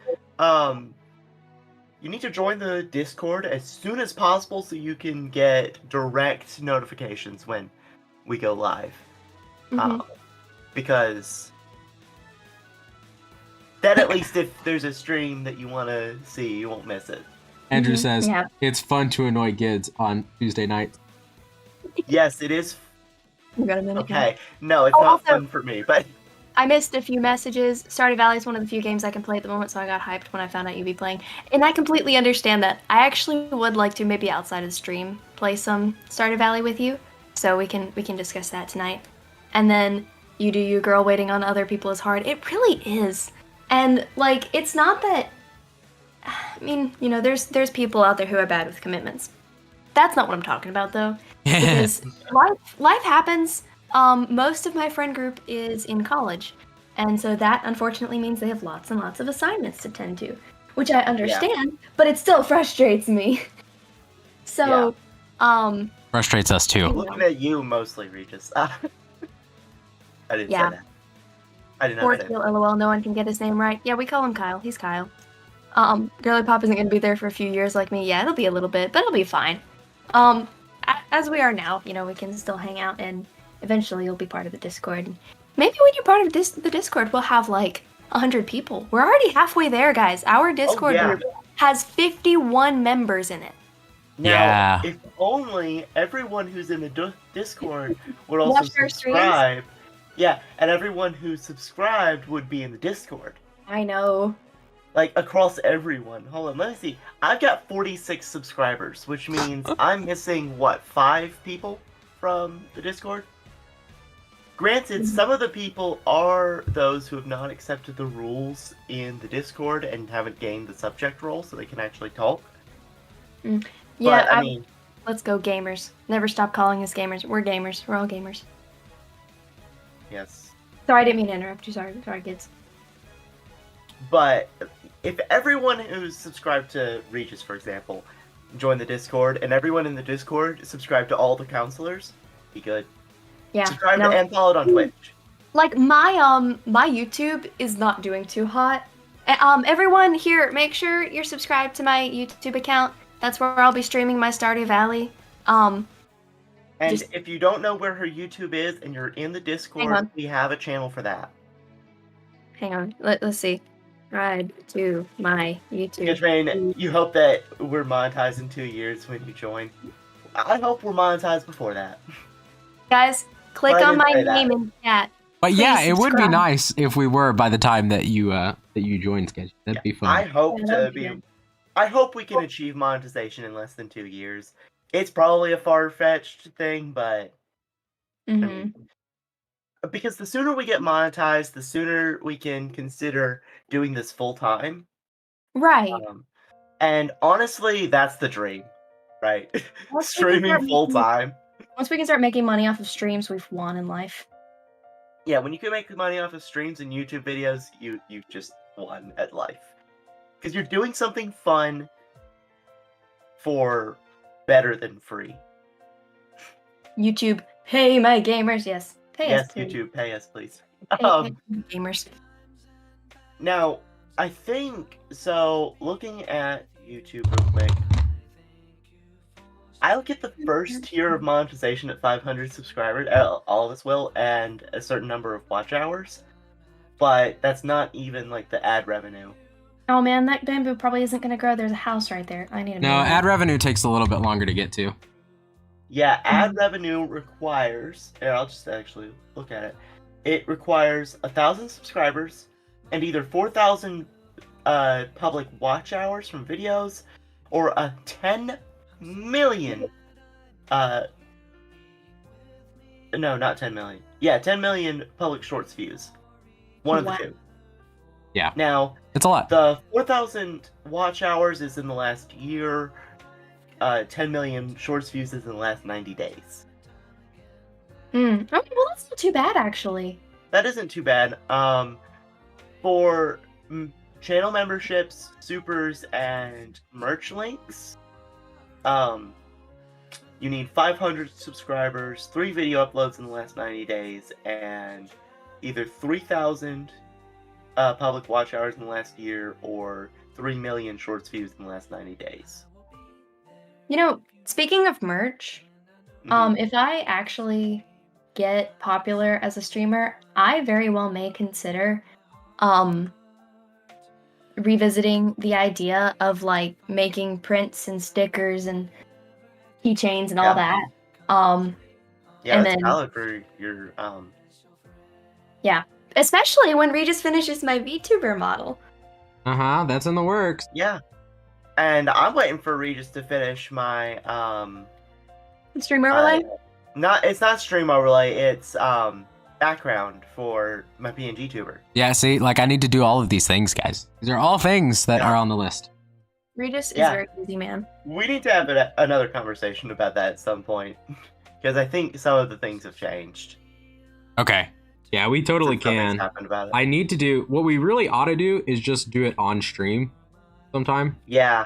Discord as soon as possible so you can get direct notifications when we go live. Because then at least if there's a stream that you want to see, you won't miss it. Andrew says, Yeah. it's fun to annoy kids on Tuesday nights. Yes, it is. We got a minute now. Okay. No, it's Oh, not also- fun for me, but I missed a few messages. Stardew Valley is one of the few games I can play at the moment, so I got hyped when I found out you'd be playing. And I completely understand that. I actually would like to, maybe outside of the stream, play some Stardew Valley with you, so we can discuss that tonight. And then you do you, girl. Waiting on other people is hard. It really is. And like, it's not that. I mean, you know, there's people out there who are bad with commitments. That's not what I'm talking about, though. Because life happens. Most of my friend group is in college, and so that unfortunately means they have lots and lots of assignments to tend to, which I understand, but it still frustrates me. So, Frustrates us too. looking at you mostly, Regis. I didn't Yeah. say that. I did poor not say Keel, that. LOL, no one can get his name right. Yeah, we call him Kyle. He's Kyle. Girly Pop isn't going to be there for a few years like me. Yeah, it'll be a little bit, but it'll be fine. As we are now, you know, we can still hang out, and eventually you'll be part of the Discord. Maybe when you're part of the Discord, we'll have like 100 people. We're already halfway there, guys. Our Discord yeah. group has 51 members in it. Now, Yeah. if only everyone who's in the Discord would also Watch our streams? subscribe. Yeah, and everyone who subscribed would be in the Discord. I know. Like, across everyone. Hold on, let me see. I've got 46 subscribers, which means I'm missing, what, 5 people from the Discord? Granted, some of the people are those who have not accepted the rules in the Discord and haven't gained the subject role, so they can actually talk. Yeah, But, I mean, let's go gamers. Never stop calling us gamers. We're gamers. We're all gamers. yes. Sorry, I didn't mean to interrupt you. Sorry, kids. But if everyone who's subscribed to Regis, for example, join the Discord, and everyone in the Discord subscribe to all the counselors, be good. Yeah. Subscribe no. to and follow it on Twitch. Like my YouTube is not doing too hot. Everyone here, make sure you're subscribed to my YouTube account. That's where I'll be streaming my Stardew Valley. And Just- if you don't know where her YouTube is and you're in the Hang Discord, on. we have a channel for that. Hang on, let's see. Ride to my YouTube. Gitchmain, you hope that we're monetized in 2 years when you join. I hope we're monetized before that. Guys, click But I on my didn't say name that. in chat. But yeah, Please it would be subscribe. nice if we were by the time that you joined, Sketch. That'd be fun. I hope Yeah, to that'd be be. good. I hope we can achieve monetization in less than 2 years. It's probably a far-fetched thing, but hmm because the sooner we get monetized, the sooner we can consider doing this full time. Right. And honestly, that's the dream, right? Once we can Streaming start full making- time. Once we can start making money off of streams, we've won in life. Yeah, when you can make money off of streams and YouTube videos, you just won at life. Because you're doing something fun for better than free. YouTube, pay my gamers. Yes, pay Yes, us. please. YouTube, pay us, please. Pay my gamers. Now, I think, so, looking at YouTube real quick, I'll get the first tier of monetization at 500 subscribers, all of us will, and a certain number of watch hours, but that's not even, like, the ad revenue. Oh man, that bamboo probably isn't gonna grow. There's a house right there. I need to. No, move it. ad revenue takes a little bit longer to get to. Yeah, ad revenue requires. Here, I'll just actually look at it. It requires 1,000 subscribers and either 4,000 public watch hours from videos, or a 10 million. No, not 10 million. Yeah, 10 million public shorts views. One of the Wow. two. Yeah. Now, It's a lot. the 4,000 watch hours is in the last year. 10 million shorts views is in the last 90 days. Okay, well that's not too bad actually. That isn't too bad. For channel memberships, supers, and merch links, you need 500 subscribers, 3 video uploads in the last 90 days, and either 3,000 public watch hours in the last year, or 3 million shorts views in the last 90 days. You know, speaking of merch, if I actually get popular as a streamer, I very well may consider revisiting the idea of like making prints and stickers and keychains and all that. Yeah, and that's then- valid for your especially when Regis finishes my VTuber model. That's in the works. Yeah. And I'm waiting for Regis to finish my Stream overlay? it's not stream overlay, it's background for my PNG tuber. Yeah, see, like I need to do all of these things, guys. These are all things that are on the list. Regis is Yeah. very busy, man. We need to have another conversation about that at some point, because I think some of the things have changed. Okay. Yeah, we totally Since something's can. happened about it. I need to do what we really ought to do is just do it on stream sometime. Yeah.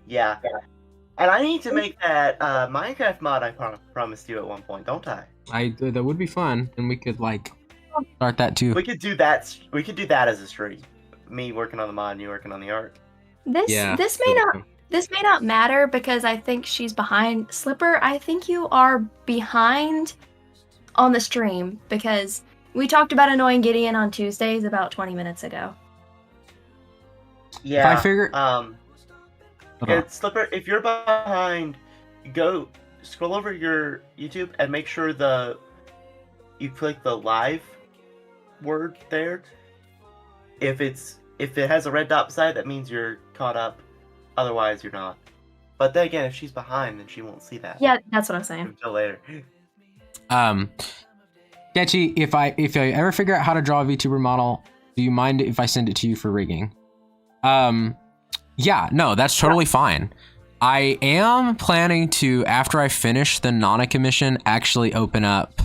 And I need to make that Minecraft mod I promised you at one point, don't I? That would be fun, and we could like start that too. We could do that. We could do that as a stream. Me working on the mod and you working on the art. This may not matter because I think she's behind. Slipper, I think you are behind on the stream because we talked about annoying Gideon on Tuesdays about 20 minutes ago. Yeah. If I figure, Slipper, if you're behind, go scroll over your YouTube and make sure you click the live word there. If it has a red dot beside it, that means you're caught up. Otherwise, you're not. But then again, if she's behind, then she won't see that. Yeah, that's what I'm saying. Until later. Sketchy, if I ever figure out how to draw a VTuber model, do you mind if I send it to you for rigging? Yeah, no, that's totally fine. I am planning to, after I finish the Nana commission, actually open up,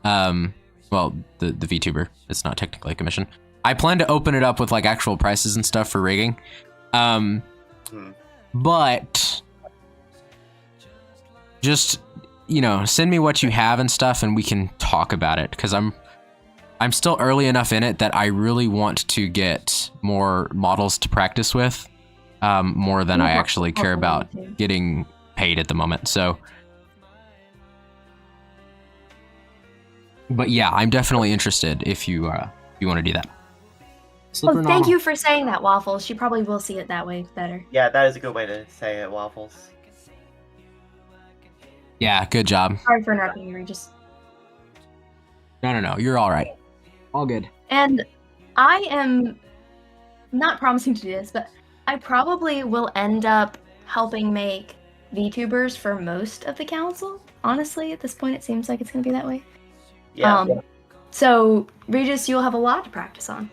well, the VTuber. It's not technically a commission. I plan to open it up with like actual prices and stuff for rigging. But just, send me what you have and stuff and we can talk about it, because I'm still early enough in it that I really want to get more models to practice with, more than I actually care about getting paid at the moment. So, but yeah, I'm definitely interested if you want to do that. Well, thank you for saying that, Waffles. She probably will see it that way better. Yeah, that is a good way to say it, Waffles. Yeah, good job. Sorry for interrupting you, Regis. No, you're all right. All good. And I am not promising to do this, but I probably will end up helping make VTubers for most of the council. Honestly, at this point, it seems like it's going to be that way. Yeah. So, Regis, you'll have a lot to practice on.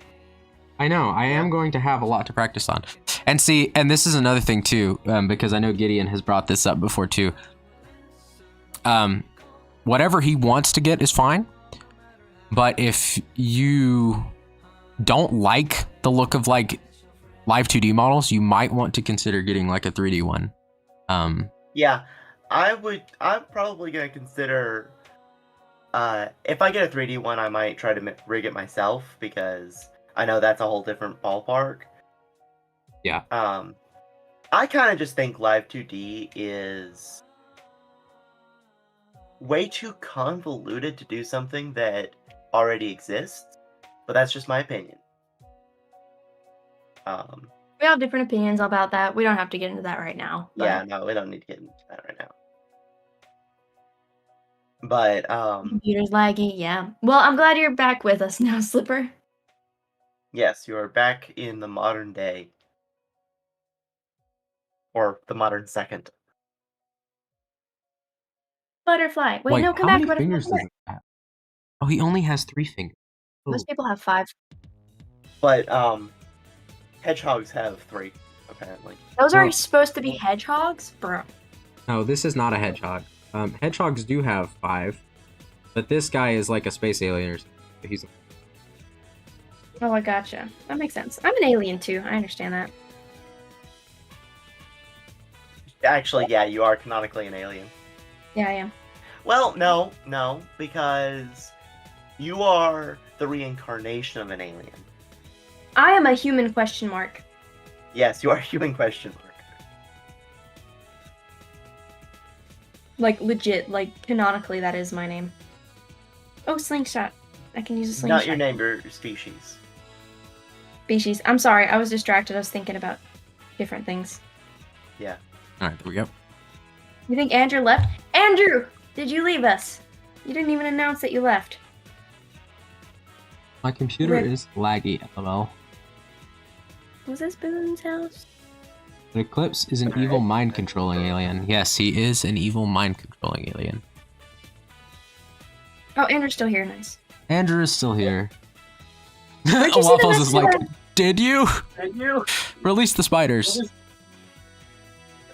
I know. I am going to have a lot to practice on. And see, and this is another thing too, because I know Gideon has brought this up before too. Whatever he wants to get is fine. But if you don't like the look of like live 2D models, you might want to consider getting like a 3D one. Yeah, I'm probably gonna consider. If I get a 3D one, I might try to rig it myself, because I know that's a whole different ballpark. Yeah. I kind of just think live 2D is way too convoluted to do something that already exists, but that's just my opinion. We have different opinions about that. We don't have to get into that right now. But... Yeah, no, we don't need to get into that right now. But Computer's laggy, yeah. Well, I'm glad you're back with us now, Slipper. yes, you are back in the modern day. Or the modern second. Butterfly. Wait, Wait, no, come how back, many Butterfly. fingers Come does back. it have? Oh, he only has 3 fingers. Oh. Most people have 5. But hedgehogs have 3, apparently. Those are Oh. supposed to be hedgehogs? Bro. No, this is not a hedgehog. Hedgehogs do have 5, but this guy is like a space alien or something. He's Oh, I gotcha. That makes sense. I'm an alien too. I understand that. Actually, yeah, you are canonically an alien. Yeah, I am. Well, no, because you are the reincarnation of an alien. I am a human question mark. Yes, you are human question mark. Like, legit. Like, canonically, that is my name. Oh, slingshot. I can use a slingshot. Not your name, your species. Species. I'm sorry. I was distracted. I was thinking about different things. Yeah. Alright, there we go. You think Andrew left? Andrew! Did you leave us? You didn't even announce that you left. My computer Rip. is laggy, lol. Was this Boone's house? The Eclipse is an evil mind-controlling alien. Yes, he is an evil mind-controlling alien. Oh, Andrew's still here. Nice. Andrew is still here. Where'd you see the Waffles next is like, one? did you? And you? Release the spiders.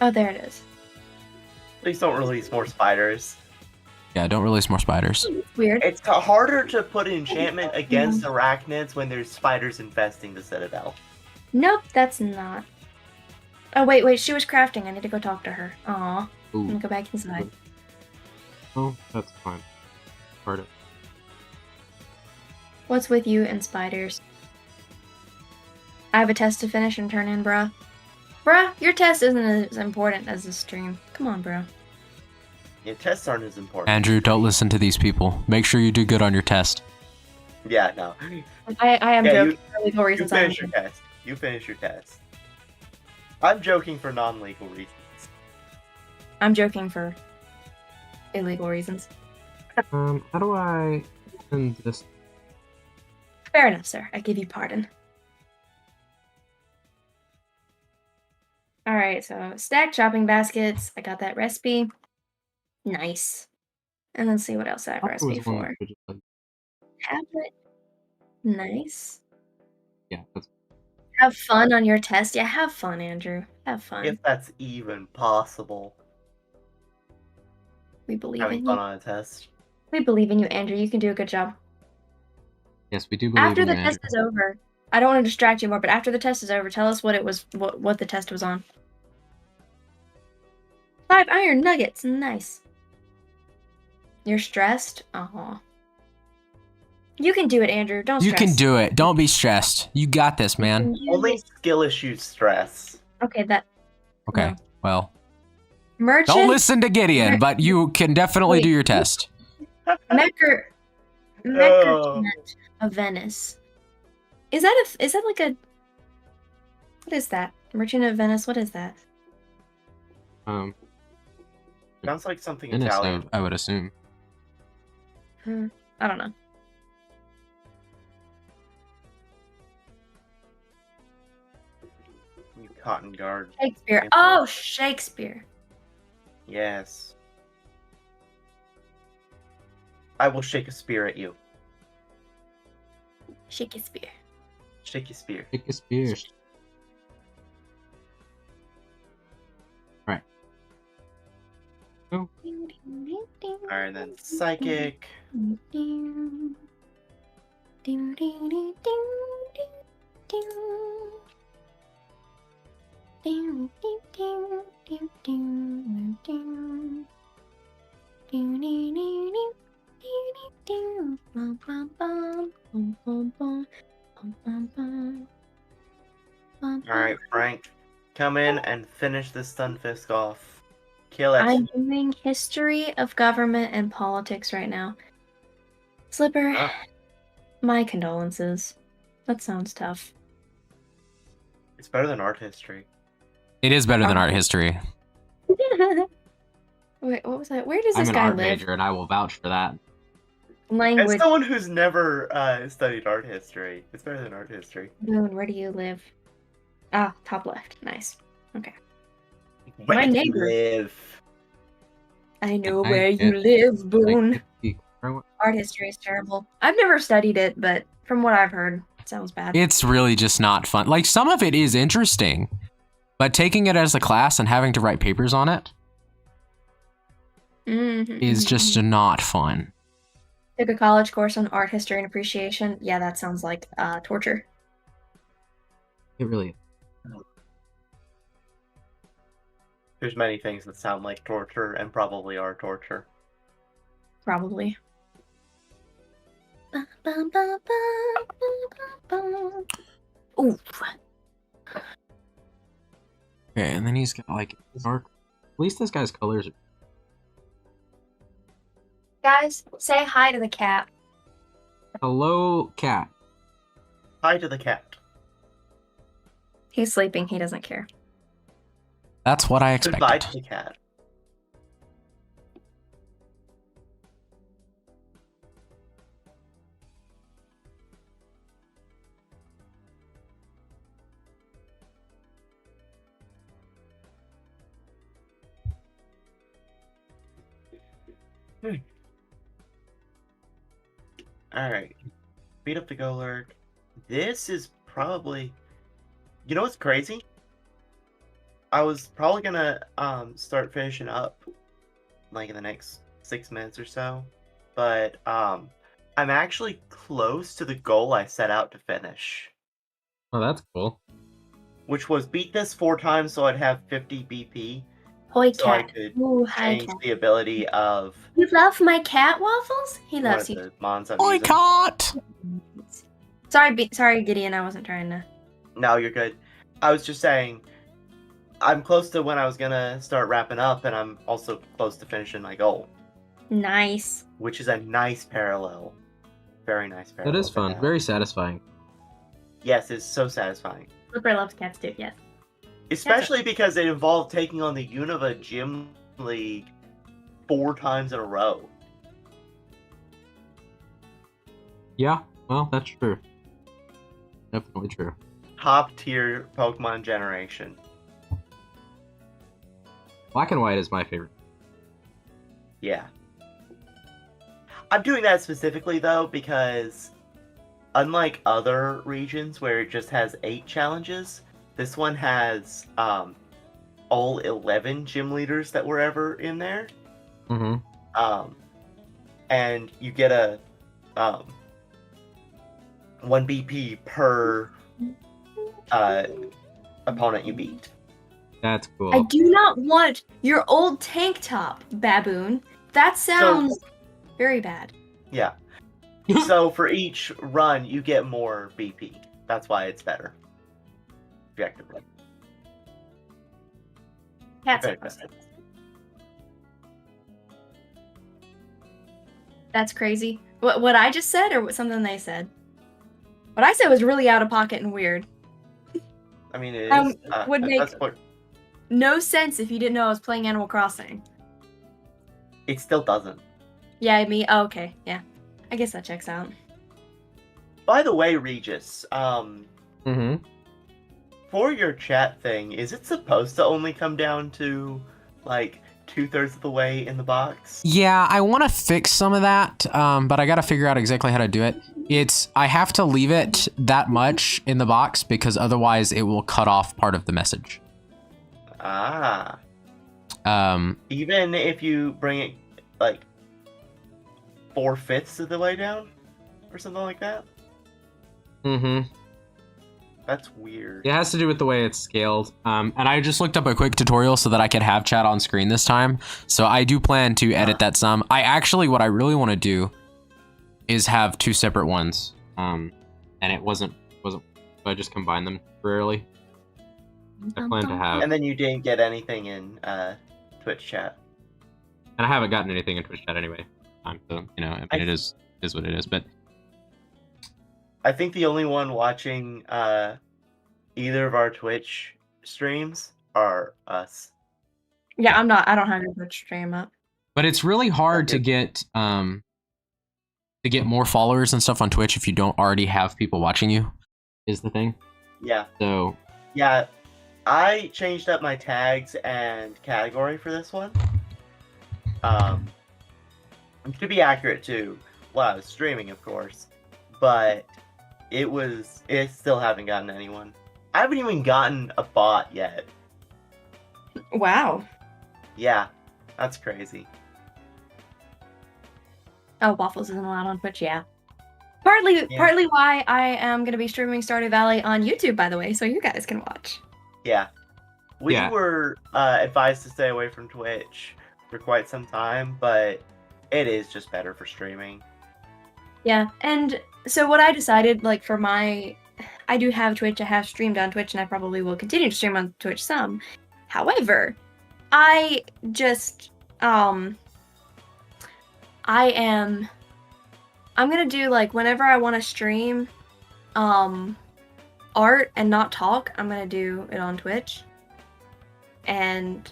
Oh, there it is. Please don't release more spiders. Yeah, don't release more spiders. It's weird. It's harder to put enchantment against arachnids when there's spiders infesting the citadel. Nope, that's not. Oh, wait. She was crafting. I need to go talk to her. Aw. I'm gonna go back inside. Oh, that's fine. Part of. What's with you and spiders? I have a test to finish and turn in, bruh. Bruh, your test isn't as important as the stream. Come on, bro. Yeah, tests aren't as important. Andrew, don't listen to these people. Make sure you do good on your test. Yeah, no. I am Yeah, joking for legal You reasons. finish your test. You finish your test. I'm joking for non-legal reasons. I'm joking for illegal reasons. How do I send this? Fair enough, sir. I give you pardon. Alright, so stack shopping baskets. I got that recipe. Nice. And let's see what else I have a recipe for. Tablet. Nice. Yeah, that's Have fun on your test. Yeah, have fun, Andrew. Have fun. If that's even possible. We believe Having in fun you. on a test. We believe in you, Andrew. You can do a good job. yes, we do believe After in the you, test Andrew. is over, I don't want to distract you more, but after the test is over, tell us what it was, what the test was on. 5 iron nuggets. Nice. You're stressed? Aw. You can do it, Andrew. Don't You stress. can do it. Don't be stressed. You got this, man. Only skill issues stress. Okay, that... Okay, No. well, Merchant? don't listen to Gideon, but you can definitely do your test. Merchant of Venice. Is that like a... What is that? Merchant of Venice, what is that? Sounds like something Venice, Italian. I would assume. I don't know. You cotton guard. Shakespeare. Oh, Shakespeare. Yes. I will shake a spear at you. Shakespeare. Shake a spear. Pick a spear. Right. Oh. Alright, then psychic. Alright, Frank. Come in and finish this Stunfisk off. Kill it. I'm doing history of government and politics right now. Slipper, Ah. my condolences. That sounds tough. It's better than art history. It is better than art history. Wait, what was that? Where does I'm this an guy art live? major, and I will vouch for that. As Language. someone who's never studied art history, it's better than art history. Boone, where do you live? Ah, top left. Nice. Okay. Where My do you neighbor. live? I know I where you get- live, I Boone. get the- Art history is terrible. I've never studied it, but from what I've heard, it sounds bad. It's really just not fun. Like, some of it is interesting, but taking it as a class and having to write papers on it is just not fun. Took a college course on art history and appreciation. Yeah, that sounds like torture. It really. There's many things that sound like torture and probably are torture. Probably. Ooh. Okay, and then he's got like dark. At least this guy's colors. Guys, say hi to the cat. Hello, cat. Hi to the cat. He's sleeping. He doesn't care. That's what I Goodbye expected. to the cat. Alright. Beat up the go lurk. This is probably... You know what's crazy? I was probably gonna start finishing up like in the next 6 minutes or so. But I'm actually close to the goal I set out to finish. Oh, that's cool. Which was beat this 4 times so I'd have 50 BP. Hoi So I cat. could Ooh, hi change cat. the ability of You love my cat waffles? He one loves of you. the mons I'm Oi, using. cat! Sorry, Gideon. I wasn't trying to. No, you're good. I was just saying, I'm close to when I was gonna start wrapping up, and I'm also close to finishing my goal, Nice. which is a nice parallel. Very nice parallel. That is to fun. have. Very satisfying. Yes, it's so satisfying. Flipper loves cats too. Yes. Especially because it involved taking on the Unova Gym League 4 times in a row. Yeah, well, that's true. Definitely true. Top tier Pokemon generation. Black and white is my favorite. Yeah. I'm doing that specifically, though, because unlike other regions where it just has 8 challenges, this one has all 11 gym leaders that were ever in there. Mm-hmm. And you get a 1 BP per opponent you beat. That's cool. I do not want your old tank top, baboon. That sounds very bad. Yeah. So for each run, you get more BP. That's why it's better. Objectively. Cats Very are bad. That's crazy. What I just said, or what something they said? What I said was really out of pocket and weird. I mean, it is. Would make that's what, no sense if you didn't know I was playing Animal Crossing. it still doesn't. Yeah, me. Oh, okay, yeah. I guess that checks out. By the way, Regis, Mm-hmm. for your chat thing, is it supposed to only come down to like 2/3 of the way in the box? Yeah, I want to fix some of that, but I got to figure out exactly how to do it. I have to leave it that much in the box because otherwise it will cut off part of the message. Ah. Um, Even if you bring it like 4/5 of the way down, or something like that. Mm-hmm. That's weird. It has to do with the way it's scaled. and I just looked up a quick tutorial so that I could have chat on screen this time. So I do plan to edit that some. What I really want to do is have 2 separate ones. And it wasn't. So I just combined them temporarily. I plan to have, And then you didn't get anything in Twitch chat. and I haven't gotten anything in Twitch chat anyway. So you know, I mean, it is what it is. But I think the only one watching either of our Twitch streams are us. Yeah, I don't have a Twitch stream up. But it's really hard to get more followers and stuff on Twitch if you don't already have people watching you, is the thing. Yeah. So Yeah, I changed up my tags and category for this one. To be accurate too, well, I was streaming, of course, but it still haven't gotten anyone. I haven't even gotten a bot yet. Wow. Yeah, that's crazy. Oh, Waffles isn't allowed on Twitch, yeah. Partly why I am going to be streaming Stardew Valley on YouTube, by the way, so you guys can watch. Yeah. We were advised to stay away from Twitch for quite some time, but it is just better for streaming. Yeah, and so what I decided, like, for my... I do have Twitch, I have streamed on Twitch, and I probably will continue to stream on Twitch some. However, I just... I'm gonna do, like, whenever I want to stream art and not talk, I'm gonna do it on Twitch. And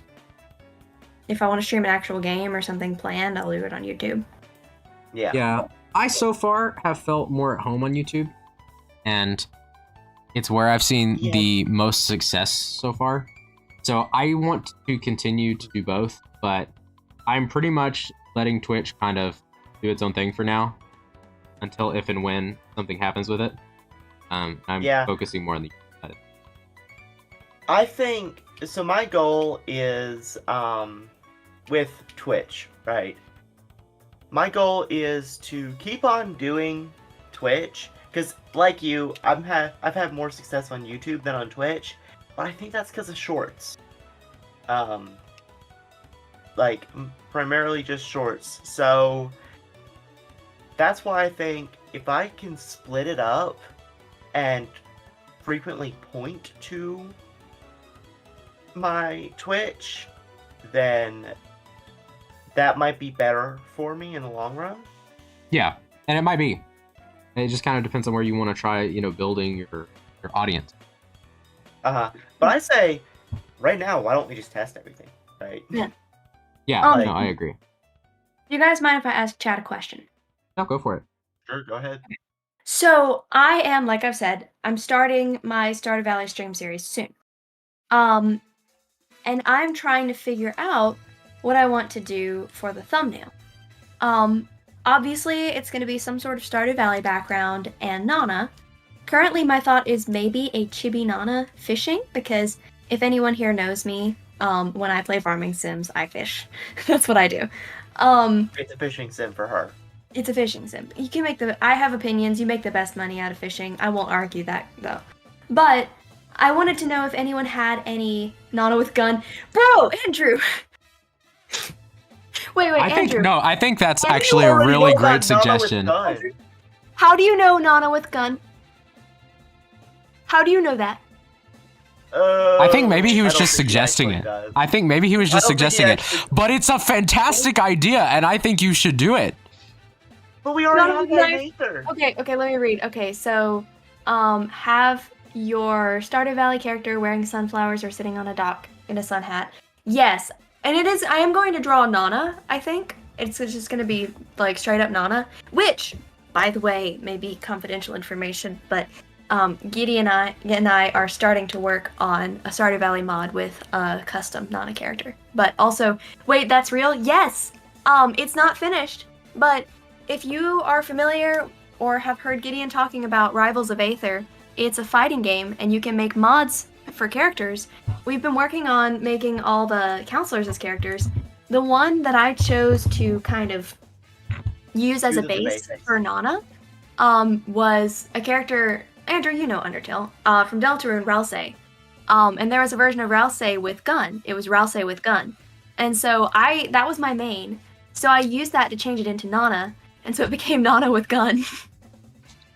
if I want to stream an actual game or something planned, I'll do it on YouTube. Yeah. Yeah. I so far have felt more at home on YouTube, and it's where I've seen the most success so far. So I want to continue to do both, but I'm pretty much letting Twitch kind of do its own thing for now, until if and when something happens with it. I'm focusing more on the side. I think so. My goal is with Twitch, right? My goal is to keep on doing Twitch because, like you, I've had more success on YouTube than on Twitch, but I think that's because of shorts. Like primarily just shorts. So that's why I think if I can split it up and frequently point to my Twitch, then that might be better for me in the long run. Yeah, and it might be. It just kind of depends on where you want to try, building your audience. But I say, right now, why don't we just test everything, right? Yeah. Yeah, no, I agree. Do you guys mind if I ask Chad a question? No, go for it. Sure, go ahead. So I am, like I've said, I'm starting my Stardew Valley stream series soon. And I'm trying to figure out what I want to do for the thumbnail. Obviously, it's going to be some sort of Stardew Valley background and Nana. Currently, my thought is maybe a Chibi Nana fishing, because if anyone here knows me, when I play farming sims, I fish. That's what I do. It's a fishing sim for her. It's a fishing sim. You can make I have opinions. You make the best money out of fishing. I won't argue that, though. But I wanted to know if anyone had any Nana with gun. Bro, Andrew! Wait, Andrew. I think that's actually a really great suggestion. How do you know Nana with gun? How do you know that? I think maybe he was just suggesting it. I think maybe he was just suggesting it. But it's a fantastic idea, and I think you should do it. But we already have that Nathan. Okay, let me read. Okay, so, have your Stardew Valley character wearing sunflowers or sitting on a dock in a sun hat. Yes, and I am going to draw Nana, I think. It's just going to be, like, straight up Nana. Which, by the way, may be confidential information, but Giddy and I are starting to work on a Stardew Valley mod with a custom Nana character. But also, wait, that's real? Yes! It's not finished, but if you are familiar or have heard Gideon talking about Rivals of Aether, it's a fighting game, and you can make mods for characters. We've been working on making all the counselors as characters. The one that I chose to kind of use as a base for Nana was a character, Andrew, you know Undertale, from Deltarune, Ralsei. And there was a version of Ralsei with gun. It was Ralsei with gun. And so that was my main. So I used that to change it into Nana, and so it became Nana with gun.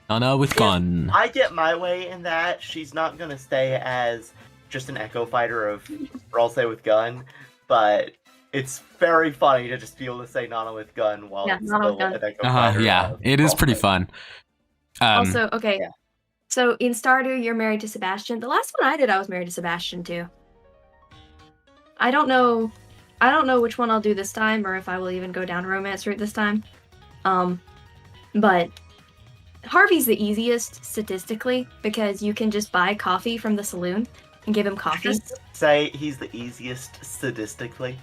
Nana with gun. I get my way in that she's not gonna stay as just an echo fighter of Ralsei with gun, but it's very funny to just be able to say Nana with gun while it's still an echo fighter. Yeah, it is pretty fun. Also, okay, so in Stardew, you're married to Sebastian. The last one I did, I was married to Sebastian too. I don't know I don't know which one I'll do this time, or if I will even go down romance route this time. But Harvey's the easiest statistically because you can just buy coffee from the saloon and give him coffee. Just say he's the easiest statistically.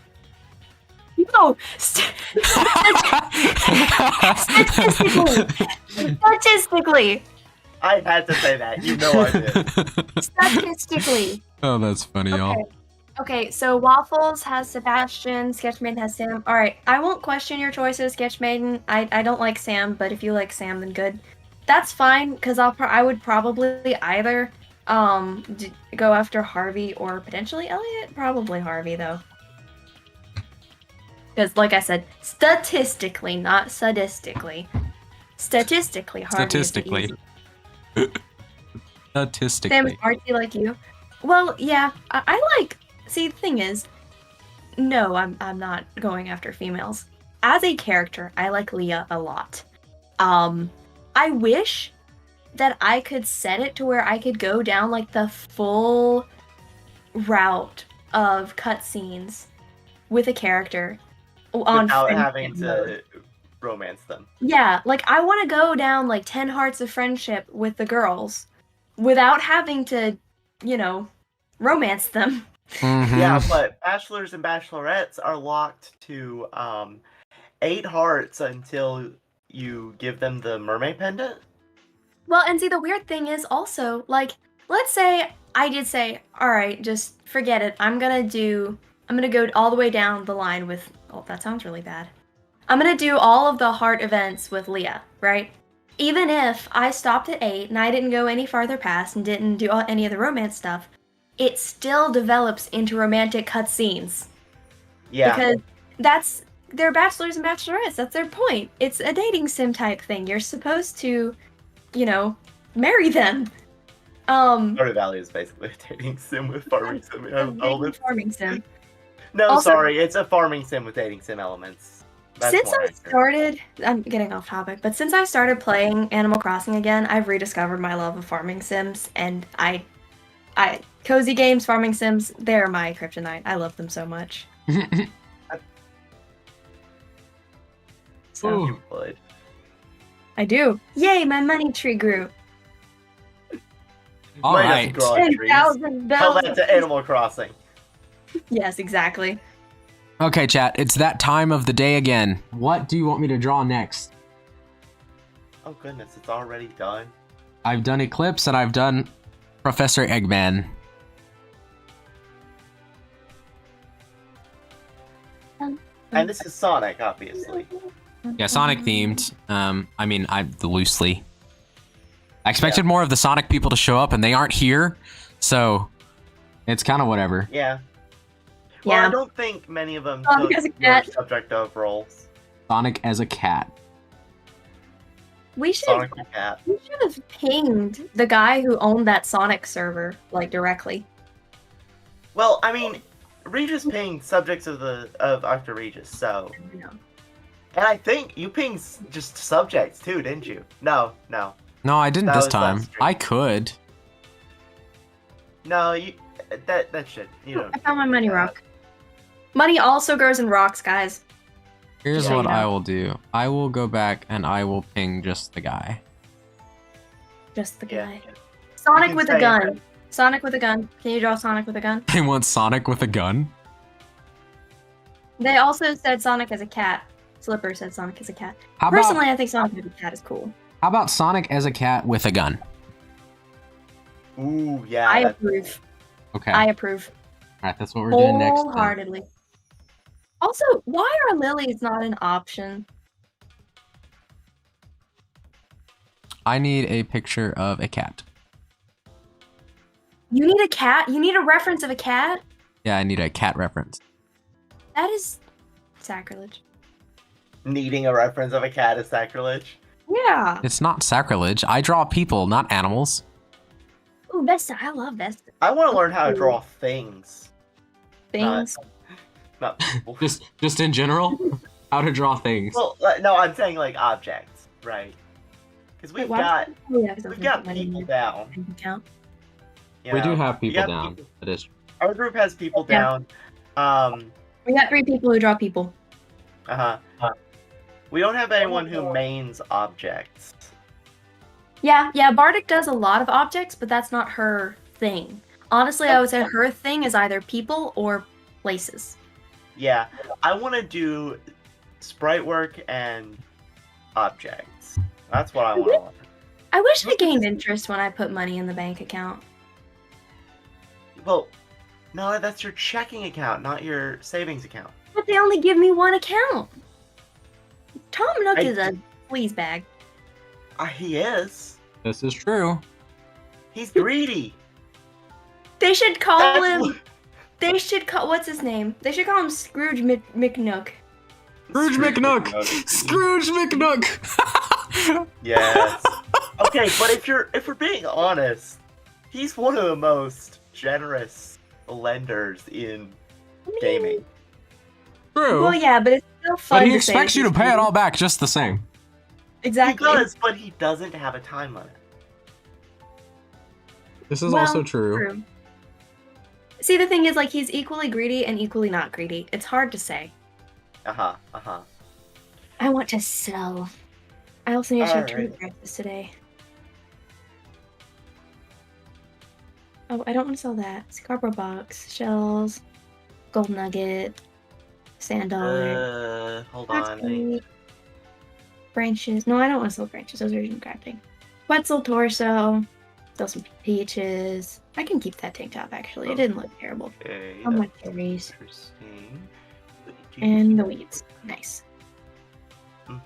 No, statistically. I had to say that. You know I did. Statistically. Oh, that's funny, y'all. Okay, so Waffles has Sebastian, Sketchmaiden has Sam. All right, I won't question your choices, Sketchmaiden. I don't like Sam, but if you like Sam, then good. That's fine, because I would probably either go after Harvey or potentially Elliot. Probably Harvey, though. Because, like I said, statistically, not sadistically. Statistically, Harvey is the easy. Statistically. Sam is artsy like you. Well, yeah, I like... See, the thing is, no, I'm not going after females. As a character, I like Leah a lot. I wish that I could set it to where I could go down like the full route of cutscenes with a character on Without friendship having to romance them. Yeah, like I want to go down like 10 hearts of friendship with the girls without having to, you know, romance them. Mm-hmm. Yeah, but bachelors and bachelorettes are locked to 8 hearts until you give them the mermaid pendant. Well, and see, the weird thing is also, like, let's say I did say, all right, just forget it. I'm gonna go all the way down the line with, oh, that sounds really bad. I'm gonna do all of the heart events with Leah, right? Even if I stopped at 8 and I didn't go any farther past and didn't do any of the romance stuff, it still develops into romantic cutscenes. Yeah. Because they're bachelors and bachelorettes. That's their point. It's a dating sim type thing. You're supposed to, you know, marry them. Stardew Valley is basically a dating sim with farming sim elements. Farming sim. No, Also- sorry, it's a farming sim with dating sim elements. That's Since more I accurate. started, I'm getting off topic, but since I started playing Animal Crossing again, I've rediscovered my love of farming sims, and I cozy games, farming sims, they're my kryptonite. I love them so much. So Ooh. You would. I do. Yay, my money tree grew. All Might have to right. grow on trees. 10,000 Tell bells. that to Animal Crossing. Yes, exactly. Okay, chat. It's that time of the day again. What do you want me to draw next? Oh goodness, it's already done. I've done Eclipse and I've done Professor Eggman. And this is Sonic, obviously. Yeah, Sonic themed. I mean, loosely. I expected more of the Sonic people to show up, and they aren't here, so it's kind of whatever. Yeah. Well, Yeah. I don't think many of them Sonic as a took your cat. subject of roles. Sonic as a cat. We should Sonic the cat. have pinged the guy who owned that Sonic server, like, directly. Well, I mean, Regis pinged subjects of Octoreges, so. You know. And I think you pinged just subjects too, didn't you? No. No, I didn't That this was time. last stream. I could. No, you. That shit. You know. I found my money rock. Money also grows in rocks, guys. Here's Yeah, what you know. I will do. I will go back and I will ping just the guy. Just the Yeah. guy. Sonic can with say a gun. it. Sonic with a gun. Can you draw Sonic with a gun? They want Sonic with a gun? They also said Sonic as a cat. Slipper said Sonic as a cat. How Personally, about, I think Sonic as a cat is cool. how about Sonic as a cat with a gun? Ooh, yeah. I that's- approve. Okay. I approve. Alright, that's what we're doing next. then. Wholeheartedly. Also, why are lilies not an option? I need a picture of a cat. You need a cat? You need a reference of a cat? Yeah, I need a cat reference. That is sacrilege. Needing a reference of a cat is sacrilege. Yeah. It's not sacrilege. I draw people, not animals. Ooh, Vesta. I love Vesta. I want to learn how to draw things, Things. not people. Just in general, how to draw things. Well, no, I'm saying like objects, right? Because Wait, we've why got does- oh, yeah, 'cause I was we've got gonna put people money down. in the account. you We do know? have We people got down. people- That is. Our group has people Yeah. down. We got 3 people who draw people. We don't have anyone who mains objects. Yeah, Bardic does a lot of objects, but that's not her thing. Honestly, I would say her thing is either people or places. Yeah, I want to do sprite work and objects. That's what I want to learn. I wish I gained interest when I put money in the bank account. Well, no, that's your checking account, not your savings account. But they only give me 1 account. Tom Nook is a sleaze bag. He is. This is true. He's greedy. They should call him. They should call. What's his name? They should call him Scrooge McNook. Scrooge McNook. Scrooge McNook. Yes. Okay, but if we're being honest, he's one of the most generous lenders in gaming. True. Well, yeah, but it's still fun. But he to say expects you to he's pay it greedy. all back just the same. Exactly. He does, but he doesn't have a time limit. This is Well, also true. See, the thing is, like, he's equally greedy and equally not greedy. It's hard to say. Uh-huh. I want to sell. I also need to check Alright. trade prices today. Oh, I don't want to sell that. Cardboard box, shells, gold nugget, sand dollar. Hold That's on. great. Branches. No, I don't want to sell branches. Those are in crafting. Quetzal torso. Sell some peaches. I can keep that tank top, actually. It didn't look terrible. Okay. How much cherries? Interesting. And the weeds. Nice.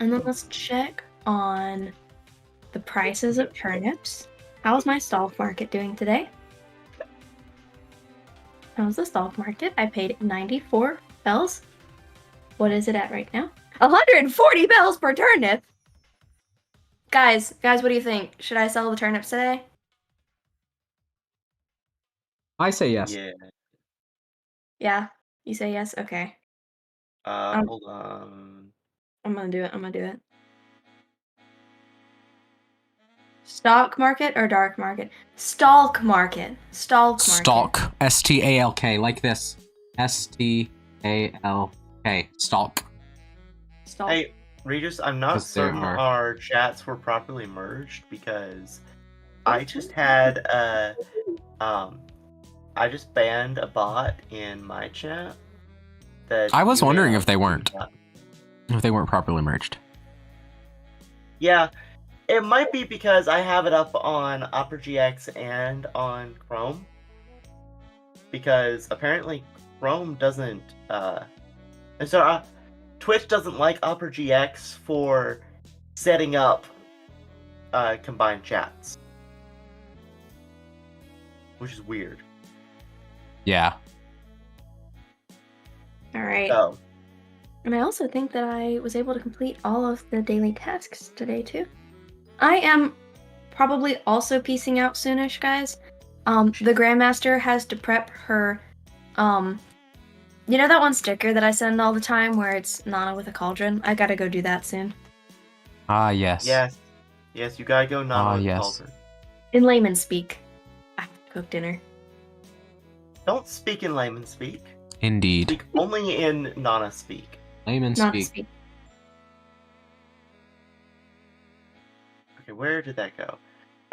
And then let's check on the prices of turnips. How's my stock market doing today? How's the stock market? I paid 94 bells. What is it at right now? 140 bells per turnip! Guys, what do you think? Should I sell the turnips today? I say yes. Yeah. Yeah? You say yes? Okay. Hold on. I'm gonna do it. Stock market or dark market? Stalk market. Stalk market. Stalk. S-T-A-L-K. Like this. S-T-A-L-K. Stalk. Stalk. Hey, Regis, I'm not Because there certain are- our chats were properly merged because I just had I just banned a bot in my chat. That I was you may wondering not if they weren't. know. If they weren't properly merged. Yeah, it might be because I have it up on OperaGX and on Chrome. Because apparently Chrome doesn't, Twitch doesn't like OperaGX for setting up combined chats. Which is weird. Yeah. Alright. So, And I also think that I was able to complete all of the daily tasks today too. I am probably also piecing out soonish, guys. The Grandmaster has to prep her, you know that one sticker that I send all the time where it's Nana with a cauldron? I gotta go do that soon. Ah, yes. yes, you gotta go Nana yes. Culver. In layman's speak, I have to cook dinner. Don't speak in layman speak. Indeed. Speak only in Nana speak. Layman Not speak. speak. Okay, where did that go?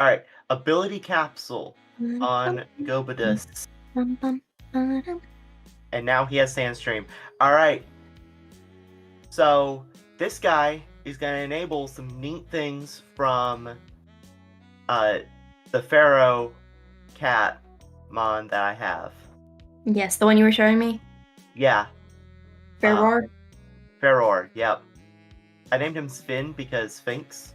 Alright, ability capsule on Gobadus. And now he has Sandstream. Alright. So, this guy is going to enable some neat things from the Pharaoh cat mon that I have. Yes, the one you were showing me? Yeah, Fair roar? Pharaoh, yep. I named him Sphin because Sphinx.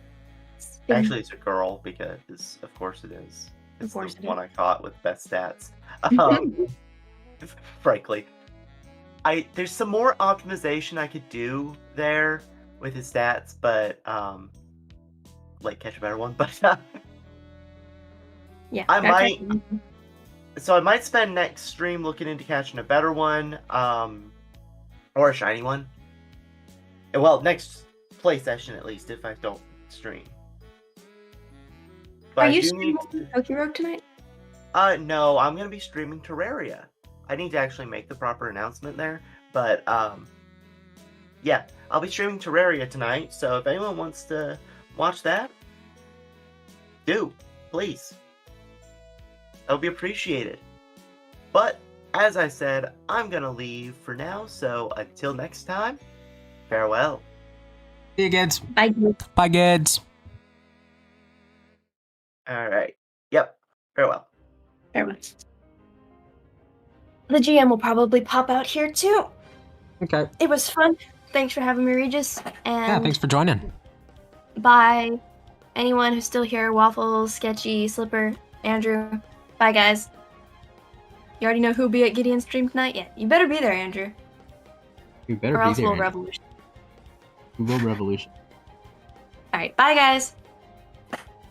Actually, it's a girl because, of course, it is. Of It's course the it one is. I caught with best stats. Frankly, there's some more optimization I could do there with his stats, but like catch a better one. But Yeah. I gotta might- check. so I might spend next stream looking into catching a better one, or a shiny one. Well, next play session at least if I don't stream. But Are I you do streaming need Poke Rogue tonight? No, I'm gonna be streaming Terraria. I need to actually make the proper announcement there, But yeah, I'll be streaming Terraria tonight, so if anyone wants to watch that, do, please. That would be appreciated. But as I said, I'm gonna leave for now, so until next time, farewell. See you, kids. Bye. Bye, kids. Alright. Yep. Farewell. Farewell. The GM will probably pop out here too. Okay. It was fun. Thanks for having me, Regis. And Yeah, thanks for joining. bye, anyone who's still here. Waffles, Sketchy, Slipper, Andrew. Bye, guys. You already know who'll be at Gideon's stream tonight? Yeah, you better be there, Andrew. You better Or be else there. we'll Andrew. revolution. We will revolution. Alright, bye, guys.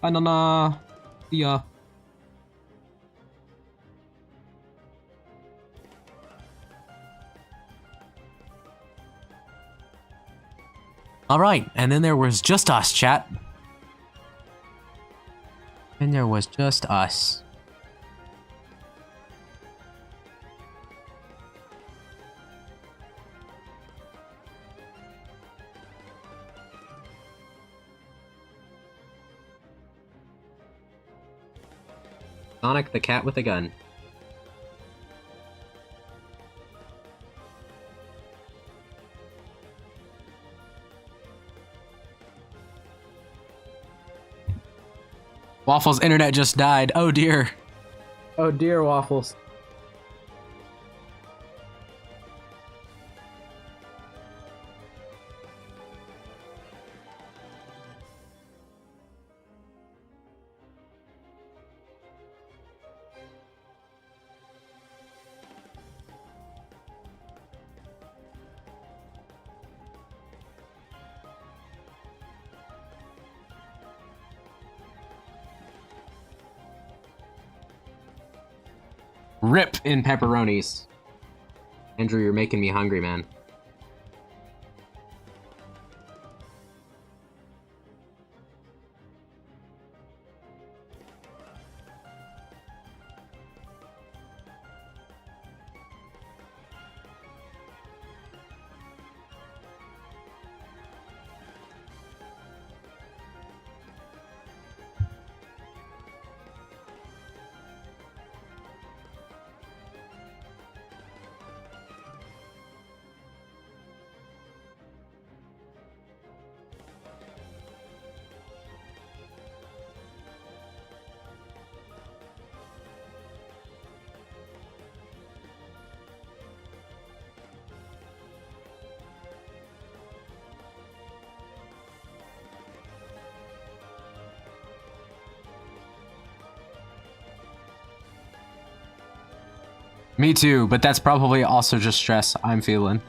Bye, Nana. See ya. All right, and then there was just us, chat. And there was just us. Sonic the cat with a gun. Waffles' internet just died. Oh dear. Oh dear, Waffles. Rip in pepperonis. Andrew, you're making me hungry, man. Me too, but that's probably also just stress I'm feeling.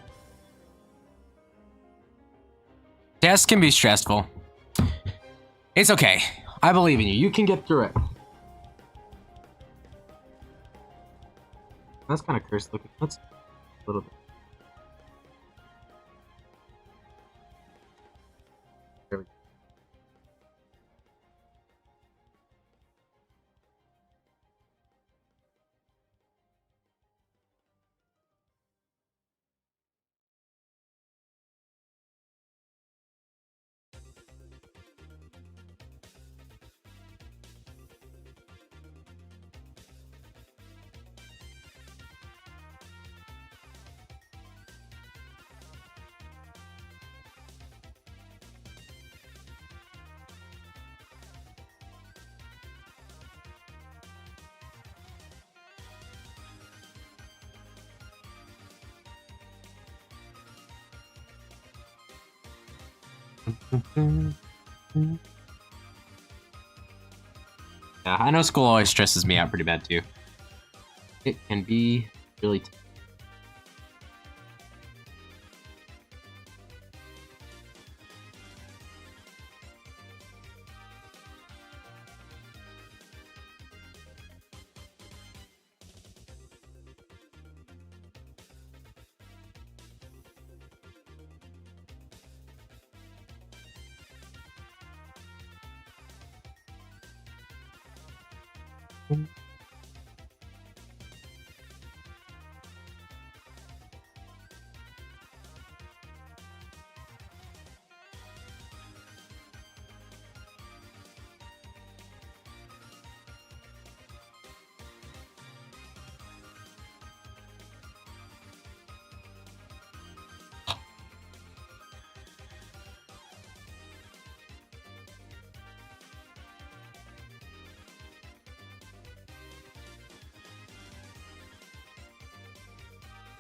Tests can be stressful. It's okay. I believe in you. You can get through it. That's kind of cursed looking. Let's a little bit. There we go. Yeah, I know school always stresses me out pretty bad too. It can be really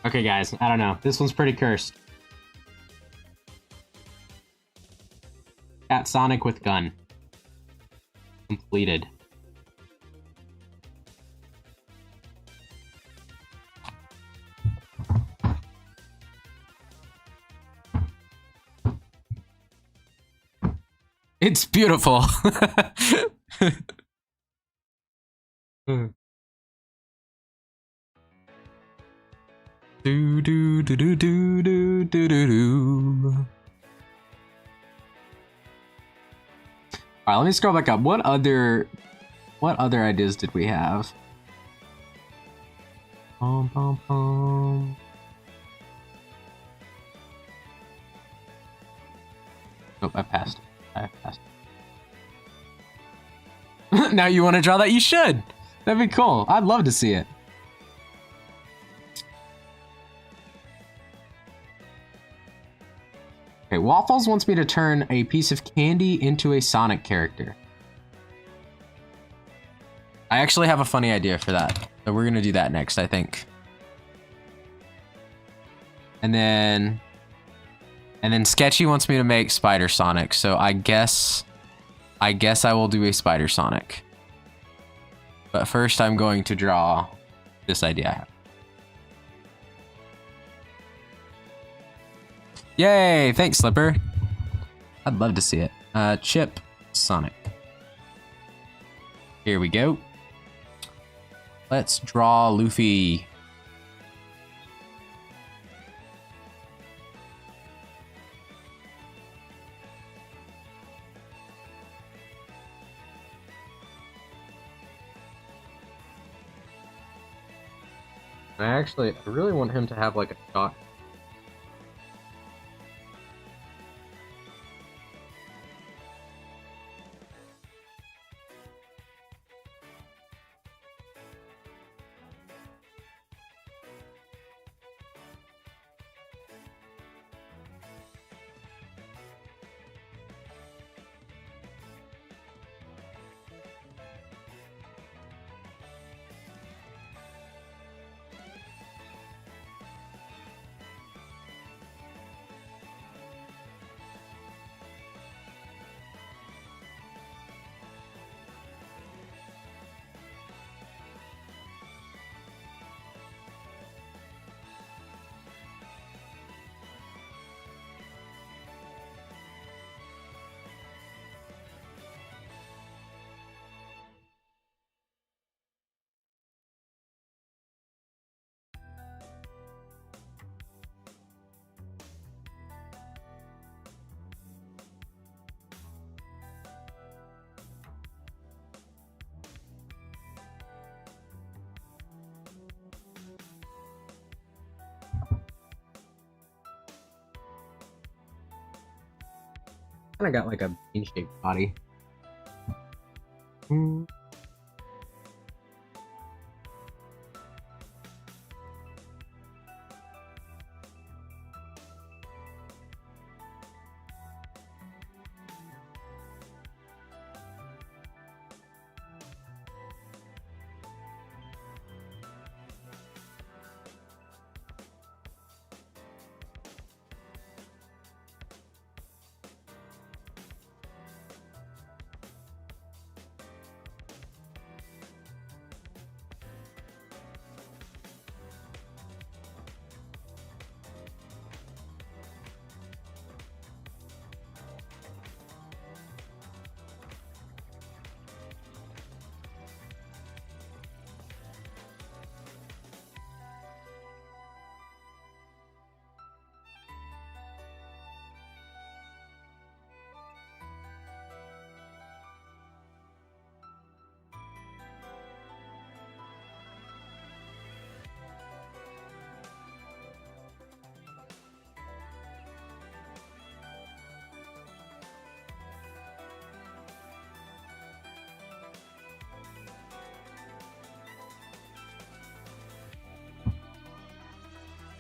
Okay, guys, I don't know. This one's pretty cursed. Got Sonic with gun. Completed. It's beautiful. Do do do do do do do do do. All right, let me scroll back up. What other ideas did we have? Pom pom pom. Nope, I passed. I passed. Now you want to draw that? You should. That'd be cool. I'd love to see it. Okay, Waffles wants me to turn a piece of candy into a Sonic character. I actually have a funny idea for that. So we're gonna do that next, I think. And then Sketchy wants me to make Spider Sonic, so I guess I will do a Spider Sonic. But first I'm going to draw this idea I have. Yay! Thanks, Slipper. I'd love to see it. Chip Sonic. Here we go. Let's draw Luffy. I really want him to have like a shot. Kind of got like a bean-shaped body.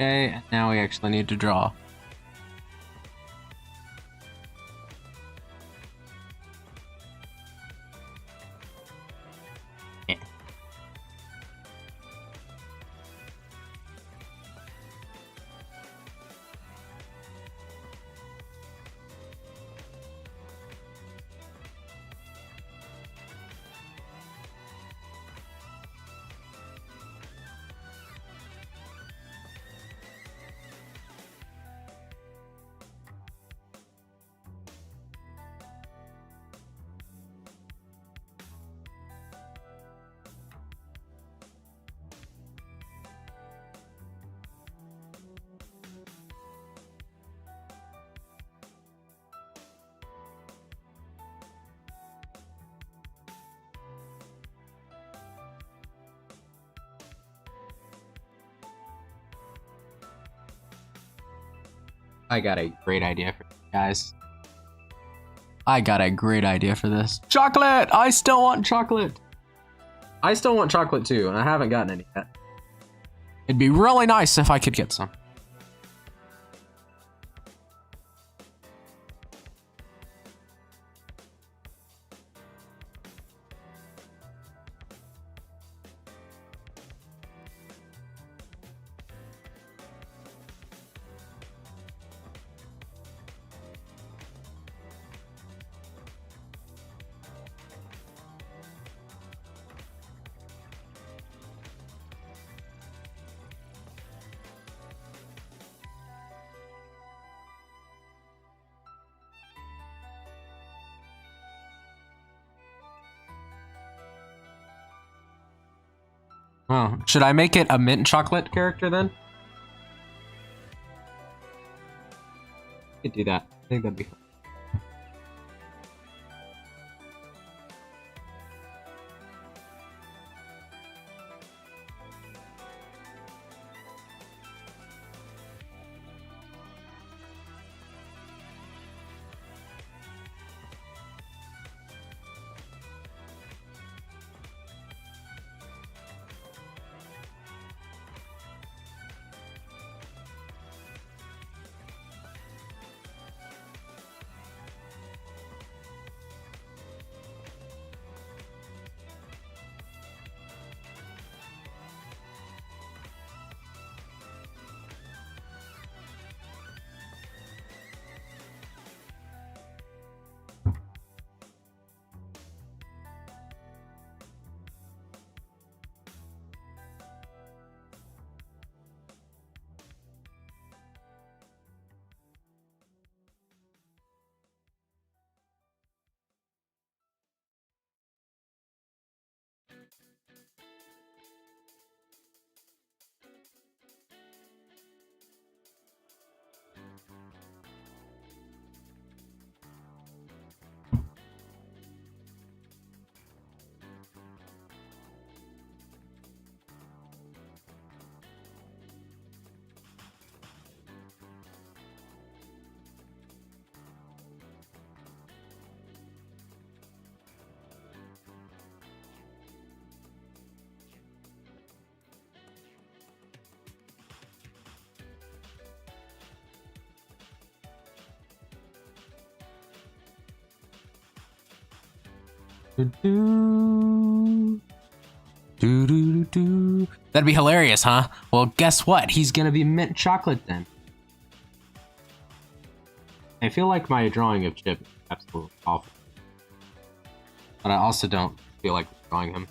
Okay, and now we actually need to draw. I got a great idea for you guys. I got a great idea for this. Chocolate! I still want chocolate! I still want chocolate too, and I haven't gotten any yet. It'd be really nice if I could get some. Oh, should I make it a mint chocolate character then? I could do that. I think that'd be fun. That'd be hilarious, huh? Well, guess what? He's gonna be mint chocolate then. I feel like my drawing of Chip is absolutely awful. But I also don't feel like drawing him.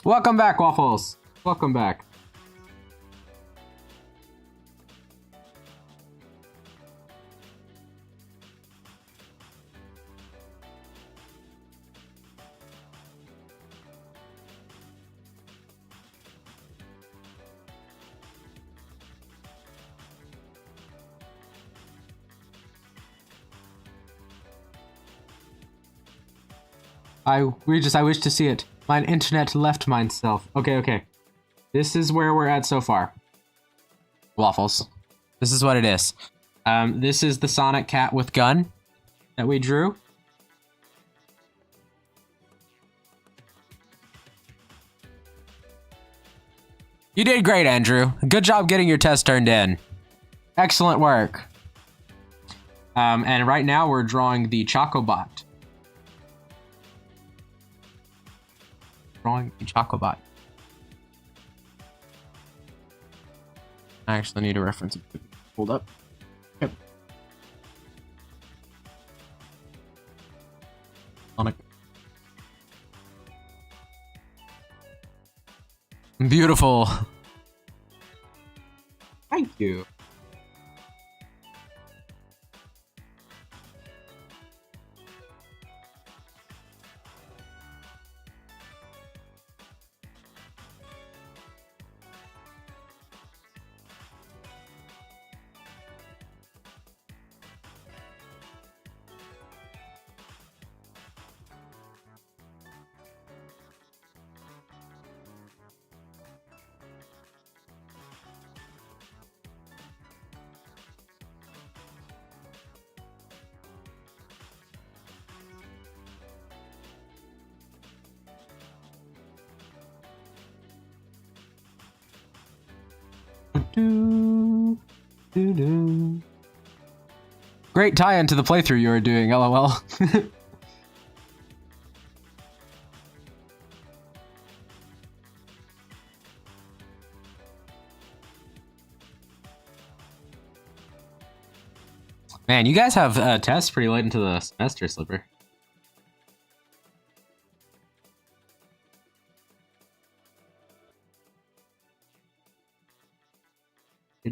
Welcome back, Waffles. Welcome back. I wish to see it. Mine internet left myself. Okay. This is where we're at so far. Waffles. This is what it is. This is the Sonic cat with gun that we drew. You did great, Andrew. Good job getting your test turned in. Excellent work. And right now we're drawing the Chocobot. Drawing the Chocobot. I actually need a reference. Hold up. Yep. Beautiful. Thank you. Great tie-in to the playthrough you were doing, lol. Man, you guys have tests pretty late into the semester, Slipper.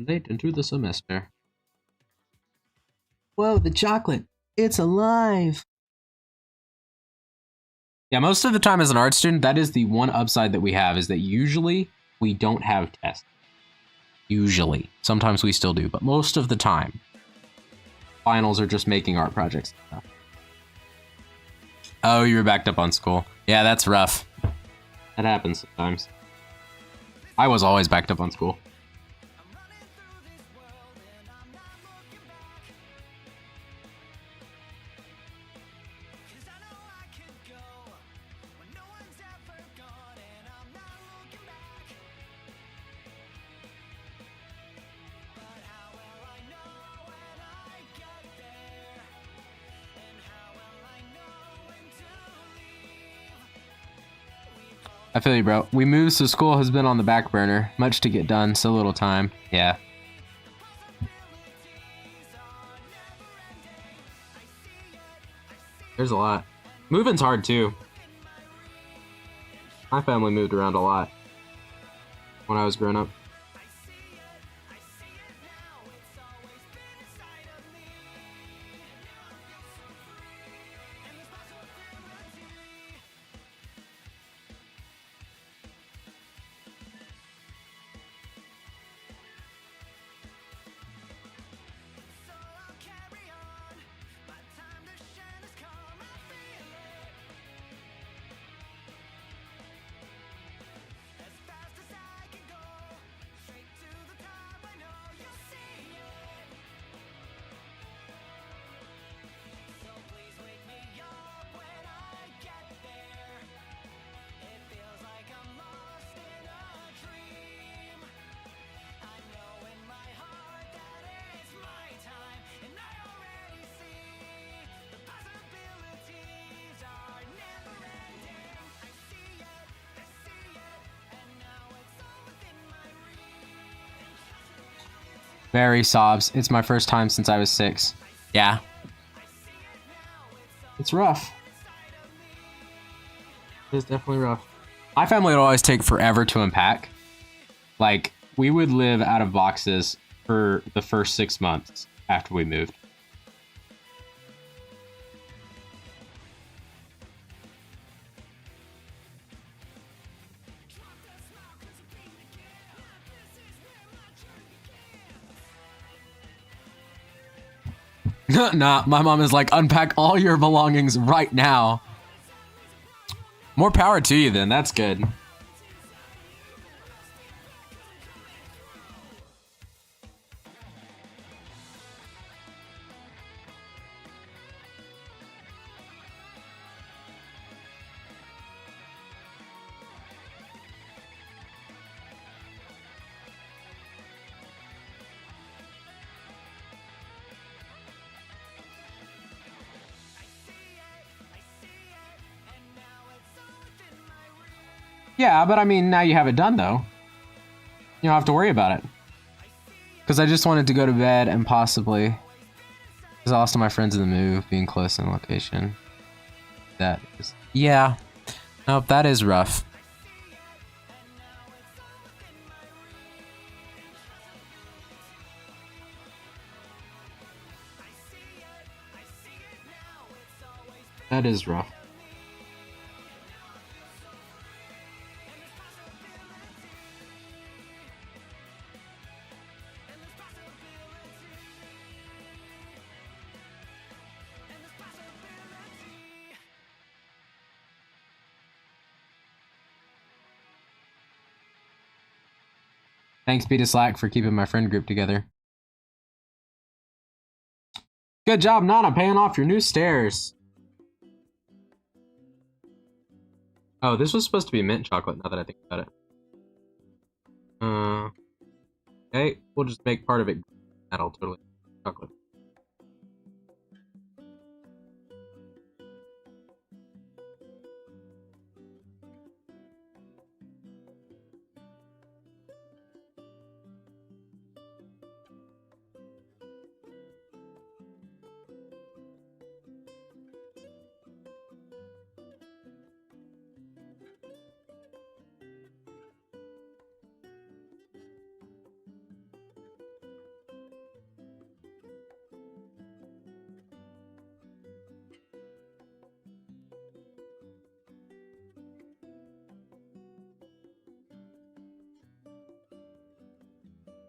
Late into the semester. Whoa, the chocolate. It's alive. Yeah, most of the time as an art student, that is the one upside that we have, is that usually we don't have tests. Usually. Sometimes we still do, but most of the time, finals are just making art projects. Oh, you were backed up on school. Yeah, that's rough. That happens sometimes. I was always backed up on school. I feel you, bro. We moved, so school has been on the back burner. Much to get done, so little time. Yeah. There's a lot. Moving's hard, too. My family moved around a lot when I was growing up. Very sobs. It's my first time since I was 6. Yeah. It's rough. It's definitely rough. My family would always take forever to unpack. Like, we would live out of boxes for the first 6 months after we moved. Nah, my mom is like, unpack all your belongings right now. More power to you then, that's good. Yeah, but I mean, now you have it done, though. You don't have to worry about it. Because I just wanted to go to bed and possibly exhaust my friends in the move, being close in location. That is... Yeah. Nope, that is rough. That is rough. Thanks, Peter Slack, for keeping my friend group together. Good job, Nana, paying off your new stairs. Oh, this was supposed to be mint chocolate, now that I think about it. Okay, we'll just make part of it. That'll totally chocolate.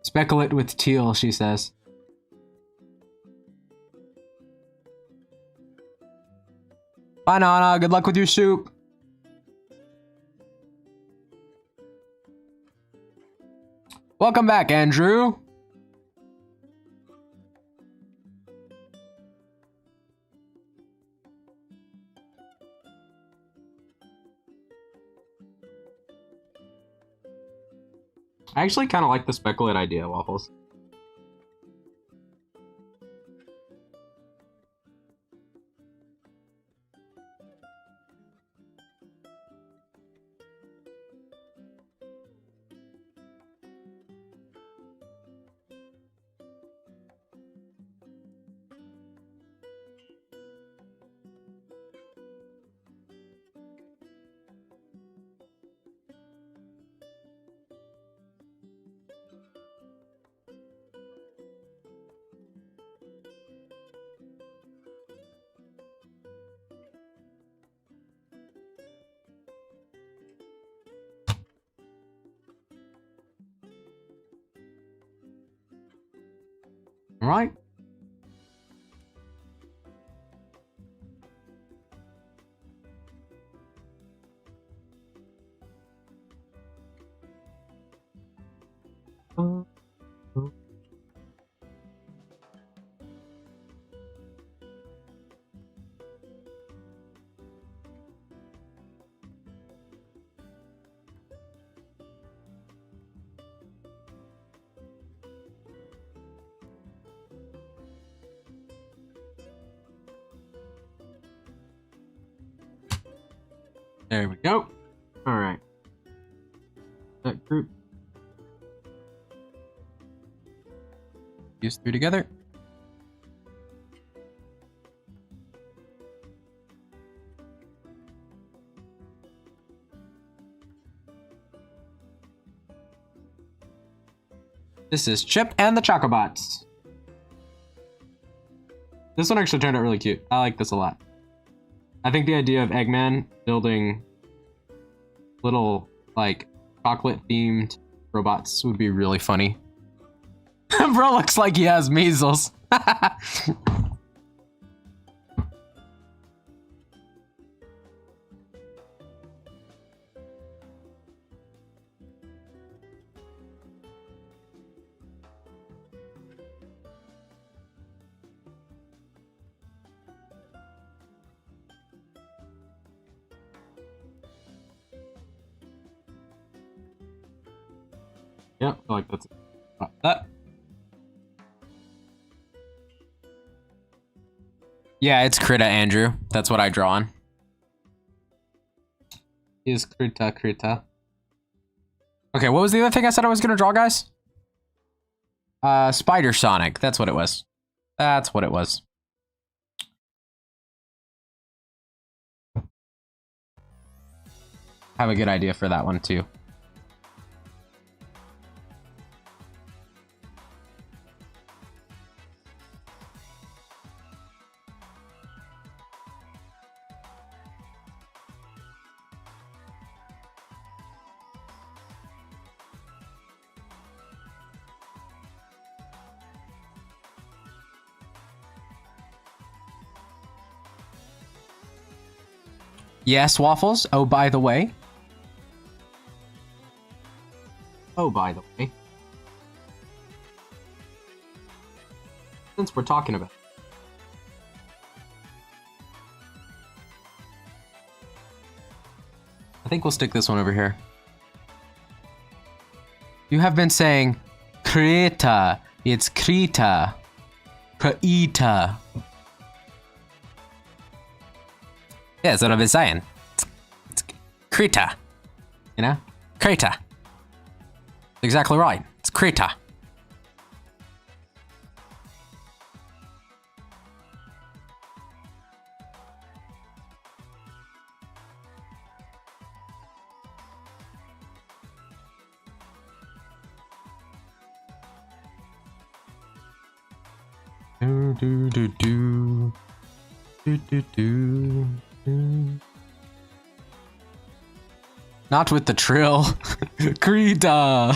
Speckle it with teal, she says. Bye, Nana. Good luck with your soup. Welcome back, Andrew. I actually kind of like the speckle it idea, Waffles. All right. There we go. All right. That group. Use three together. This is Chip and the Chocobots. This one actually turned out really cute. I like this a lot. I think the idea of Eggman building little, like, chocolate-themed robots would be really funny. Bro looks like he has measles. Yeah, I like that's that. Yeah, it's Krita, Andrew. That's what I draw on. Is Krita. Okay, what was the other thing I said I was gonna draw, guys? Spider Sonic. That's what it was. That's what it was. Have a good idea for that one too. Yes, Waffles. Oh, by the way. Oh, by the way. Since we're talking about. I think we'll stick this one over here. You have been saying Kreta. It's Kreta. Kreta. Yeah, that's what I've been saying. It's Kreta. You know? Kreta. Exactly right. It's Kreta. Do do do do do do do do. Not with the trill. Krita.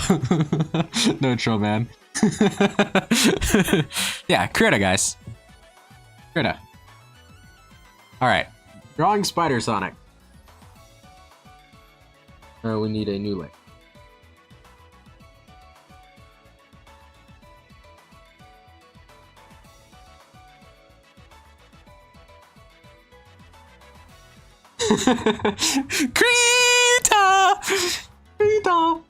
No trill, man. Yeah, Krita, guys. Krita. Alright. Drawing Spider Sonic. Oh, we need a new layer. Krita! Krita!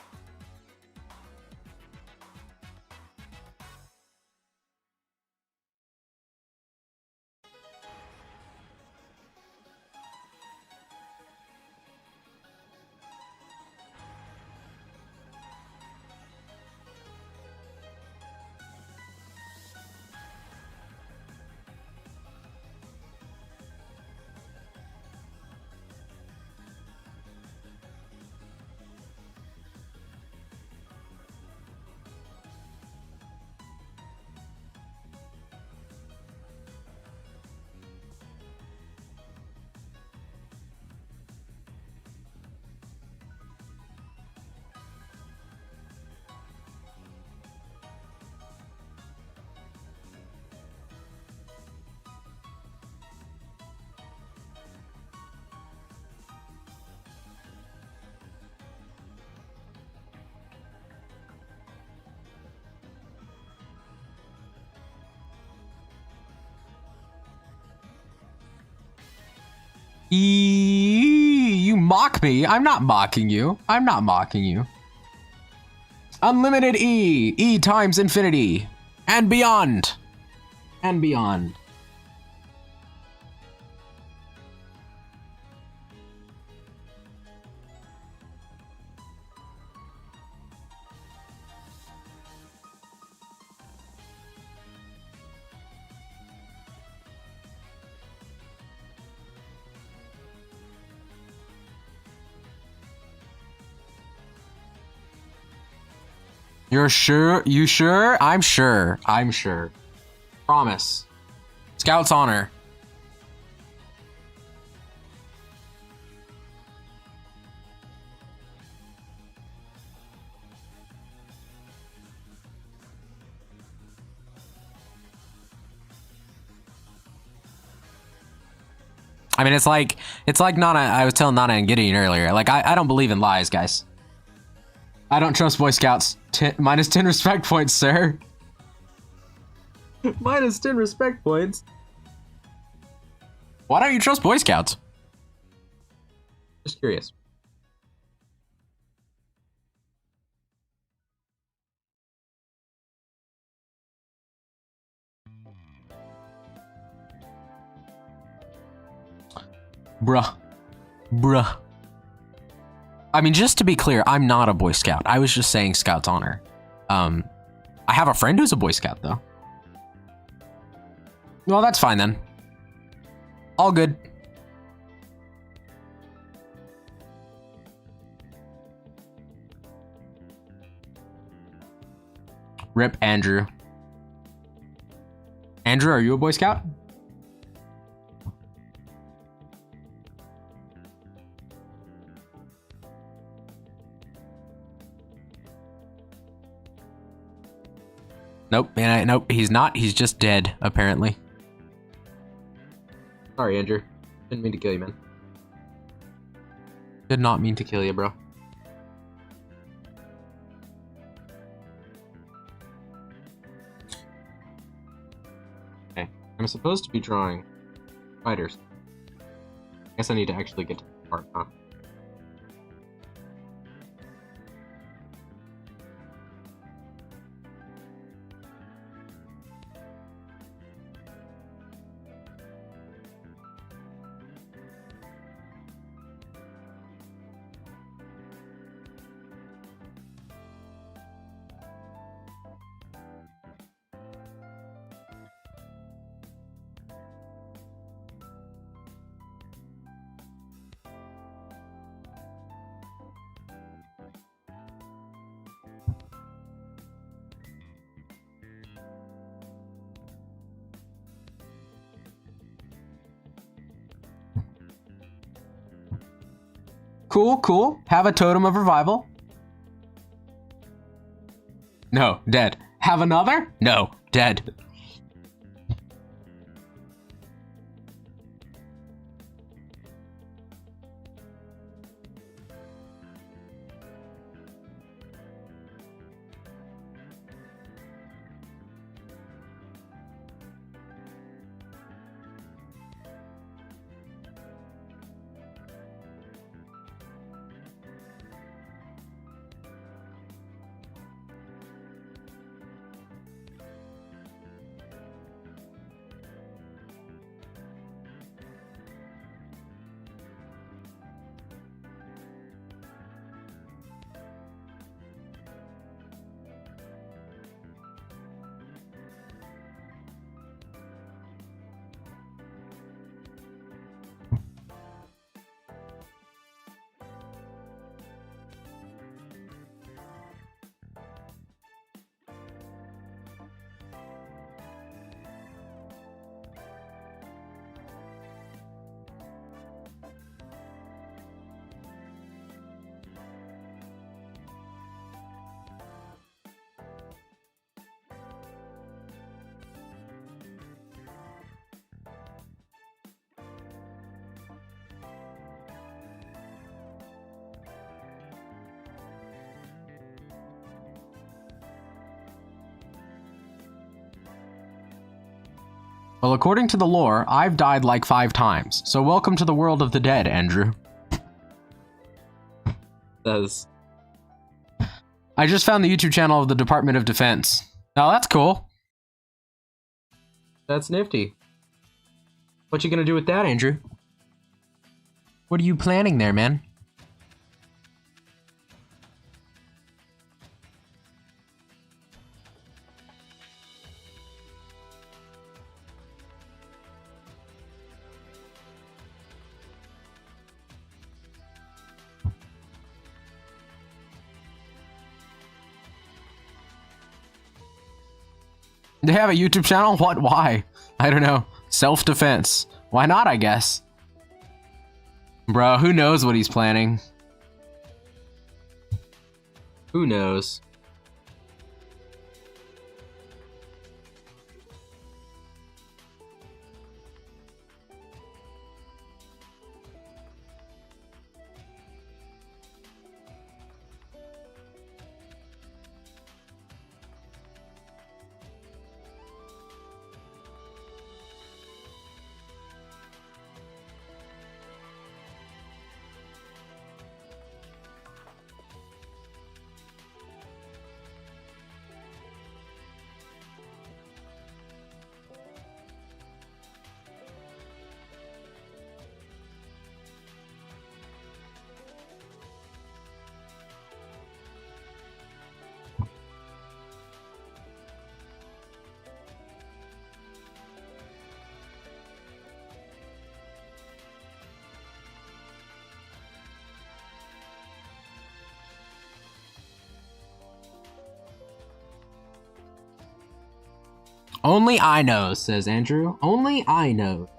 You mock me. I'm not mocking you. I'm not mocking you. Unlimited E. E times infinity. And beyond. And beyond. You're sure? You sure? I'm sure. I'm sure. Promise. Scout's honor. I mean, it's like Nana. I was telling Nana and Gideon earlier. Like, I don't believe in lies, guys. I don't trust Boy Scouts. Minus 10 respect points, sir. Minus 10 respect points. Why don't you trust Boy Scouts? Just curious. Bruh. Bruh. I mean, just to be clear, I'm not a Boy Scout. I was just saying Scout's honor. I have a friend who's a Boy Scout, though. Well, that's fine, then. All good. Rip Andrew. Andrew, are you a Boy Scout? Nope, man, nope, he's not. He's just dead, apparently. Sorry, Andrew. Didn't mean to kill you, man. Did not mean to kill you, bro. Okay, I'm supposed to be drawing spiders. I guess I need to actually get to the part, huh? Cool, cool. Have a totem of revival. No, dead. Have another? No, dead. Well, according to the lore, I've died like 5 times, so welcome to the world of the dead, Andrew. Says, I just found the YouTube channel of the Department of Defense. Oh, that's cool. That's nifty. What you gonna do with that, Andrew? What are you planning there, man? They have a YouTube channel? What? Why? I don't know. Self-defense. Why not, I guess? Bro, who knows what he's planning? Who knows? Only I know, says Andrew. Only I know.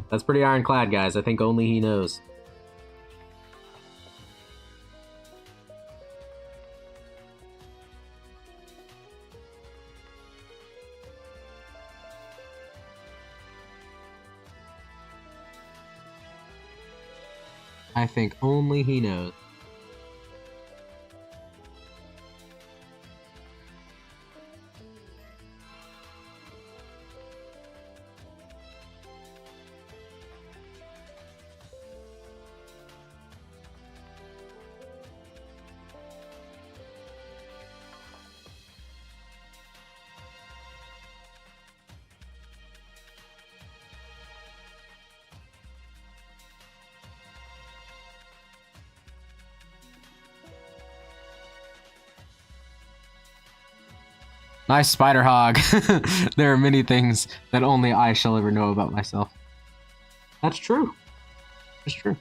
That's pretty ironclad, guys. I think only he knows. I think only he knows. Nice spider hog. There are many things that only I shall ever know about myself. That's true. It's true.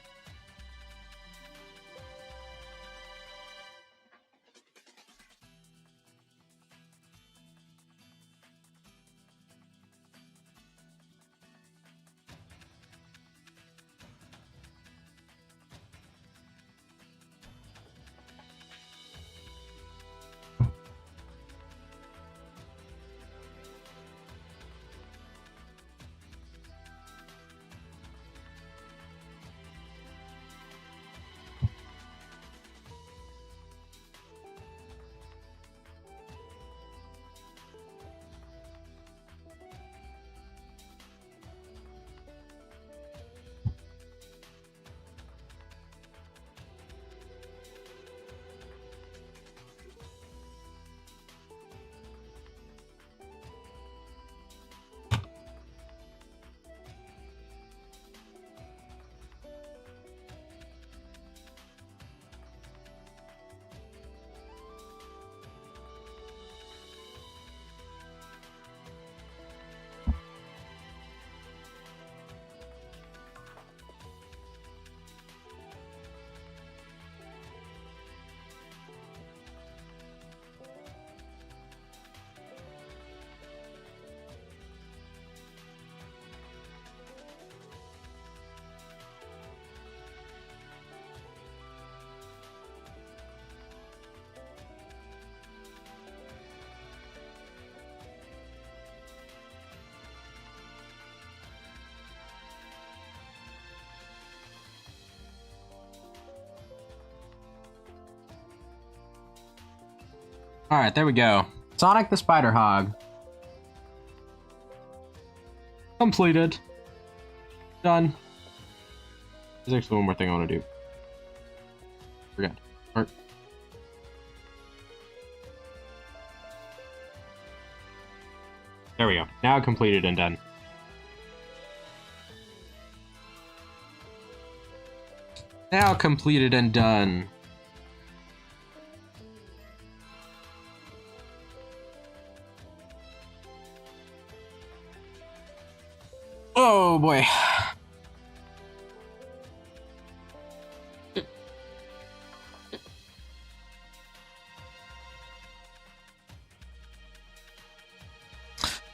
Alright, there we go. Sonic the Spider Hog. Completed. Done. There's actually one more thing I want to do. Forgot. Or there we go. Now completed and done. Now completed and done. Oh boy.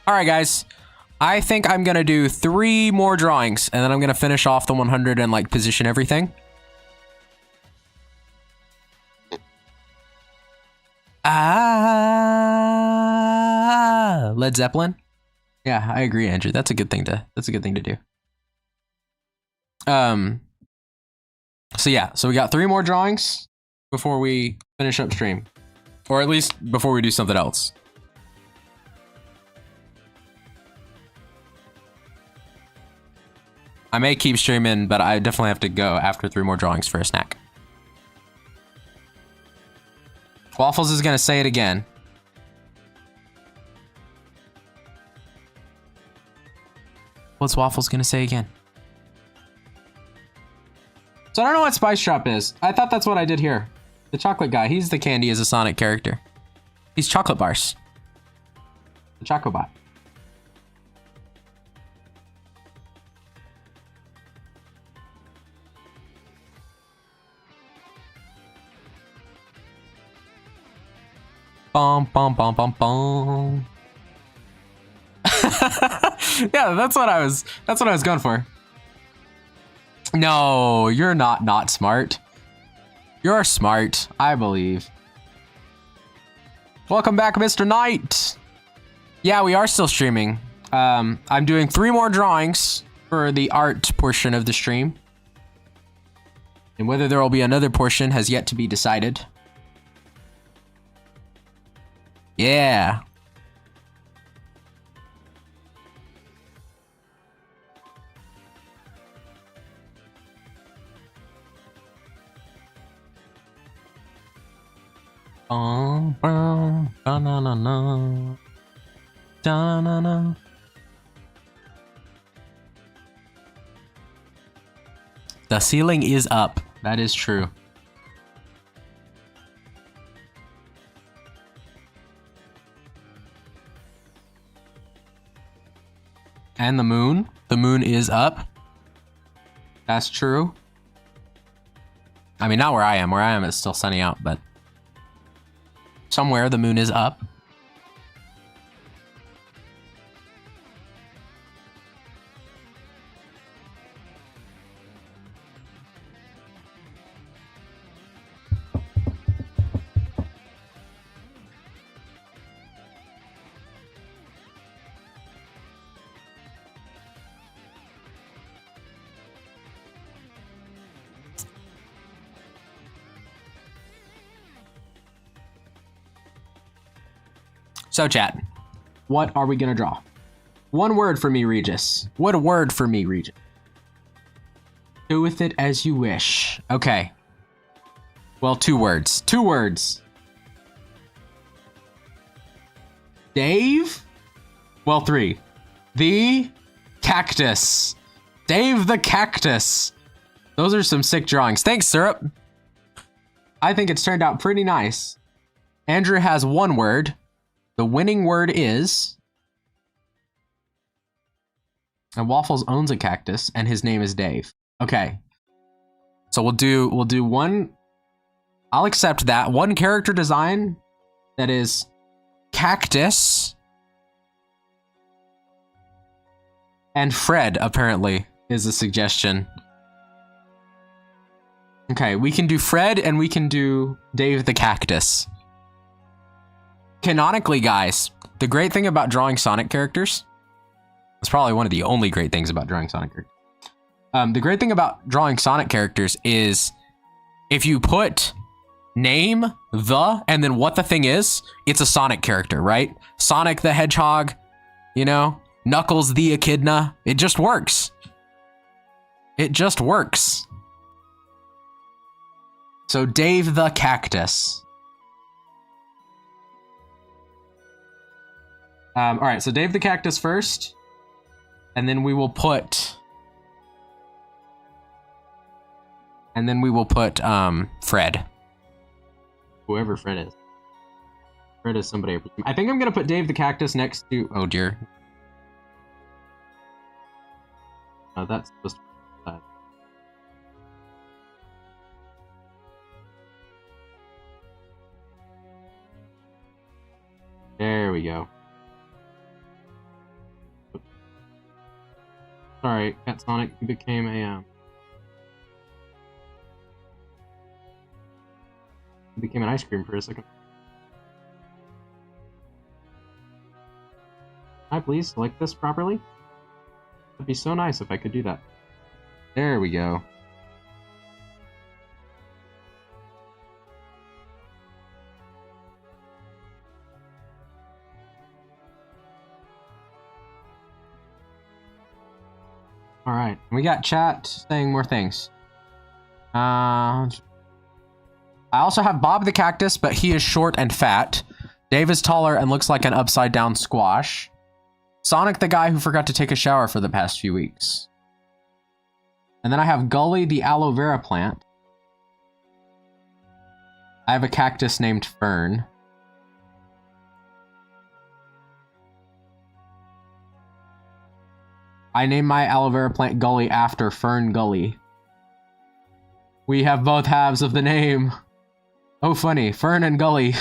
All right, guys. I think I'm gonna do 3 more drawings, and then I'm gonna finish off the 100 and like position everything. Led Zeppelin. Yeah, I agree, Andrew. That's a good thing to do. So yeah, so we got 3 more drawings before we finish up stream. Or at least before we do something else. I may keep streaming, but I definitely have to go after 3 more drawings for a snack. Waffles is gonna say it again. What's Waffles gonna say again? So I don't know what Spice Drop is. I thought that's what I did here. The chocolate guy. He's the candy as a Sonic character. He's chocolate bars. The Chocobot. Bum bum bum bum bum. Yeah, that's what I was going for. No, you're not smart. You're smart, I believe. Welcome back, Mr. Knight. Yeah, we are still streaming. I'm doing 3 more drawings for the art portion of the stream. And whether there will be another portion has yet to be decided. Yeah. Da-na-na-na. Da-na-na. The ceiling is up. That is true. And the moon. The moon is up. That's true. I mean, not where I am. Where I am, it's still sunny out, but somewhere the moon is up. So chat, what are we gonna draw? One word for me, Regis. What a word for me, Regis. Do with it as you wish. Okay. Well, 2 words. 2 words. Dave? Well, 3. The cactus. Dave the cactus. Those are some sick drawings. Thanks, Syrup. I think it's turned out pretty nice. Andrew has 1 word. The winning word is... And Waffles owns a cactus, and his name is Dave. Okay. So we'll do 1... I'll accept that. 1 character design that is cactus. And Fred, apparently, is a suggestion. Okay, we can do Fred, and we can do Dave the cactus. Canonically, guys, the great thing about drawing Sonic characters, it's probably one of the only great things about drawing Sonic characters. The great thing about drawing Sonic characters is if you put name, and then what the thing is, it's a Sonic character, right? Sonic the Hedgehog, you know, Knuckles the Echidna. It just works. It just works. So Dave the Cactus. All right, so Dave the Cactus first, and then we will put... And then we will put Fred. Whoever Fred is. Fred is somebody. I think I'm going to put Dave the Cactus next to... Oh, dear. Oh, that's supposed to be... There we go. Sorry, Cat Sonic became a... became an ice cream for a second. Can I please select this properly? It'd be so nice if I could do that. There we go. All right, we got chat saying more things. I also have Bob the Cactus, but he is short and fat. Dave is taller and looks like an upside down squash. Sonic the guy who forgot to take a shower for the past few weeks. And then I have Gully the aloe vera plant. I have a cactus named Fern. I named my aloe vera plant Gully after Fern Gully. We have both halves of the name. Oh, funny. Fern and Gully.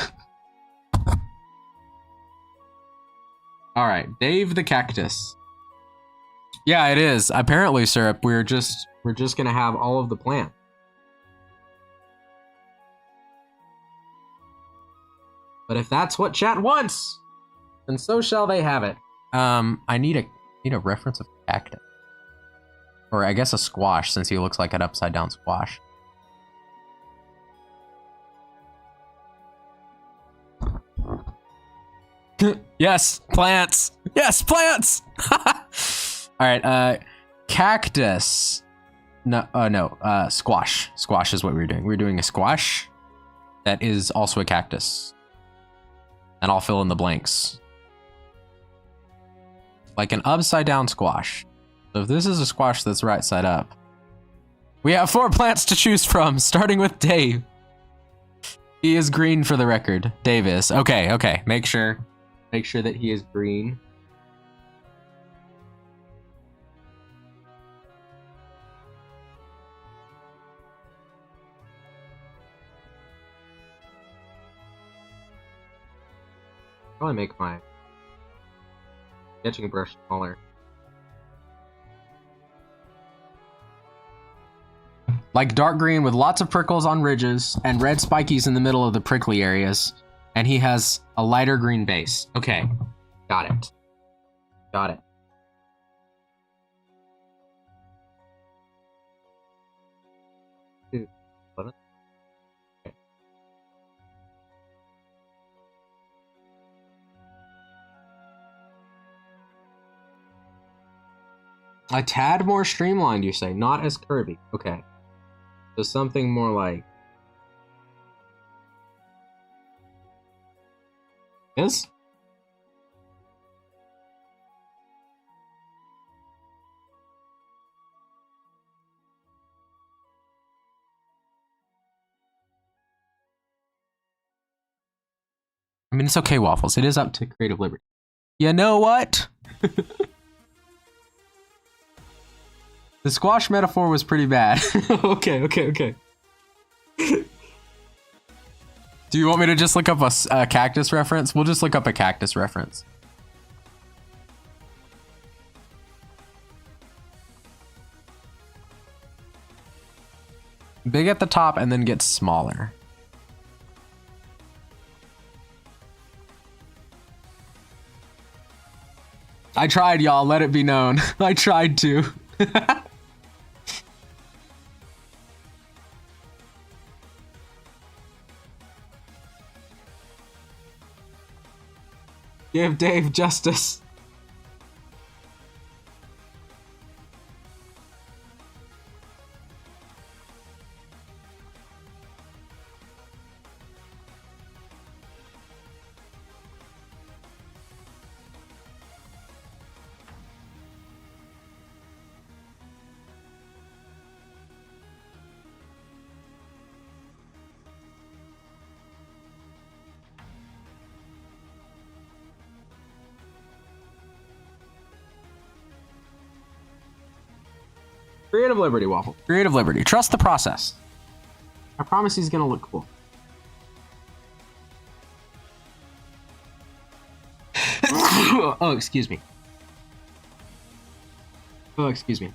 Alright, Dave the Cactus. Yeah, it is. Apparently, Syrup, we're just gonna have all of the plant. But if that's what chat wants, then so shall they have it. I need a reference of cactus. Or I guess a squash, since he looks like an upside down squash. Yes, plants. Yes, plants. All right. Cactus. No. No. Squash. Squash is what we were doing. We were doing a squash that is also a cactus, and I'll fill in the blanks. Like an upside down squash. So if this is a squash that's right side up, we have 4 plants to choose from, starting with Dave. He is green for the record. Dave is. Okay, okay. Make sure that he is green. Probably make my sketching brush smaller. Like dark green with lots of prickles on ridges and red spikies in the middle of the prickly areas. And he has a lighter green base. Okay, got it. Got it. Dude, what? Okay. A tad more streamlined, you say, not as curvy. Okay. So something more like this? I mean, it's okay, Waffles. It is up to creative liberty. You know what? The squash metaphor was pretty bad. Okay. Do you want me to just look up a cactus reference? We'll just look up a cactus reference. Big at the top and then gets smaller. I tried, y'all. Let it be known. I tried to. Give Dave justice. Creative liberty, Waffle. Creative liberty. Trust the process. I promise he's gonna look cool. Oh, excuse me. Oh, excuse me.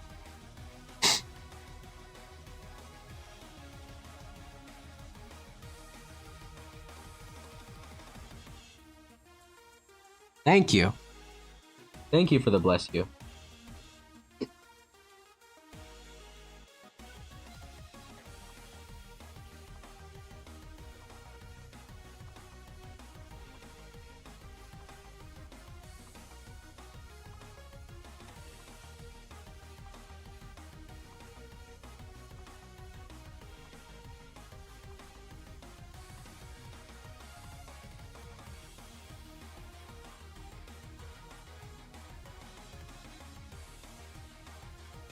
Thank you. Thank you for the bless you.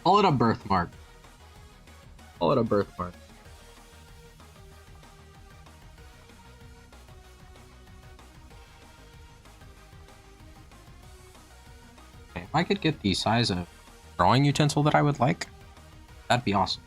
Call it a birthmark. Call it a birthmark. Okay, if I could get the size of drawing utensil that I would like, that'd be awesome.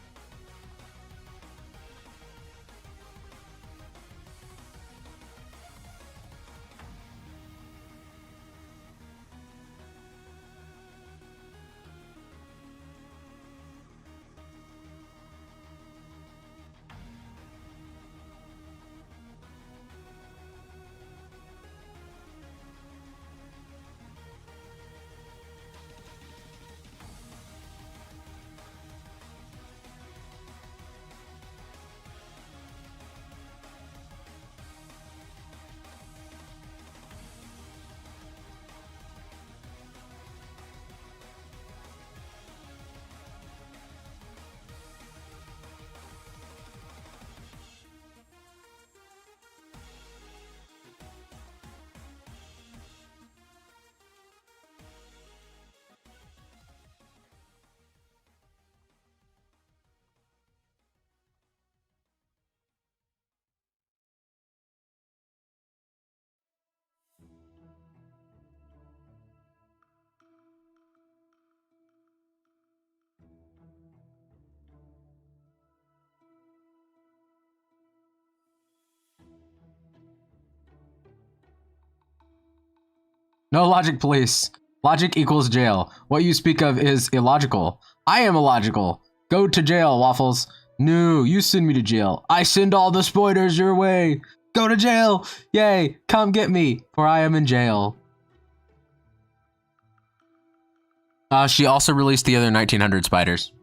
No logic, police. Logic equals jail. What you speak of is illogical. I am illogical. Go to jail, Waffles. No, you send me to jail. I send all the spoilers your way. Go to jail. Yay, come get me, for I am in jail. She also released the other 1900 spiders.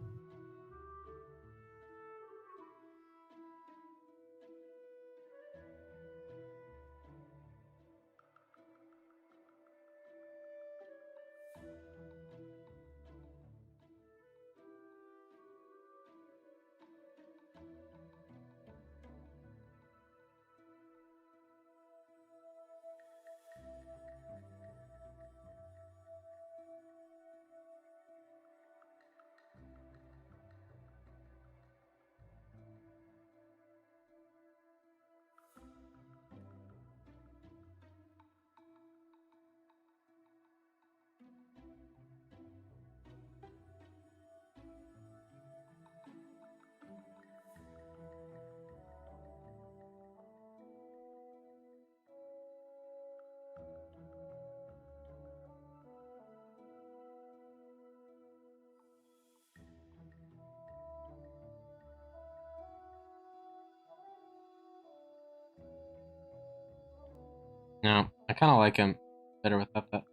No, I kind of like him better without that.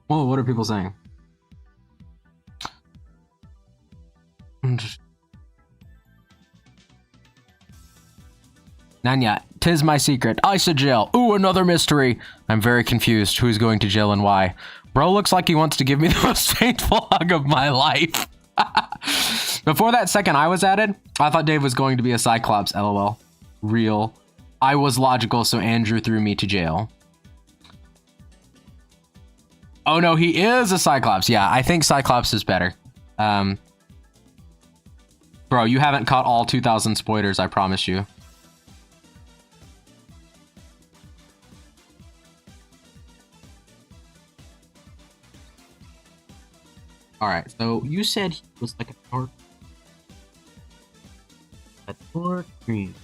Whoa, what are people saying? Nanya, 'tis my secret. I said jail. Ooh, another mystery. I'm very confused. Who's going to jail and why? Bro looks like he wants to give me the most painful hug of my life. Before that second I was added, I thought Dave was going to be a Cyclops, lol. Real. I was logical, so Andrew threw me to jail. Oh no, he is a Cyclops. Yeah, I think Cyclops is better. Bro, you haven't caught all 2,000 spoilers, I promise you. Alright, so you said he was like a dark green.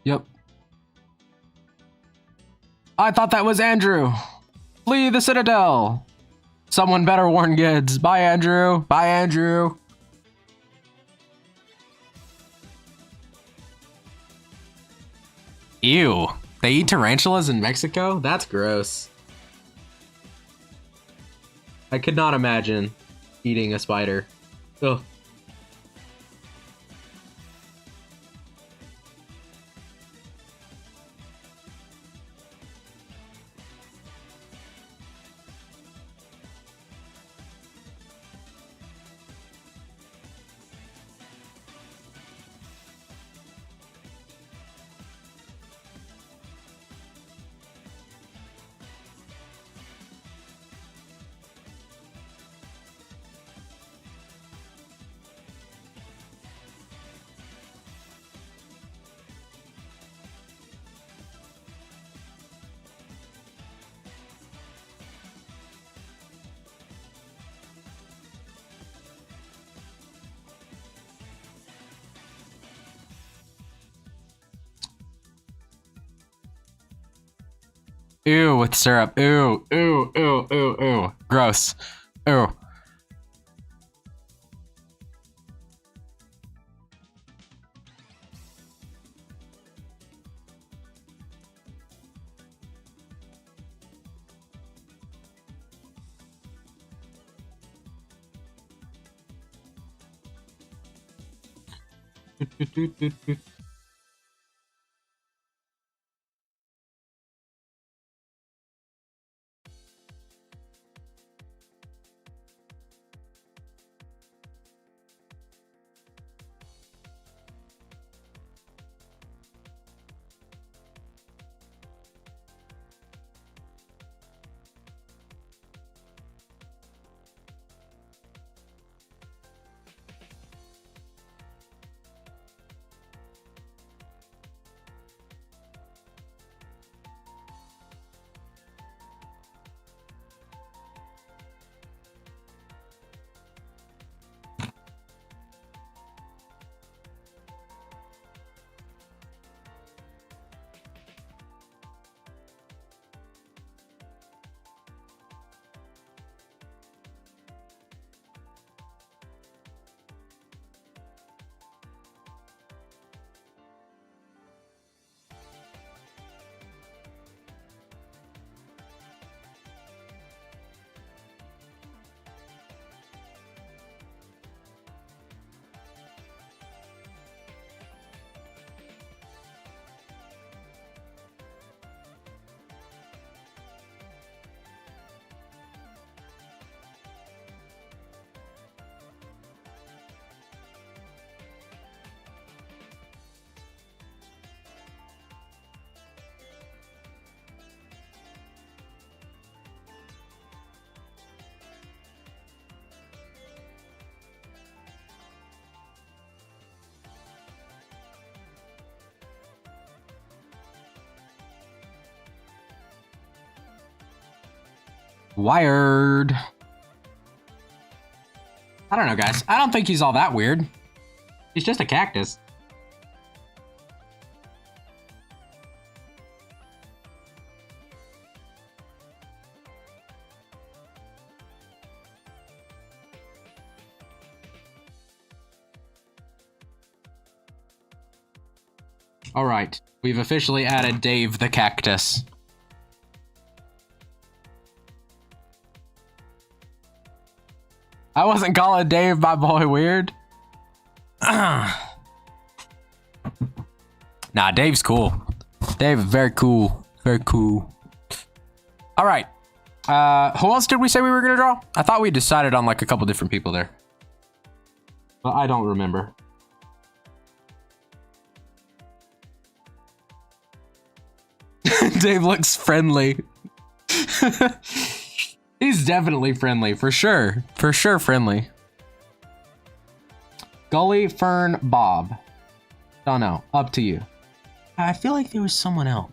Yep. I thought that was Andrew. Flee the Citadel. Someone better warn Gids. Bye, Andrew. Bye, Andrew. Ew. They eat tarantulas in Mexico? That's gross. I could not imagine eating a spider. Ugh. Ew, with syrup. Ew, ew, ew, ew, ew. Gross. Ew. Wired. I don't know, guys. I don't think he's all that weird. He's just a cactus. All right. We've officially added Dave the cactus. I wasn't calling Dave my boy weird. Nah, Dave's cool. Dave is very cool. Very cool. All right. Who else did we say we were going to draw? I thought we decided on like a couple different people there. But I don't remember. Dave looks friendly. He's definitely friendly, for sure. For sure friendly. Gully Fern Bob. Don't know. Up to you. I feel like there was someone else.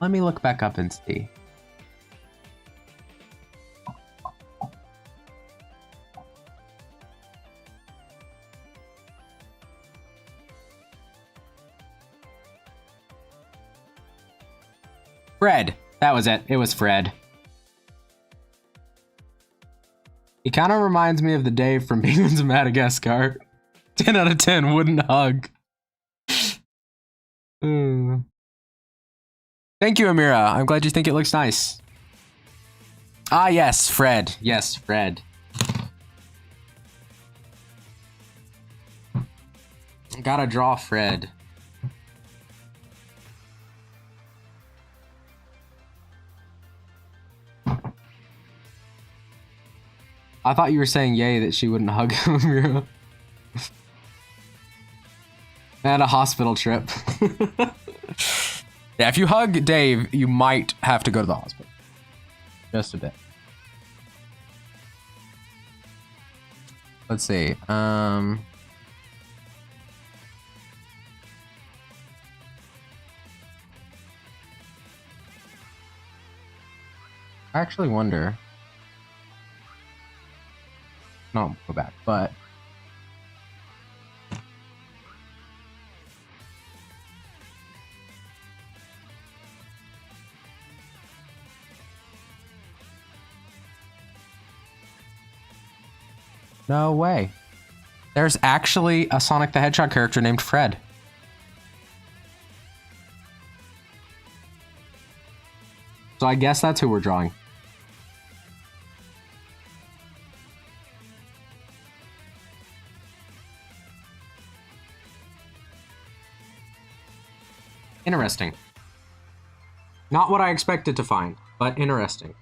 Let me look back up and see. Fred. That was it. It was Fred. He kind of reminds me of the Dave from Penguins of Madagascar. 10 out of 10 wouldn't hug. Thank you, Amira. I'm glad you think it looks nice. Ah, yes, Fred. Yes, Fred. Gotta draw Fred. I thought you were saying yay that she wouldn't hug him. And a hospital trip. Yeah, if you hug Dave, you might have to go to the hospital. Just a bit. Let's see. I actually wonder. No, go back, but no way. There's actually a Sonic the Hedgehog character named Fred. So I guess that's who we're drawing. Interesting. Not what I expected to find, but interesting.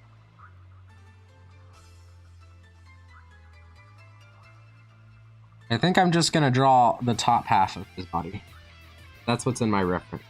I think I'm just gonna draw the top half of his body. That's what's in my reference.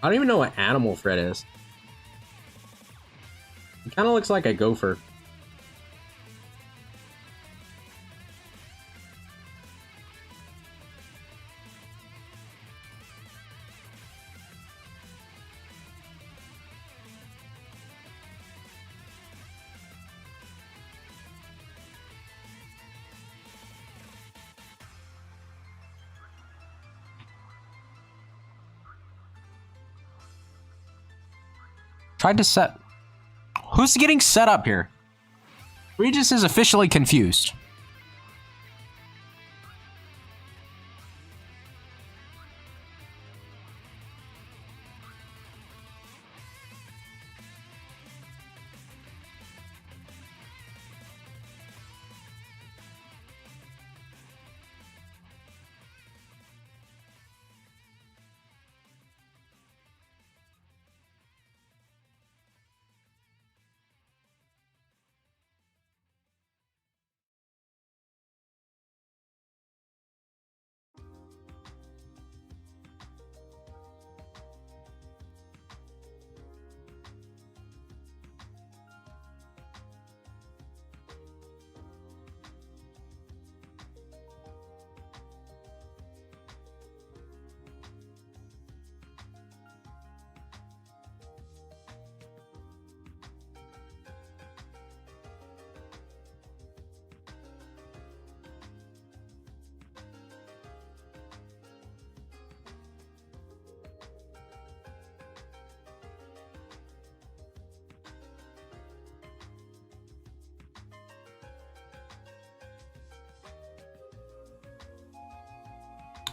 I don't even know what animal Fred is. He kind of looks like a gopher. Tried to set... Who's getting set up here? Regis is officially confused.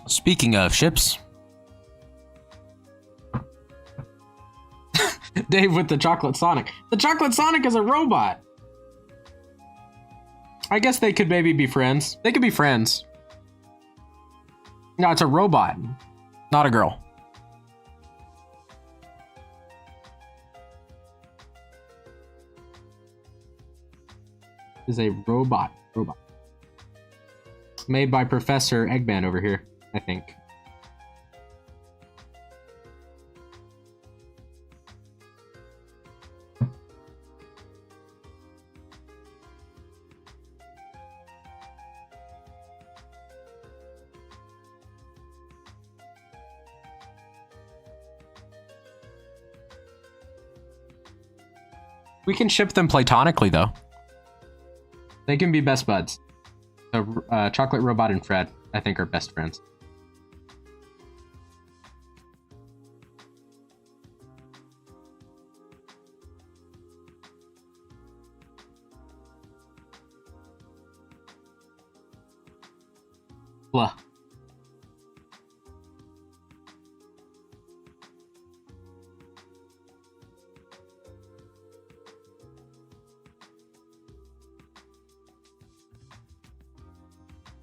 Speaking of ships. Dave with the Chocolate Sonic. The Chocolate Sonic is a robot. I guess they could maybe be friends. They could be friends. No, it's a robot, not a girl. Is a robot. Made by Professor Eggman over here, I think. We can ship them platonically, though. They can be best buds. So, Chocolate Robot and Fred, I think, are best friends. Blah.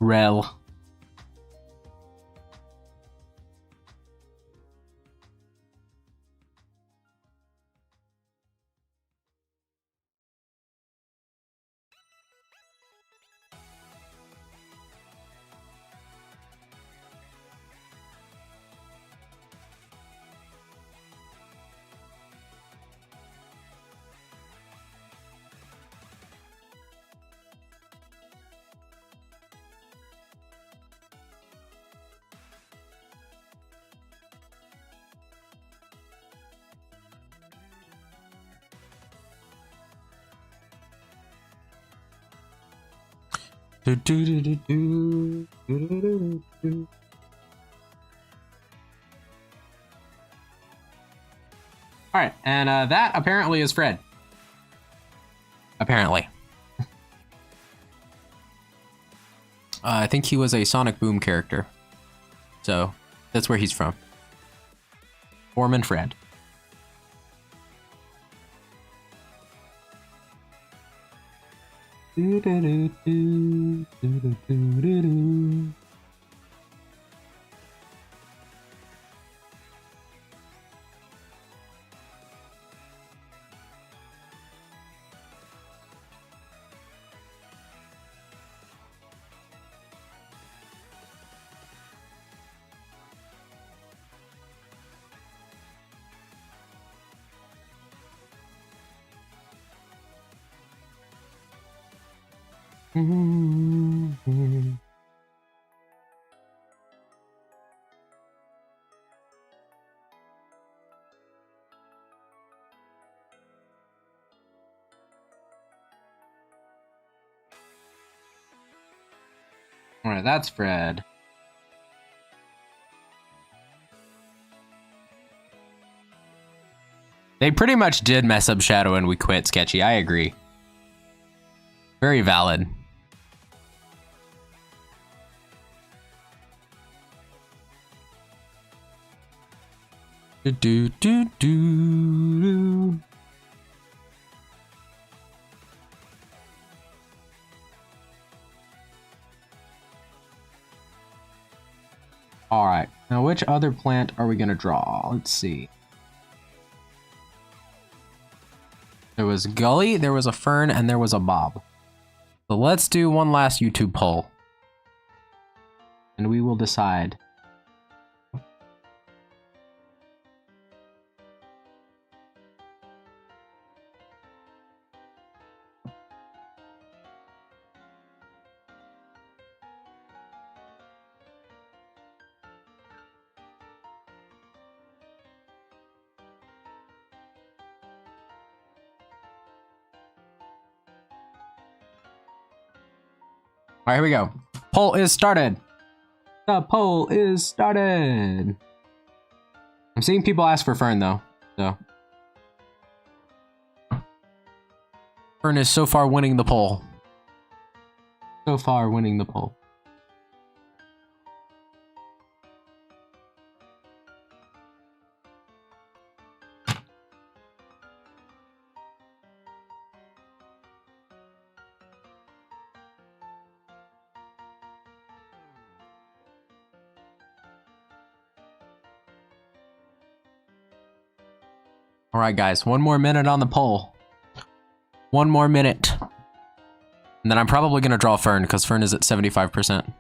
Rel. All right, and that apparently is Fred. Apparently. I think he was a Sonic Boom character. So, that's where he's from. Foreman Fred. All right, that's Fred. They pretty much did mess up Shadow and we quit, Sketchy. I agree. Very valid. Do do do do. All right. Now, which other plant are we gonna draw? Let's see. There was Gully, there was a Fern, and there was a Bob. So let's do one last YouTube poll. And we will decide. All right, here we go. Poll is started. The poll is started. I'm seeing people ask for Fern though, so. Fern is so far winning the poll. So far winning the poll. All right, guys, one more minute on the poll. One more minute. And then I'm probably going to draw Fern because Fern is at 75%.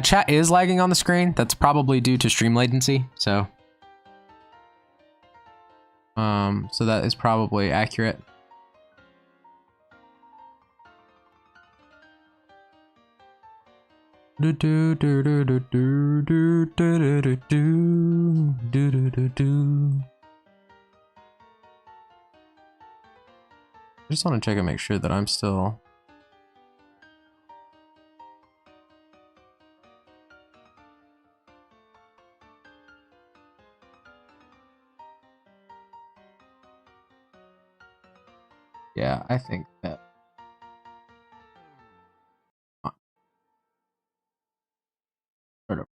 Chat is lagging on the screen. That's probably due to stream latency. So that is probably accurate. Do do do do do do do do do do do do do. just want to check and make sure that I'm still... Yeah, I think that... Sort of.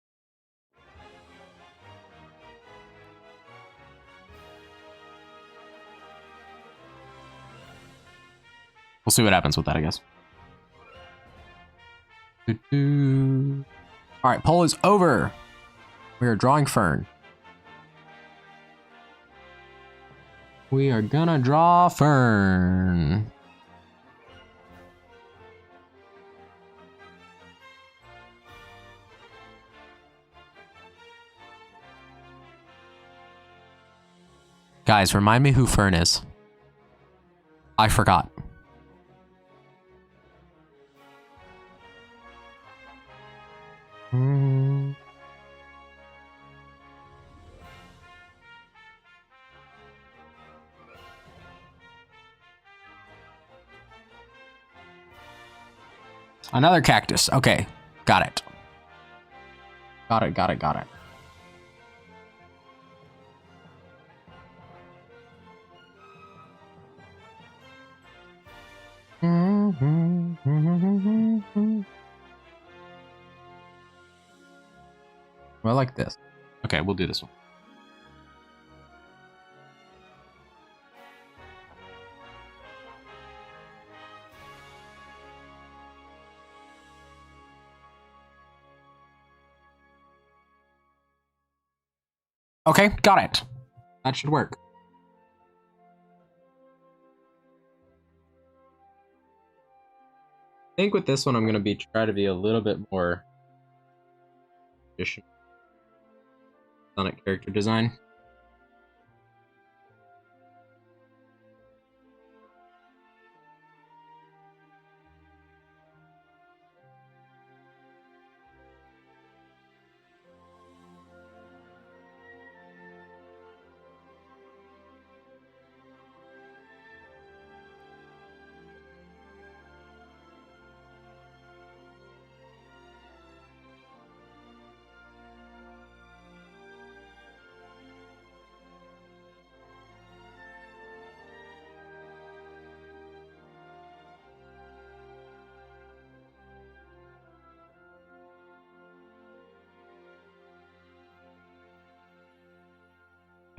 We'll see what happens with that, I guess. All right, poll is over. We are drawing Fern. We are gonna draw Fern. Guys, remind me who Fern is. I forgot. Another cactus. Okay, got it. Got it, got it, got it. I like this. Okay, we'll do this one. Okay, got it. That should work. I think with this one, I'm going to try to be a little bit more traditional Sonic character design.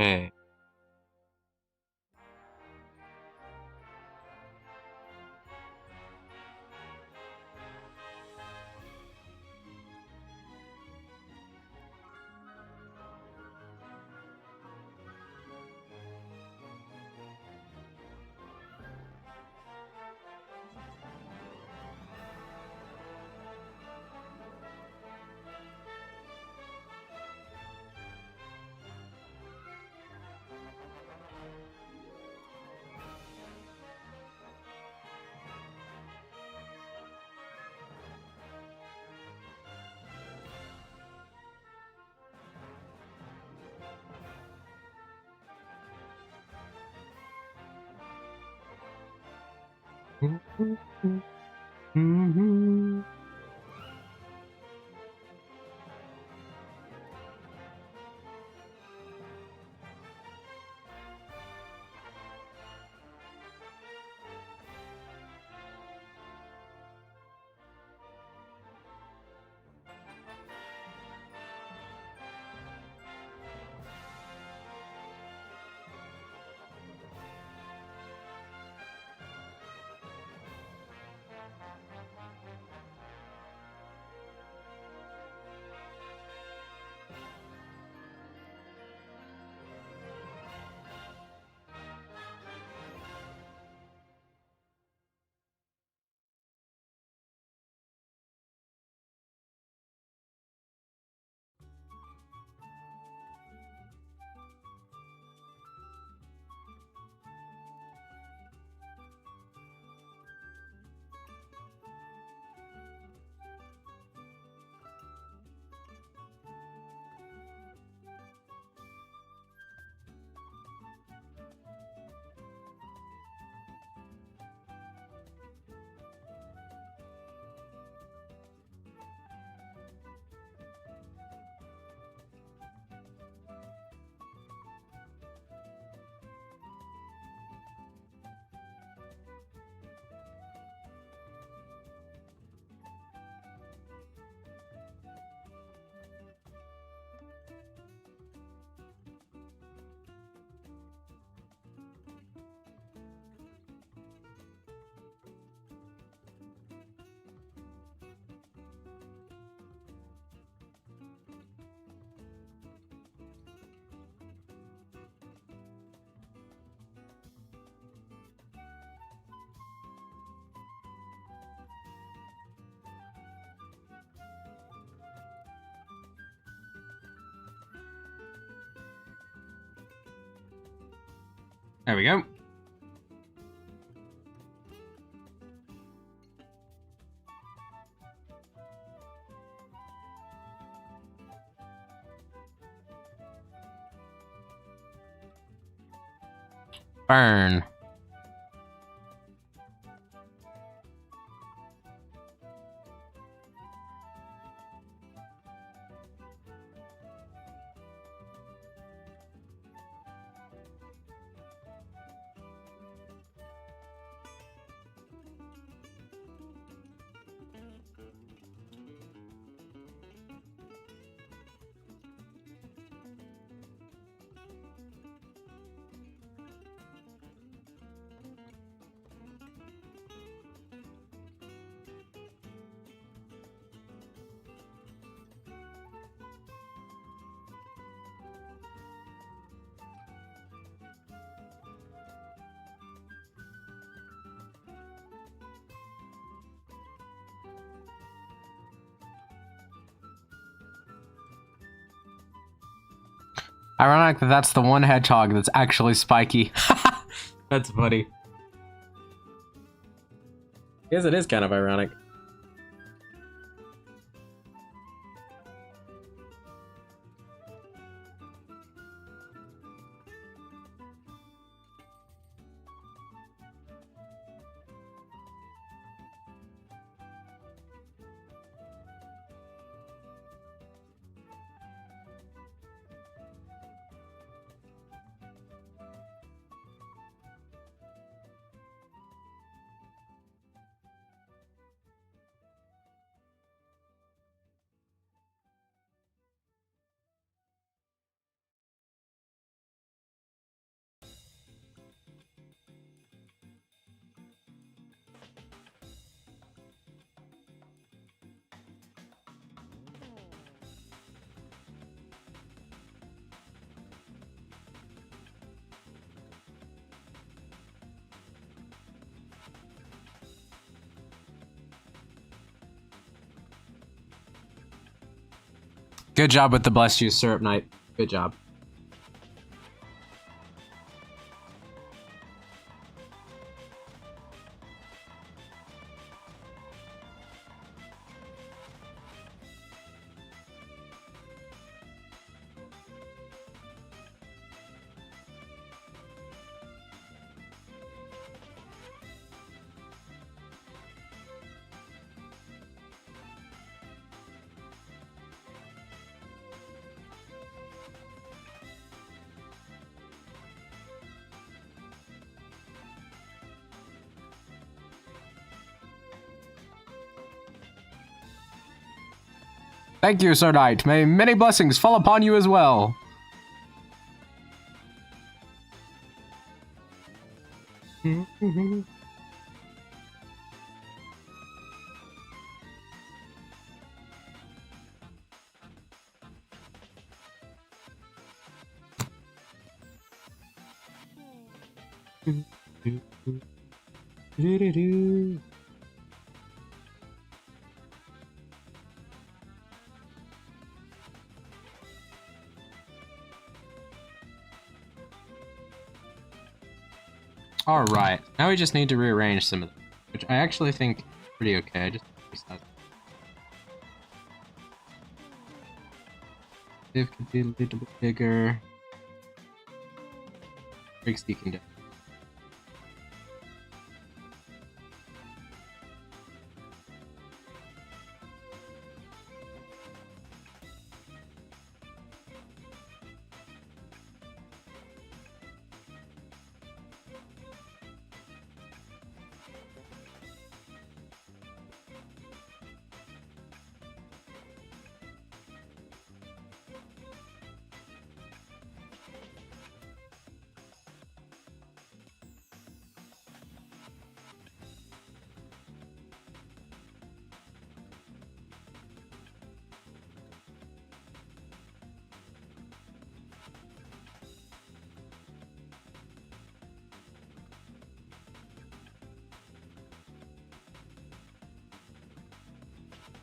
Okay. There we go. Burn. Ironic that that's the one hedgehog that's actually spiky. That's funny. Yes, it is kind of ironic. Good job with the blessed you syrup night. Good job. Thank you, Sir Knight. May many blessings fall upon you as well. Alright, now we just need to rearrange some of them, which I actually think is pretty okay. Div could be a little bit bigger. Breaks you can do.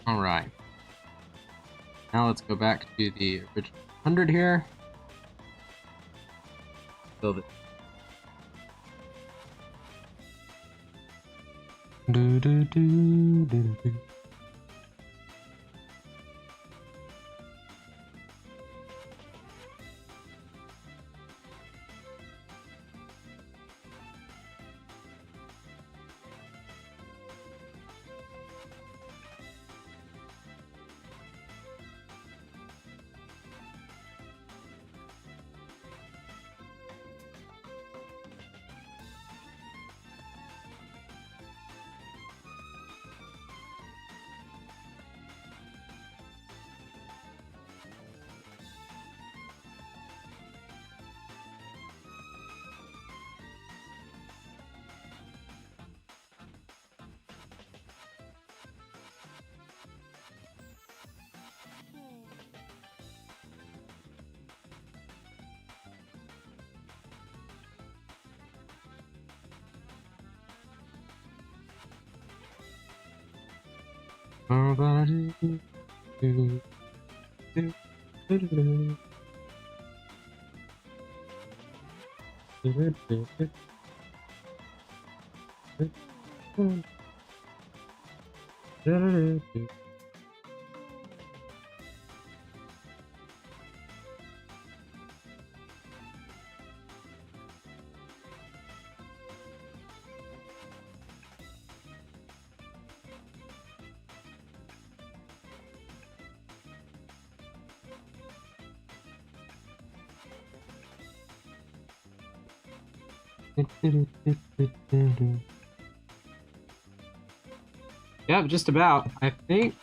Alright. Now let's go back to the original 100 here. Build it. Do, do, do, do, do. Yep, just about. I think.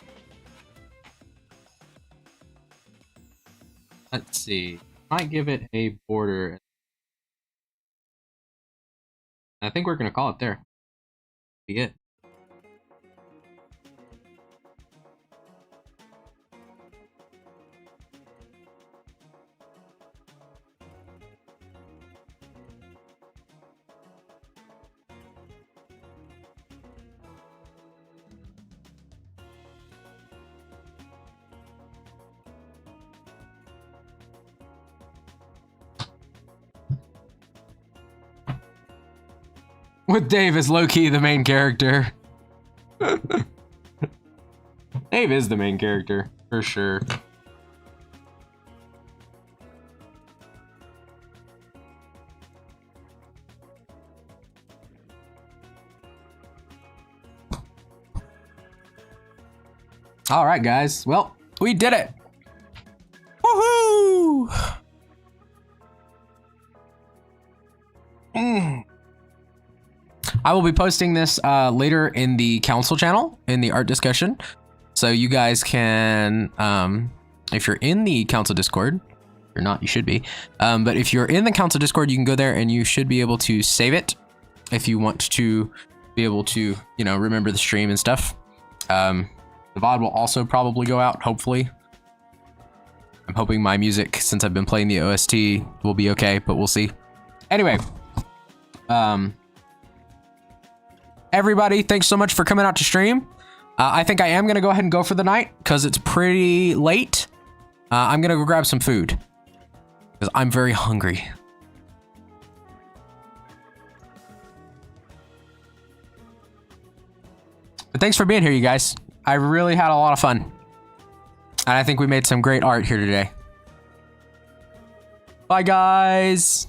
Let's see. Might give it a border. I think we're gonna call it there. Be it. With Dave as low-key the main character. Dave is the main character, for sure. All right, guys. Well, we did it. Woohoo! I will be posting this later in the council channel, in the art discussion. So you guys can, if you're in the council Discord, if you're not, you should be. But if you're in the council Discord, you can go there and you should be able to save it if you want to be able to, you know, remember the stream and stuff. The VOD will also probably go out, hopefully. I'm hoping my music, since I've been playing the OST, will be okay, but we'll see. Anyway, everybody, thanks so much for coming out to stream. I think I am going to go ahead and go for the night because it's pretty late. I'm going to go grab some food because I'm very hungry. But thanks for being here, you guys. I really had a lot of fun. And I think we made some great art here today. Bye, guys.